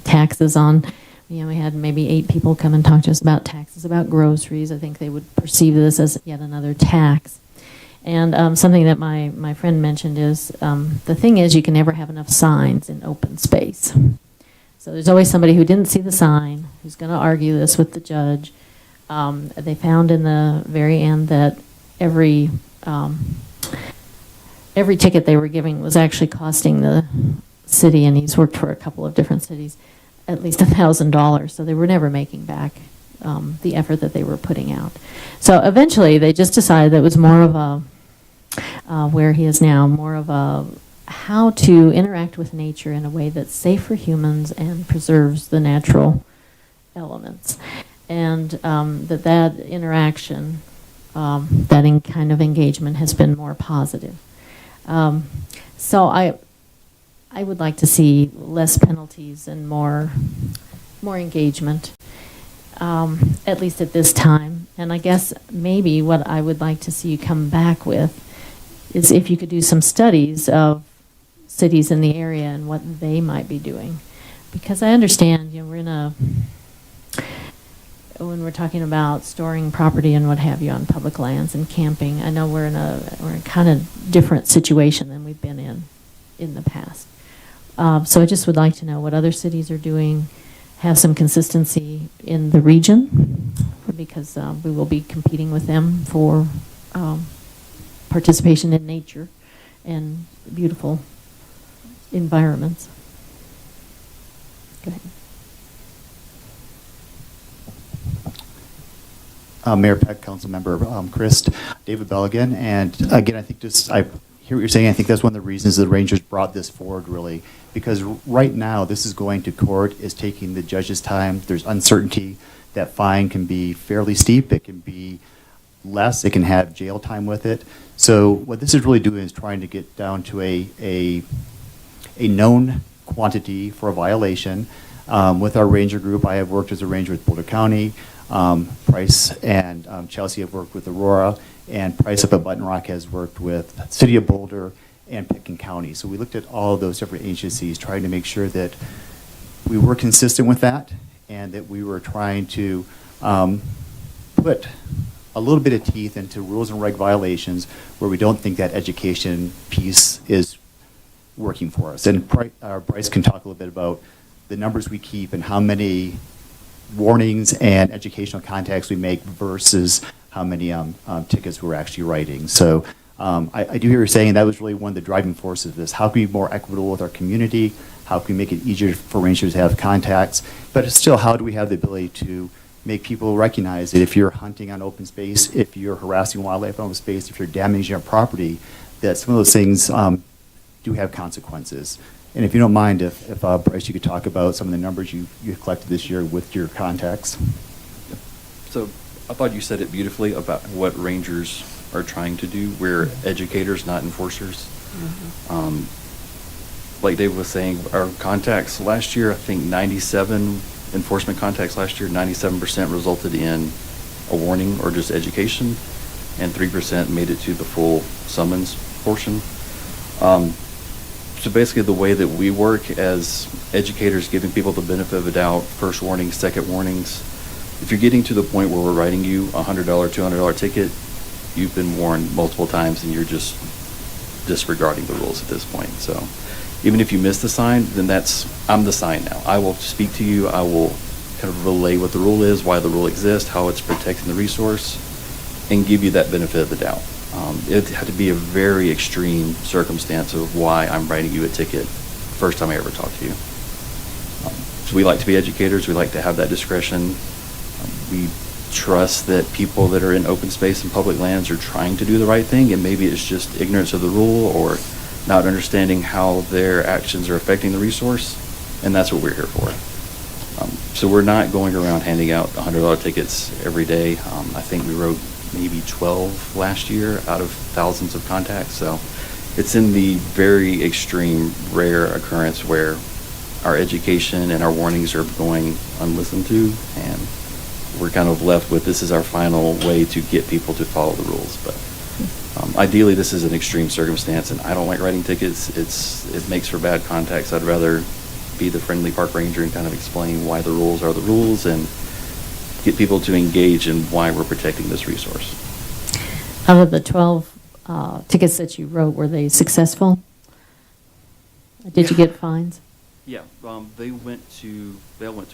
taxes on. You know, we had maybe 8 people come and talk to us about taxes about groceries. I think they would perceive this as yet another tax. And something that my friend mentioned is, the thing is, you can never have enough signs in open space. So there's always somebody who didn't see the sign, who's going to argue this with the judge. They found in the very end that every ticket they were giving was actually costing the city, and he's worked for a couple of different cities, at least $1,000. So they were never making back the effort that they were putting out. So eventually they just decided that it was more of a, where he is now, more of a how to interact with nature in a way that's safe for humans and preserves the natural elements. And that interaction, that kind of engagement has been more positive. So I would like to see less penalties and more engagement, at least at this time. And I guess maybe what I would like to see you come back with is if you could do some studies of cities in the area and what they might be doing. Because I understand, you know, when we're talking about storing property and what have you on public lands and camping, I know we're in a kind of different situation than we've been in the past. So I just would like to know what other cities are doing, have some consistency in the region, because we will be competing with them for participation in nature and beautiful environments. Go ahead. Mayor Peck, Councilmember Christ, David Bell again. And again, I think I hear what you're saying. I think that's one of the reasons the Rangers brought this forward, really, because right now this is going to court, is taking the judge's time. There's uncertainty. That fine can be fairly steep. It can be less. It can have jail time with it. So what this is really doing is trying to get down to a known quantity for a violation. With our ranger group, I have worked as a ranger with Boulder County. Price and Chelsea have worked with Aurora, and Price up at Button Rock has worked with City of Boulder and Pitkin County. So we looked at all of those different agencies, trying to make sure that we were consistent with that, and that we were trying to put a little bit of teeth into rules and reg violations where we don't think that education piece is working for us. And Bryce can talk a little bit about the numbers we keep and how many warnings and educational contacts we make versus how many tickets we're actually writing. So I do hear you saying that was really one of the driving forces of this. How can we be more equitable with our community? How can we make it easier for rangers to have contacts? But still, how do we have the ability to make people recognize that if you're hunting on open space, if you're harassing wildlife on open space, if you're damaging our property, that some of those things do have consequences. And if you don't mind, if Bryce, you could talk about some of the numbers you've collected this year with your contacts. So I thought you said it beautifully about what rangers are trying to do. We're educators, not enforcers. Like David was saying, our contacts last year, I think 97 enforcement contacts last year, 97% resulted in a warning or just education, and 3% made it to the full summons portion. So basically, the way that we work as educators, giving people the benefit of the doubt, first warnings, second warnings, if you're getting to the point where we're writing you a $100, $200 ticket, you've been warned multiple times and you're just disregarding the rules at this point. So even if you miss the sign, then I'm the sign now. I will speak to you. I will kind of relay what the rule is, why the rule exists, how it's protecting the resource, and give you that benefit of the doubt. It had to be a very extreme circumstance of why I'm writing you a ticket first time I ever talked to you. So we like to be educators. We like to have that discretion. We trust that people that are in open space and public lands are trying to do the right thing, and maybe it's just ignorance of the rule or not understanding how their actions are affecting the resource, and that's what we're here for. So we're not going around handing out $100 tickets every day. I think we wrote maybe 12 last year out of thousands of contacts. So it's in the very extreme, rare occurrence where our education and our warnings are going unlistened to, and we're kind of left with this is our final way to get people to follow the rules. But ideally, this is an extreme circumstance, and I don't like writing tickets. It makes for bad contacts. I'd rather be the friendly park ranger and kind of explain why the rules are the rules and get people to engage in why we're protecting this resource. Out of the 12 tickets that you wrote, were they successful? Did you get fines? Yeah, they all went to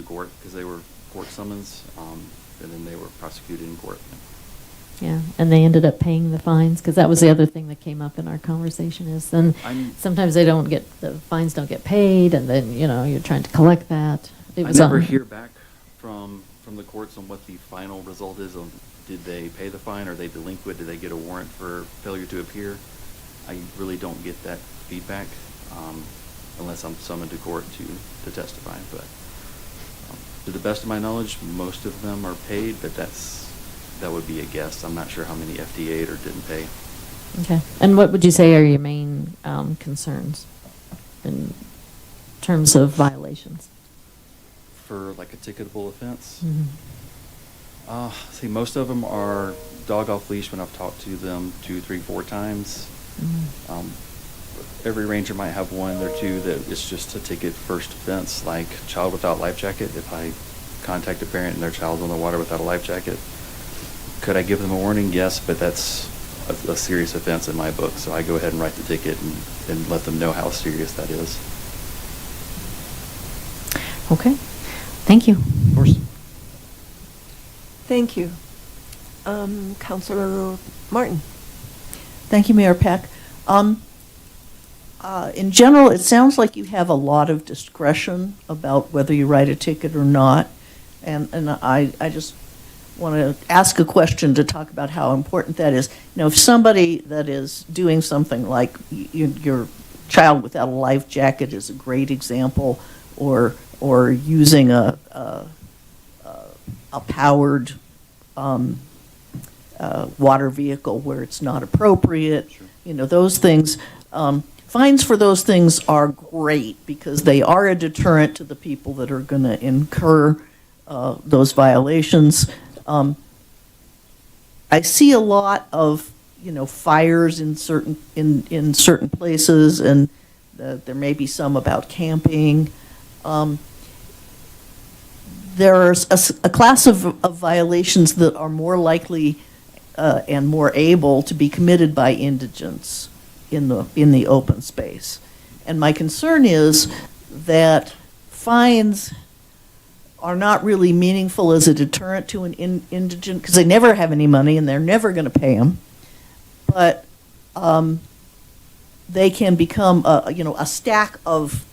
court because they were court summons, and then they were prosecuted in court. Yeah, and they ended up paying the fines, because that was the other thing that came up in our conversation is then sometimes the fines don't get paid, and then, you're trying to collect that. I never hear back from the courts on what the final result is on did they pay the fine, are they delinquent, did they get a warrant for failure to appear. I really don't get that feedback unless I'm summoned to court to testify. But to the best of my knowledge, most of them are paid, but that would be a guess. I'm not sure how many FDA'd or didn't pay. Okay. And what would you say are your main concerns in terms of violations? For like a ticketable offense? Mm-hmm. See, most of them are dog off leash when I've talked to them 2, 3, 4 times. Mm-hmm. Every ranger might have one or two that it's just a ticket first offense, like child without life jacket. If I contact a parent and their child's on the water without a life jacket, could I give them a warning? Yes, but that's a serious offense in my book, so I go ahead and write the ticket and let them know how serious that is. Okay. Thank you. Of course. Thank you. Councilor Martin. Thank you, Mayor Peck. In general, it sounds like you have a lot of discretion about whether you write a ticket or not. And I just want to ask a question to talk about how important that is. If somebody that is doing something like your child without a life jacket is a great example, or using a powered water vehicle where it's not appropriate, Sure. Those things. Fines for those things are great because they are a deterrent to the people that are going to incur those violations. I see a lot of fires in certain places, and there may be some about camping. There's a class of violations that are more likely and more able to be committed by indigents in the open space. And my concern is that fines are not really meaningful as a deterrent to an indigent, because they never have any money and they're never going to pay them. But they can become, a stack of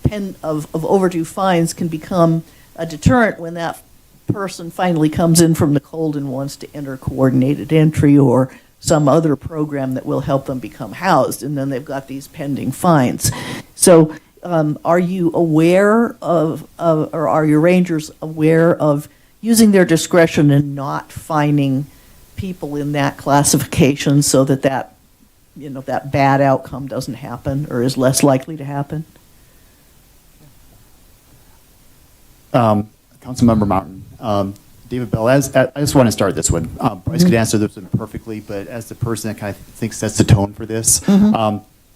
overdue fines can become a deterrent when that person finally comes in from the cold and wants to enter coordinated entry or some other program that will help them become housed, and then they've got these pending fines. So are you aware of, or are your rangers aware of using their discretion and not fining people in that classification so that that bad outcome doesn't happen or is less likely to happen? Councilmember Martin, David Bell, I just want to start this one. Bryce could answer this one perfectly, but as the person that kind of thinks sets the tone for this,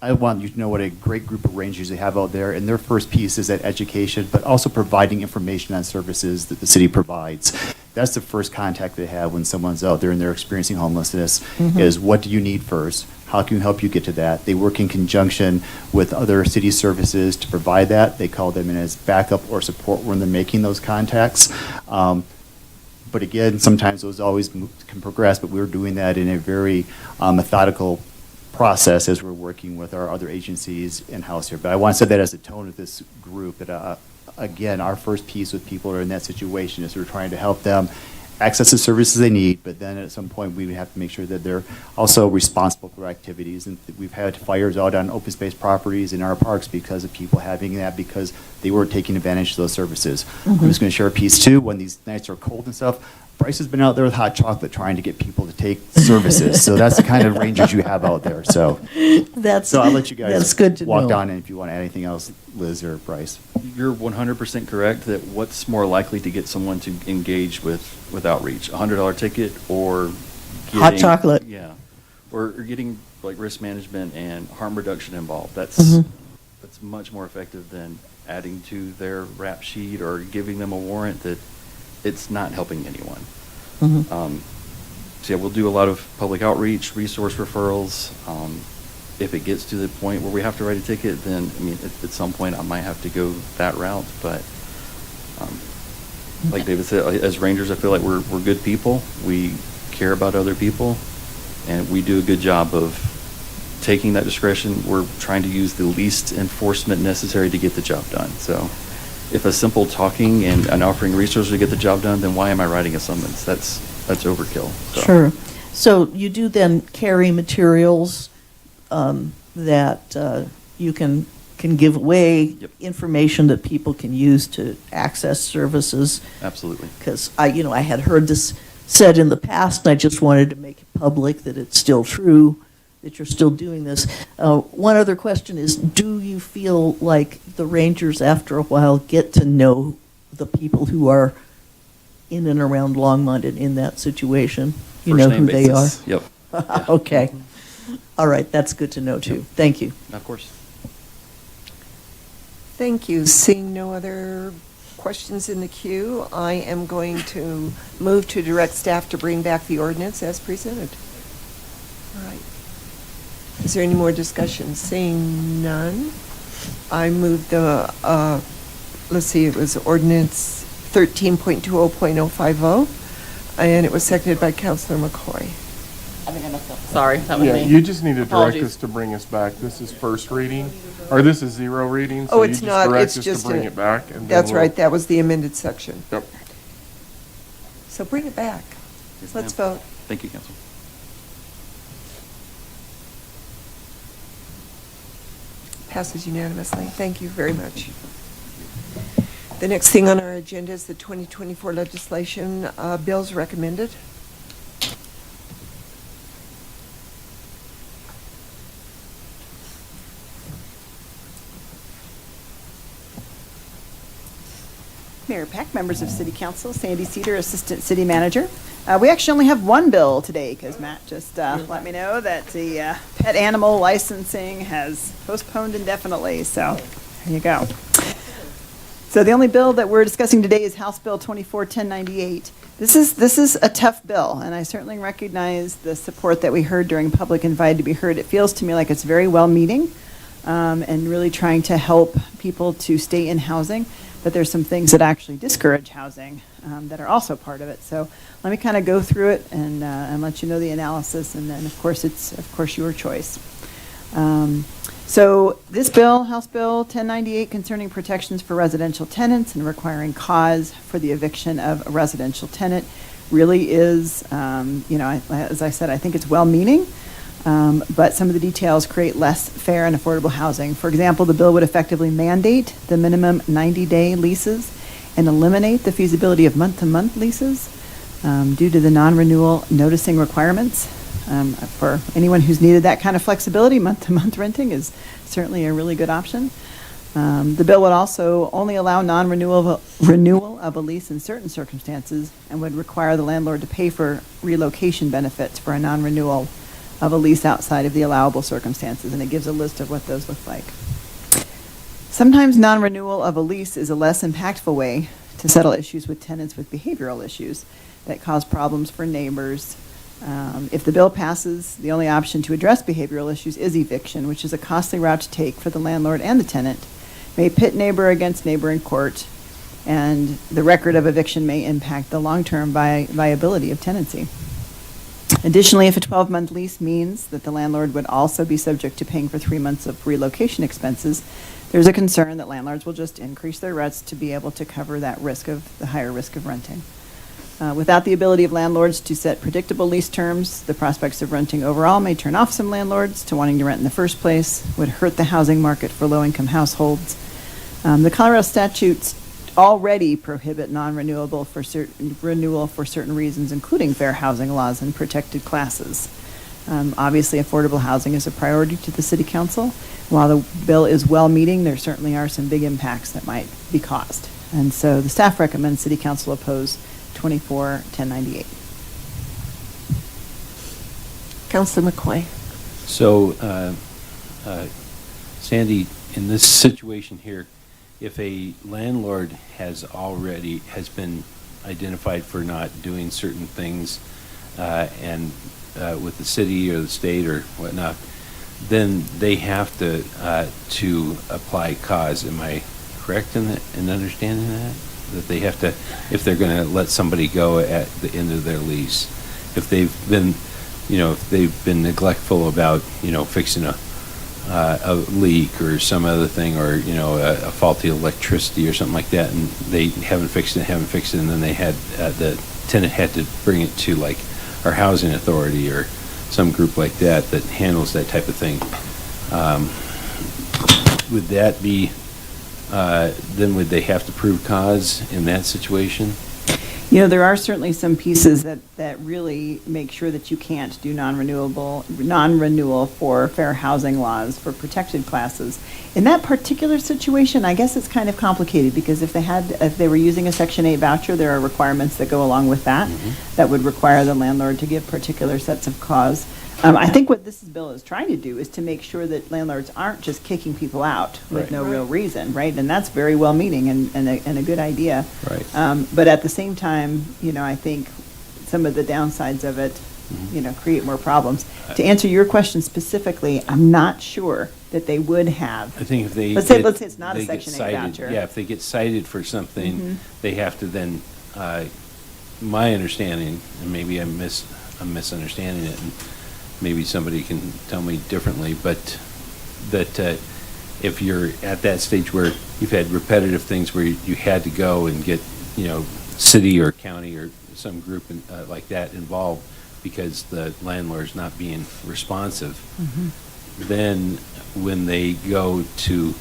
I want you to know what a great group of rangers they have out there, and their first piece is that education, but also providing information on services that the city provides. That's the first contact they have when someone's out there and they're experiencing homelessness, is what do you need first? How can we help you get to that? They work in conjunction with other city services to provide that. They call them in as backup or support when they're making those contacts. But again, sometimes those always can progress, but we're doing that in a very methodical process as we're working with our other agencies in-house here. But I want to set that as a tone of this group, that again, our first piece with people who are in that situation is we're trying to help them access the services they need, but then at some point we would have to make sure that they're also responsible for activities. And we've had fires out on open space properties in our parks because of people having that because they weren't taking advantage of those services. I'm just going to share a piece too. When these nights are cold and stuff, Bryce has been out there with hot chocolate trying to get people to take services. So that's the kind of rangers you have out there. So so I'll let you guys that's good to walk know. on in if you want to add anything else, Liz or Bryce. You're 100% correct that what's more likely to get someone to engage with outreach, a $100 ticket or getting, Hot chocolate. Yeah, or getting like risk management and harm reduction involved. That's that's much more effective than adding to their rap sheet or giving them a warrant that it's not helping anyone. So yeah, we'll do a lot of public outreach, resource referrals. If it gets to the point where we have to write a ticket, then, I mean, at some point I might have to go that route. But like David said, as rangers, I feel like we're good people. We care about other people, and we do a good job of taking that discretion. We're trying to use the least enforcement necessary to get the job done. So if a simple talking and offering resources to get the job done, then why am I writing a summons? That's overkill. So. Sure. So you do then carry materials that you can give away, information that people can use to access services. Absolutely. Because I had heard this said in the past, and I just wanted to make it public that it's still true, that you're still doing this. One other question is, do you feel like the rangers, after a while, get to know the people who are in and around Longmont and in that situation? You know who they are? Yep. Yeah. Okay. All right, that's good to know, too. Thank you. Of course. Thank you. Seeing no other questions in the queue, I am going to move to direct staff to bring back the ordinance as presented. All right. Is there any more discussion? Seeing none, I move the, let's see, it was ordinance 13.20.050, and it was seconded by Councilor McCoy. I think I messed up. Sorry, that was Yeah, me. you just need to direct Apologies. us to bring us back. This is first reading, or this is zero reading, so Oh, you it's just not, direct it's us just to bring a- it back. And then That's we'll- right, that was the amended section. Yep. So bring it back. Yes, Let's ma'am. vote. Thank you, Council. Passes unanimously. Thank you very much. The next thing on our agenda is the 2024 legislation bills recommended. Mayor Peck, members of City Council, Sandy Cedar, Assistant City Manager. We actually only have one bill today because Matt just let me know that the pet animal licensing has postponed indefinitely, so there you go. So the only bill that we're discussing today is House Bill 24-1098. This is a tough bill, and I certainly recognize the support that we heard during Public Invited to be Heard. It feels to me like it's very well-meaning and really trying to help people to stay in housing. But there's some things that actually discourage housing that are also part of it. So let me kind of go through it and let you know the analysis, and then of course it's your choice. So this bill, House Bill 1098, concerning protections for residential tenants and requiring cause for the eviction of a residential tenant, really is, as I said, I think it's well-meaning. But some of the details create less fair and affordable housing. For example, the bill would effectively mandate the minimum 90-day leases and eliminate the feasibility of month-to-month leases due to the non-renewal noticing requirements. For anyone who's needed that kind of flexibility, month-to-month renting is certainly a really good option. The bill would also only allow renewal of a lease in certain circumstances and would require the landlord to pay for relocation benefits for a non-renewal of a lease outside of the allowable circumstances, and it gives a list of what those look like. Sometimes non-renewal of a lease is a less impactful way to settle issues with tenants with behavioral issues that cause problems for neighbors. If the bill passes, the only option to address behavioral issues is eviction, which is a costly route to take for the landlord and the tenant, may pit neighbor against neighbor in court, and the record of eviction may impact the long-term viability of tenancy. Additionally, if a 12-month lease means that the landlord would also be subject to paying for 3 months of relocation expenses, there's a concern that landlords will just increase their rents to be able to cover that risk of the higher risk of renting. Without the ability of landlords to set predictable lease terms, the prospects of renting overall may turn off some landlords to wanting to rent in the first place, would hurt the housing market for low-income households. The Colorado statutes already prohibit non-renewal for certain reasons, including fair housing laws and protected classes. Obviously, affordable housing is a priority to the City Council. While the bill is well-meaning, there certainly are some big impacts that might be caused. And so the staff recommends City Council oppose 24-1098. Councilor McCoy. So, Sandy, in this situation here, if a landlord has been identified for not doing certain things, and with the city or the state or whatnot, then they have to apply cause. Am I correct in understanding that? That they have to, if they're going to let somebody go at the end of their lease, if they've been neglectful about, fixing a leak or some other thing, or, a faulty electricity or something like that, and they haven't fixed it, and then they had, the tenant had to bring it to like our housing authority or some group like that handles that type of thing. Would that be, then would they have to prove cause in that situation? There are certainly some pieces that really make sure that you can't do non-renewal for fair housing laws for protected classes. In that particular situation, I guess it's kind of complicated, because if they were using a Section 8 voucher, there are requirements that go along with that that would require the landlord to give particular sets of cause. I think what this bill is trying to do is to make sure that landlords aren't just kicking people out with no real reason, right? And that's very well-meaning and a good idea. Right. But at the same time, I think some of the downsides of it, create more problems. To answer your question specifically, I'm not sure that they would have. I think if they let's say it's not a Section 8 voucher. Yeah, if they get cited for something, they have to then. My understanding, and maybe I'm misunderstanding it, and maybe somebody can tell me differently, but that if you're at that stage where you've had repetitive things where you had to go and get, city or county or some group like that involved because the landlord's not being responsive, then when they go to,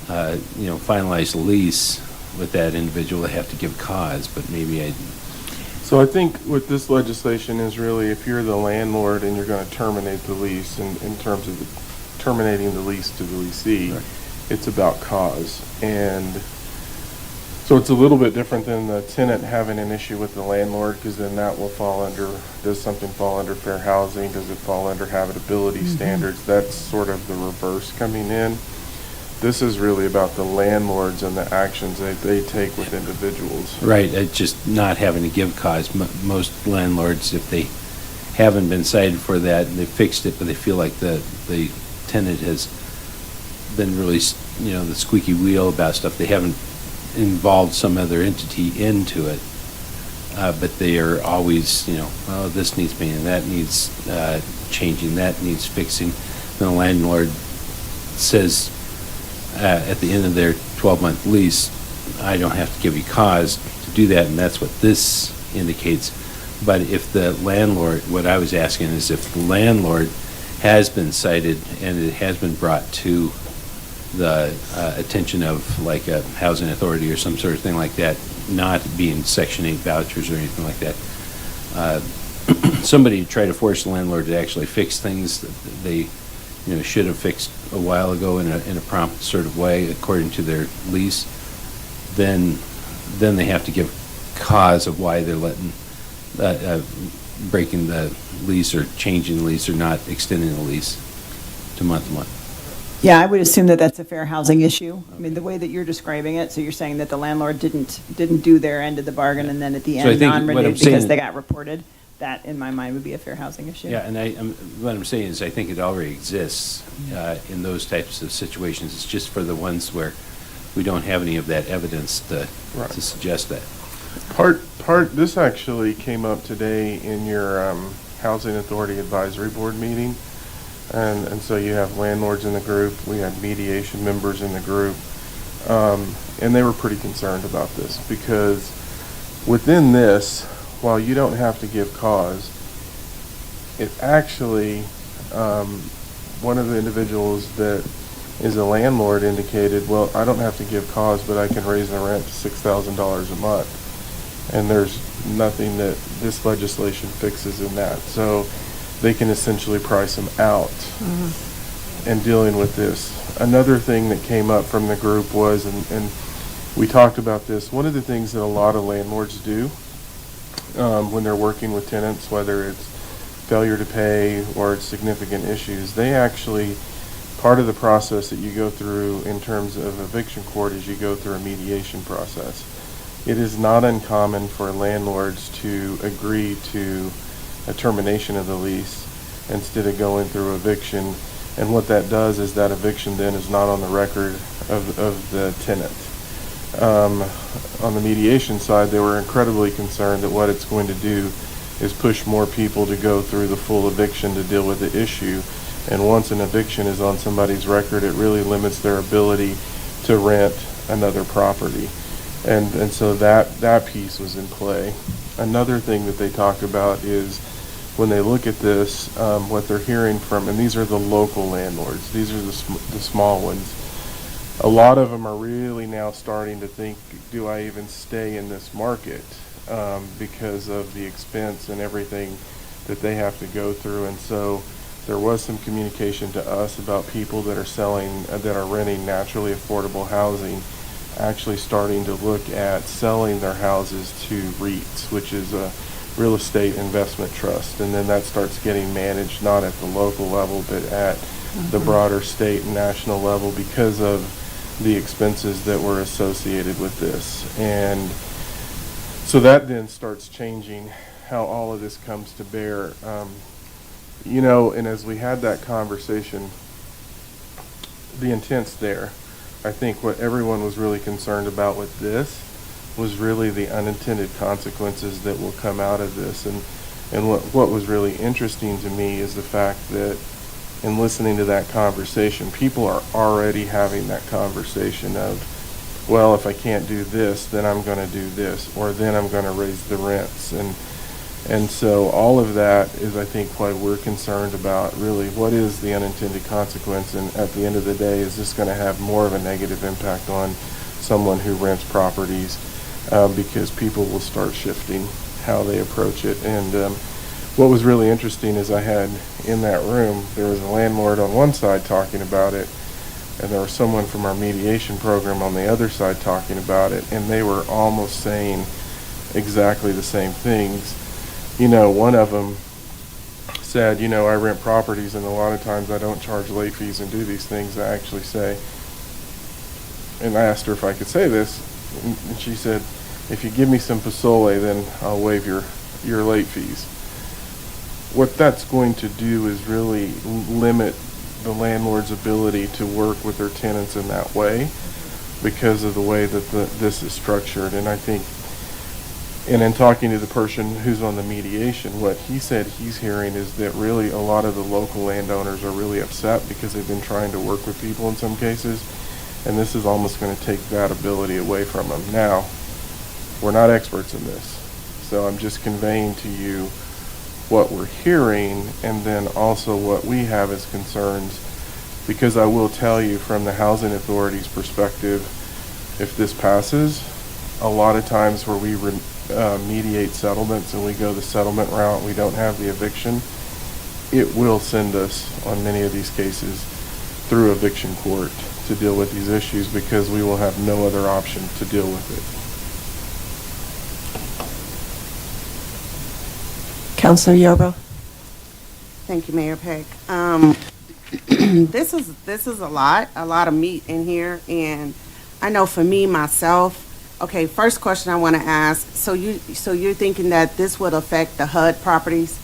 finalize the lease with that individual, they have to give cause, but maybe So I think what this legislation is really, if you're the landlord and you're going to terminate the lease, in terms of terminating the lease to the leasee, it's about cause. And so it's a little bit different than the tenant having an issue with the landlord, because then that will fall under, does something fall under fair housing? Does it fall under habitability standards? That's sort of the reverse coming in. This is really about the landlords and the actions that they take with individuals. Right, just not having to give cause. Most landlords, if they haven't been cited for that and they fixed it, but they feel like the tenant has been really, the squeaky wheel about stuff, they haven't involved some other entity into it. But they are always, well, this needs painting, that needs changing, that needs fixing. And the landlord says, at the end of their 12-month lease, I don't have to give you cause to do that, and that's what this indicates. But if the landlord, what I was asking is if the landlord has been cited and it has been brought to the attention of like a housing authority or some sort of thing like that, not being Section 8 vouchers or anything like that, somebody try to force the landlord to actually fix things that they should have fixed a while ago in a prompt sort of way according to their lease, then they have to give cause of why they're letting breaking the lease or changing the lease or not extending the lease to month. Yeah, I would assume that that's a fair housing issue. I mean, the way that you're describing it, so you're saying that the landlord didn't do their end of the bargain and then at the So I end think what I'm non-renewed saying- because they got reported. That, in my mind, would be a fair housing issue. Yeah, and what I'm saying is I think it already exists in those types of situations. It's just for the ones where we don't have any of that evidence to suggest that. This actually came up today in your Housing Authority Advisory Board meeting. And so you have landlords in the group, we had mediation members in the group, and they were pretty concerned about this because within this, while you don't have to give cause, it actually, one of the individuals that is a landlord indicated, well, I don't have to give cause, but I can raise the rent to $6,000 a month. And there's nothing that this legislation fixes in that. So they can essentially price them out in dealing with this. Another thing that came up from the group was, and we talked about this, one of the things that a lot of landlords do when they're working with tenants, whether it's failure to pay or it's significant issues, they actually, part of the process that you go through in terms of eviction court is you go through a mediation process. It is not uncommon for landlords to agree to a termination of the lease instead of going through eviction. And what that does is that eviction then is not on the record of the tenant. On the mediation side, they were incredibly concerned that what it's going to do is push more people to go through the full eviction to deal with the issue. And once an eviction is on somebody's record, it really limits their ability to rent another property. And so that piece was in play. Another thing that they talked about is when they look at this, what they're hearing from, and these are the local landlords, these are the small ones. A lot of them are really now starting to think, do I even stay in this market because of the expense and everything that they have to go through. And so there was some communication to us about people that are selling, that are renting naturally affordable housing, actually starting to look at selling their houses to REITs, which is a real estate investment trust. And then that starts getting managed not at the local level, but at the broader state and national level because of the expenses that were associated with this. And so that then starts changing how all of this comes to bear. And as we had that conversation, the intent's there. I think what everyone was really concerned about with this was really the unintended consequences that will come out of this. And what was really interesting to me is the fact that in listening to that conversation, people are already having that conversation of, well, if I can't do this, then I'm going to do this, or then I'm going to raise the rents. And so all of that is, I think, why we're concerned about really what is the unintended consequence, and at the end of the day, is this going to have more of a negative impact on someone who rents properties because people will start shifting how they approach it. And what was really interesting is I had in that room, there was a landlord on one side talking about it, and there was someone from our mediation program on the other side talking about it, and they were almost saying exactly the same things. One of them said, I rent properties and a lot of times I don't charge late fees and do these things. I actually say, and I asked her if I could say this, and she said, if you give me some pozole, then I'll waive your late fees. What that's going to do is really limit the landlord's ability to work with their tenants in that way because of the way that this is structured. And I think, and in talking to the person who's on the mediation, what he said he's hearing is that really a lot of the local landowners are really upset because they've been trying to work with people in some cases, and this is almost going to take that ability away from them. Now, we're not experts in this, so I'm just conveying to you what we're hearing and then also what we have as concerns, because I will tell you from the Housing Authority's perspective, if this passes, a lot of times where we mediate settlements and we go the settlement route, we don't have the eviction, it will send us on many of these cases through eviction court to deal with these issues because we will have no other option to deal with it. Counselor Yarbrough. Thank you, Mayor Peck. This is a lot of meat in here, and I know for me myself. Okay, first question I want to ask. So you're thinking that this would affect the HUD properties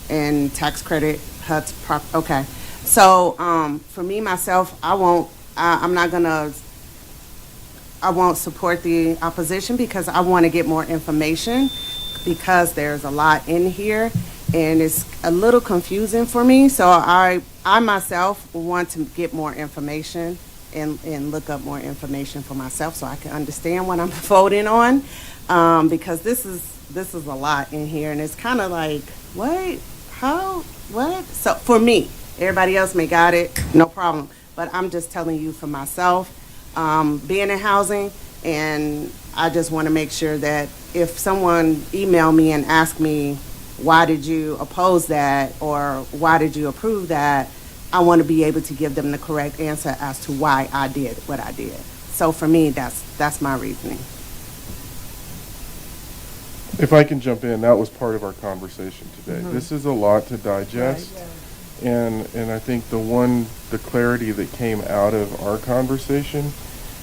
and tax credit HUD's okay. So for me myself, I won't support the opposition because I want to get more information because there's a lot in here and it's a little confusing for me. So I myself want to get more information and look up more information for myself so I can understand what I'm voting on, because this is a lot in here and it's kind of like, what, how, what? So for me, everybody else may got it, no problem, but I'm just telling you for myself, being in housing, and I just want to make sure that if someone email me and ask me, why did you oppose that or why did you approve that, I want to be able to give them the correct answer as to why I did what I did. So for me, that's my reasoning. If I can jump in, that was part of our conversation today. Mhm. This is a lot to digest. And I think the clarity that came out of our conversation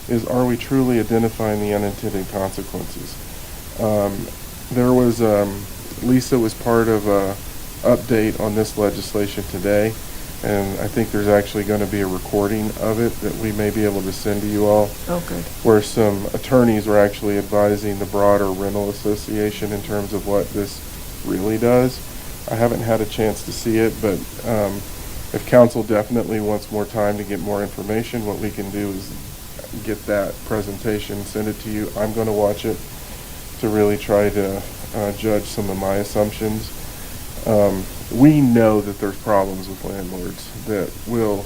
is, are we truly identifying the unintended consequences? There was, Lisa was part of a update on this legislation today, and I think there's actually going to be a recording of it that we may be able to send to you all. Oh, good. Where some attorneys were actually advising the broader rental association in terms of what this really does. I haven't had a chance to see it, but if council definitely wants more time to get more information, what we can do is get that presentation, send it to you. I'm going to watch it to really try to judge some of my assumptions. We know that there's problems with landlords that will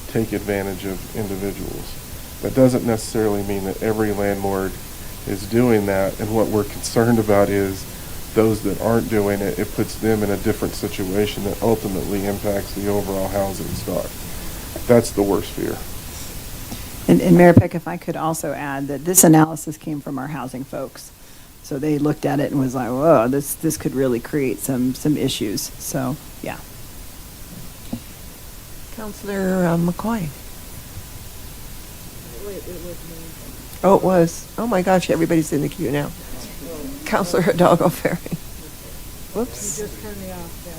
take advantage of individuals. That doesn't necessarily mean that every landlord is doing that, and what we're concerned about is those that aren't doing it, it puts them in a different situation that ultimately impacts the overall housing stock. That's the worst fear. And Mayor Peck, if I could also add that this analysis came from our housing folks. So they looked at it and was like, whoa, this could really create some issues. So, yeah. Counselor McCoy. Oh, it was. Oh my gosh, everybody's in the queue now. Counselor Hidalgo Ferry. Whoops. You just turned me off, yeah.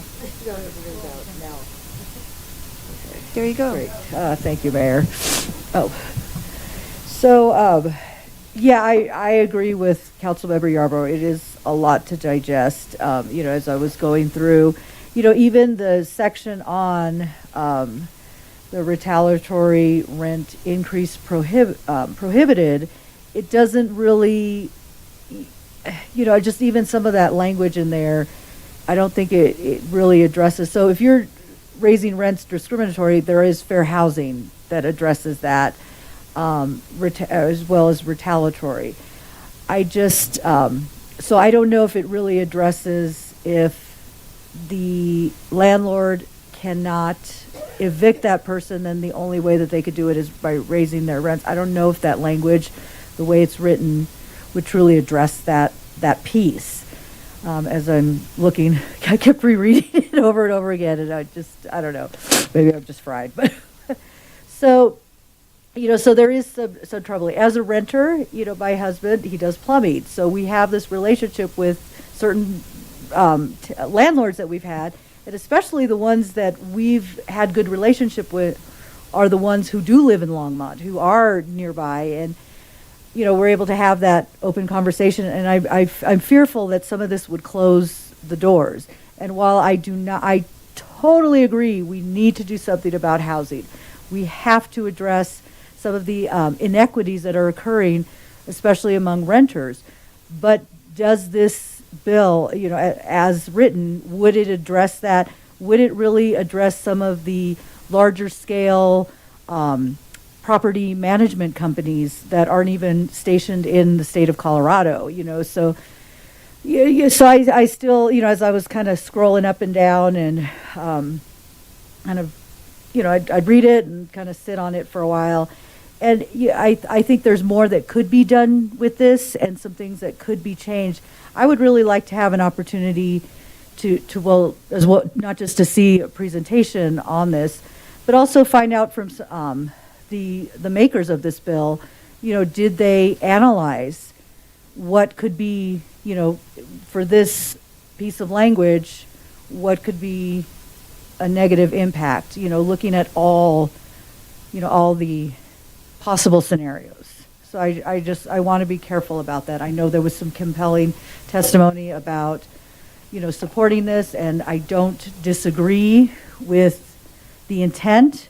There you go. Great. Thank you, Mayor. Oh. So, yeah, I agree with Councilmember Yarbrough. It is a lot to digest. As I was going through, even the section on the retaliatory rent increase prohibited, it doesn't really, just even some of that language in there, I don't think it really addresses. So if you're raising rents discriminatory, there is fair housing that addresses that. As well as retaliatory. I just, so I don't know if it really addresses if the landlord cannot evict that person, then the only way that they could do it is by raising their rents. I don't know if that language, the way it's written, would truly address that piece. As I'm looking, I kept rereading it over and over again, and I don't know, maybe I'm just fried, but so there is some trouble. As a renter, my husband, he does plumbing. So we have this relationship with certain landlords that we've had, and especially the ones that we've had good relationship with are the ones who do live in Longmont, who are nearby. And, we're able to have that open conversation. And I'm fearful that some of this would close the doors. And while I totally agree we need to do something about housing. We have to address some of the inequities that are occurring, especially among renters. But does this bill, as written, would it address that? Would it really address some of the larger scale property management companies that aren't even stationed in the state of Colorado? So I still, as I was kind of scrolling up and down and kind of, I'd read it and kind of sit on it for a while. And I think there's more that could be done with this and some things that could be changed. I would really like to have an opportunity well, as well, not just to see a presentation on this, but also find out from the makers of this bill, did they analyze what could be, for this piece of language, what could be a negative impact, looking at all the possible scenarios. So I want to be careful about that. I know there was some compelling testimony about, supporting this, and I don't disagree with the intent,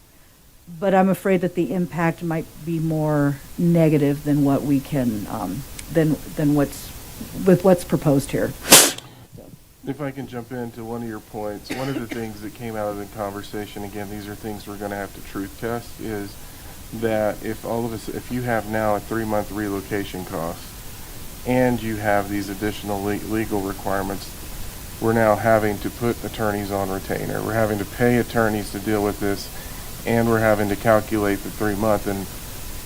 but I'm afraid that the impact might be more negative than what we can, than what's proposed here. If I can jump into one of your points, one of the things that came out of the conversation, again, these are things we're going to have to truth test, is that if you have now a 3-month relocation cost and you have these additional legal requirements, we're now having to put attorneys on retainer. We're having to pay attorneys to deal with this, and we're having to calculate the 3-month, and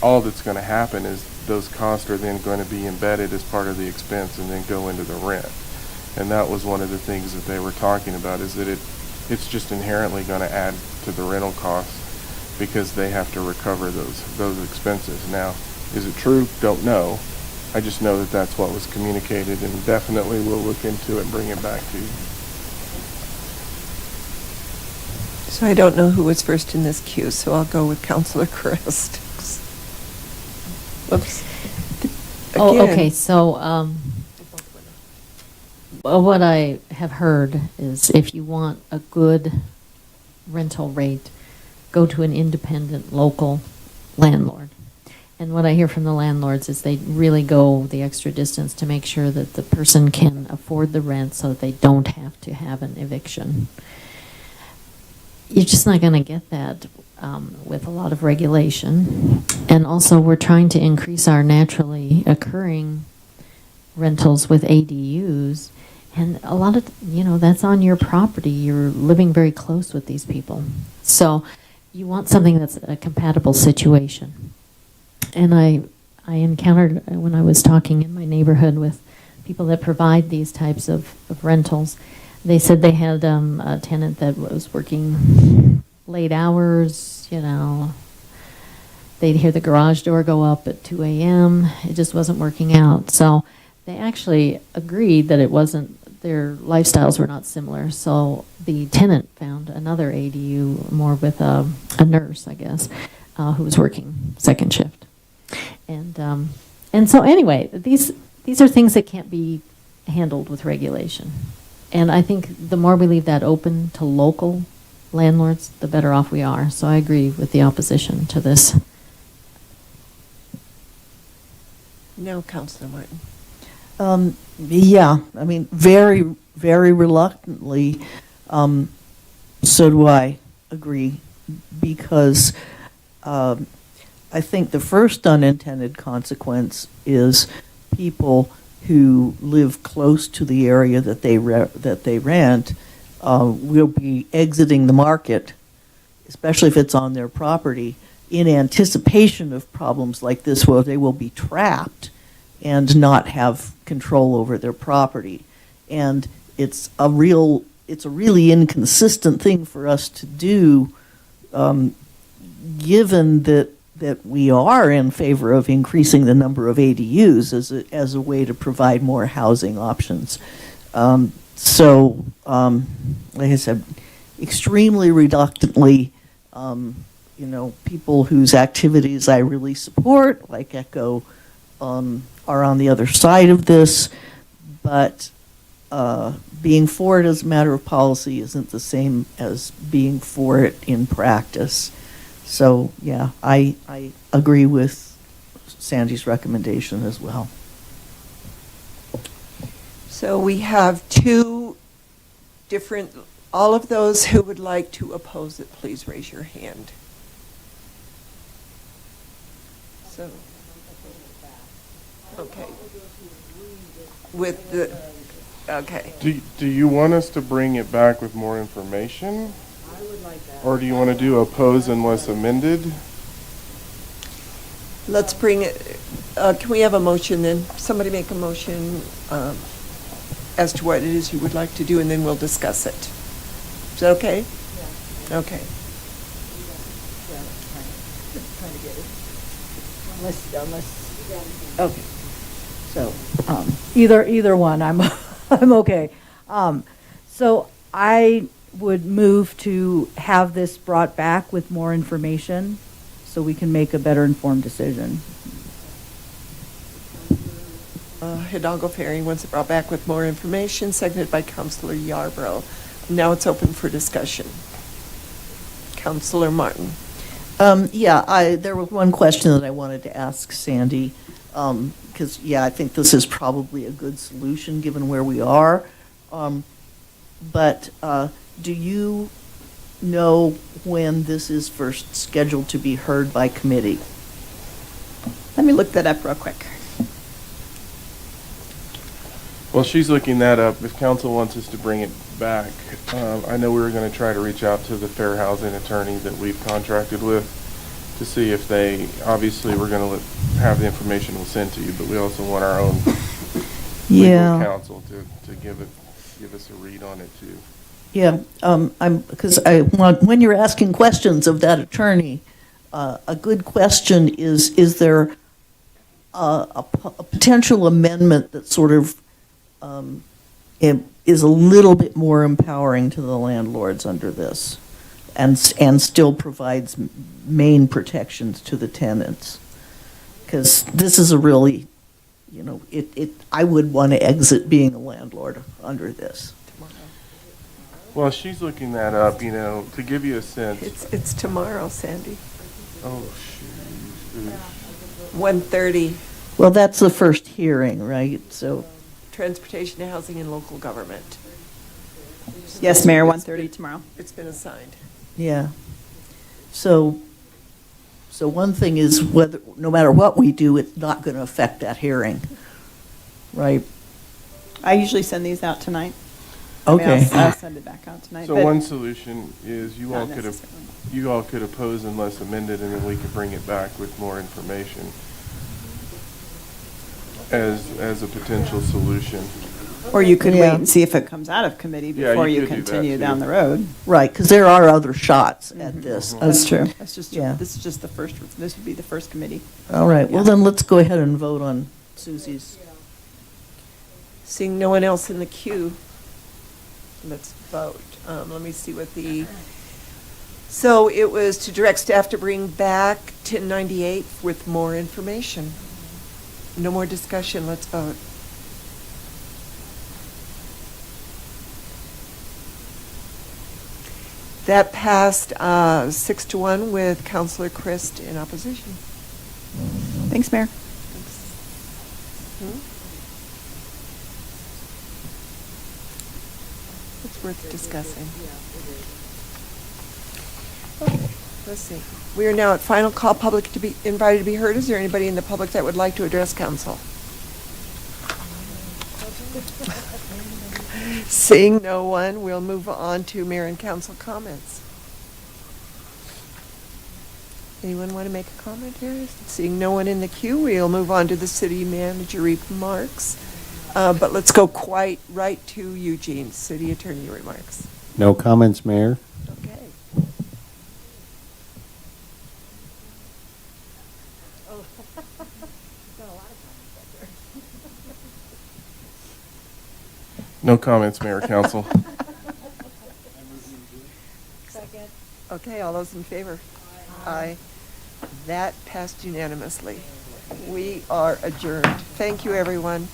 all that's going to happen is those costs are then going to be embedded as part of the expense and then go into the rent. And that was one of the things that they were talking about, is that it's just inherently going to add to the rental costs because they have to recover those expenses. Now, is it true? Don't know. I just know that that's what was communicated, and definitely we'll look into it and bring it back to you. So I don't know who was first in this queue, so I'll go with Councilor Crest. Whoops. Oh, Again. okay, so, well, what I have heard is if you want a good rental rate, go to an independent local landlord. And what I hear from the landlords is they really go the extra distance to make sure that the person can afford the rent so that they don't have to have an eviction. You're just not going to get that with a lot of regulation. And also, we're trying to increase our naturally occurring rentals with ADUs. And a lot of, that's on your property. You're living very close with these people. So you want something that's a compatible situation. And I encountered, when I was talking in my neighborhood with people that provide these types of rentals, they said they had a tenant that was working late hours, they'd hear the garage door go up at 2 a.m. It just wasn't working out. So they actually agreed that their lifestyles were not similar. So the tenant found another ADU, more with a nurse, I guess, who was working second shift. And so anyway, these are things that can't be handled with regulation. And I think the more we leave that open to local landlords, the better off we are. So I agree with the opposition to this. No, Councilor Martin. Yeah, I mean, very, very reluctantly, so do I agree, because I think the first unintended consequence is people who live close to the area that they rent will be exiting the market, especially if it's on their property, in anticipation of problems like this, where they will be trapped and not have control over their property. And it's a really inconsistent thing for us to do, given that we are in favor of increasing the number of ADUs as a way to provide more housing options. So, like I said, extremely reluctantly, people whose activities I really support, like ECHO, are on the other side of this, but being for it as a matter of policy isn't the same as being for it in practice. So, yeah, I agree with Sandy's recommendation as well. So we have two different, all of those who would like to oppose it, please raise your hand. So, okay. With the, okay. Do you want us to bring it back with more information? I would like that. Or do you want to do oppose unless amended? Let's bring it, can we have a motion then? Somebody make a motion. as to what it is you would like to do, and then we'll discuss it. Is that okay? Yeah. Okay. Okay. So, either one, I'm, I'm okay. So I would move to have this brought back with more information so we can make a better informed decision. Hidalgo Ferry wants it brought back with more information, seconded by Councilor Yarbrough. Now it's open for discussion. Councilor Martin. There was one question that I wanted to ask Sandy, because, I think this is probably a good solution given where we are. But do you know when this is first scheduled to be heard by committee? Let me look that up real quick. Well, she's looking that up. If council wants us to bring it back, I know we were going to try to reach out to the fair housing attorney that we've contracted with to see if they, obviously we're going to have the information we'll send to you, but we also want our own legal counsel to give us a read on it too. Because when you're asking questions of that attorney, a good question is there a potential amendment that sort of is a little bit more empowering to the landlords under this and still provides main protections to the tenants? Because this is a really, I would want to exit being a landlord under this. Well, she's looking that up, to give you a sense. It's tomorrow, Sandy. Oh, shoot. 1:30. Well, that's the first hearing, right? So. Transportation, Housing, and Local Government. Yes, Mayor, 1:30 tomorrow. It's been assigned. Yeah. So one thing is whether, no matter what we do, it's not going to affect that hearing, right? I usually send these out tonight. Okay. I'll send it back out tonight. So one solution is you all Not could oppose unless amended, and then we could bring it back with more information as a potential solution. Or you could wait and see if it comes out of committee before you could do that, continue too. down the road. Right, because there are other shots at this. That's true. This is just the first, this would be the first committee. All right, well then let's go ahead and vote on Susie's. Seeing no one else in the queue, let's vote. Let me see what so it was to direct staff to bring back 1098 with more information. No more discussion, let's vote. That passed 6-1 with Councilor Christ in opposition. Thanks, Mayor. It's worth discussing. Okay, let's see. We are now at final call, public to be invited to be heard. Is there anybody in the public that would like to address council? Seeing no one, we'll move on to mayor and council comments. Anyone want to make a comment here? Seeing no one in the queue, we'll move on to the city manager remarks. But let's go quite right to Eugene, city attorney remarks. No comments, Mayor. Okay. No comments, Mayor, Council. Second. Okay, all those in favor? Aye. That passed unanimously. We are adjourned. Thank you, everyone.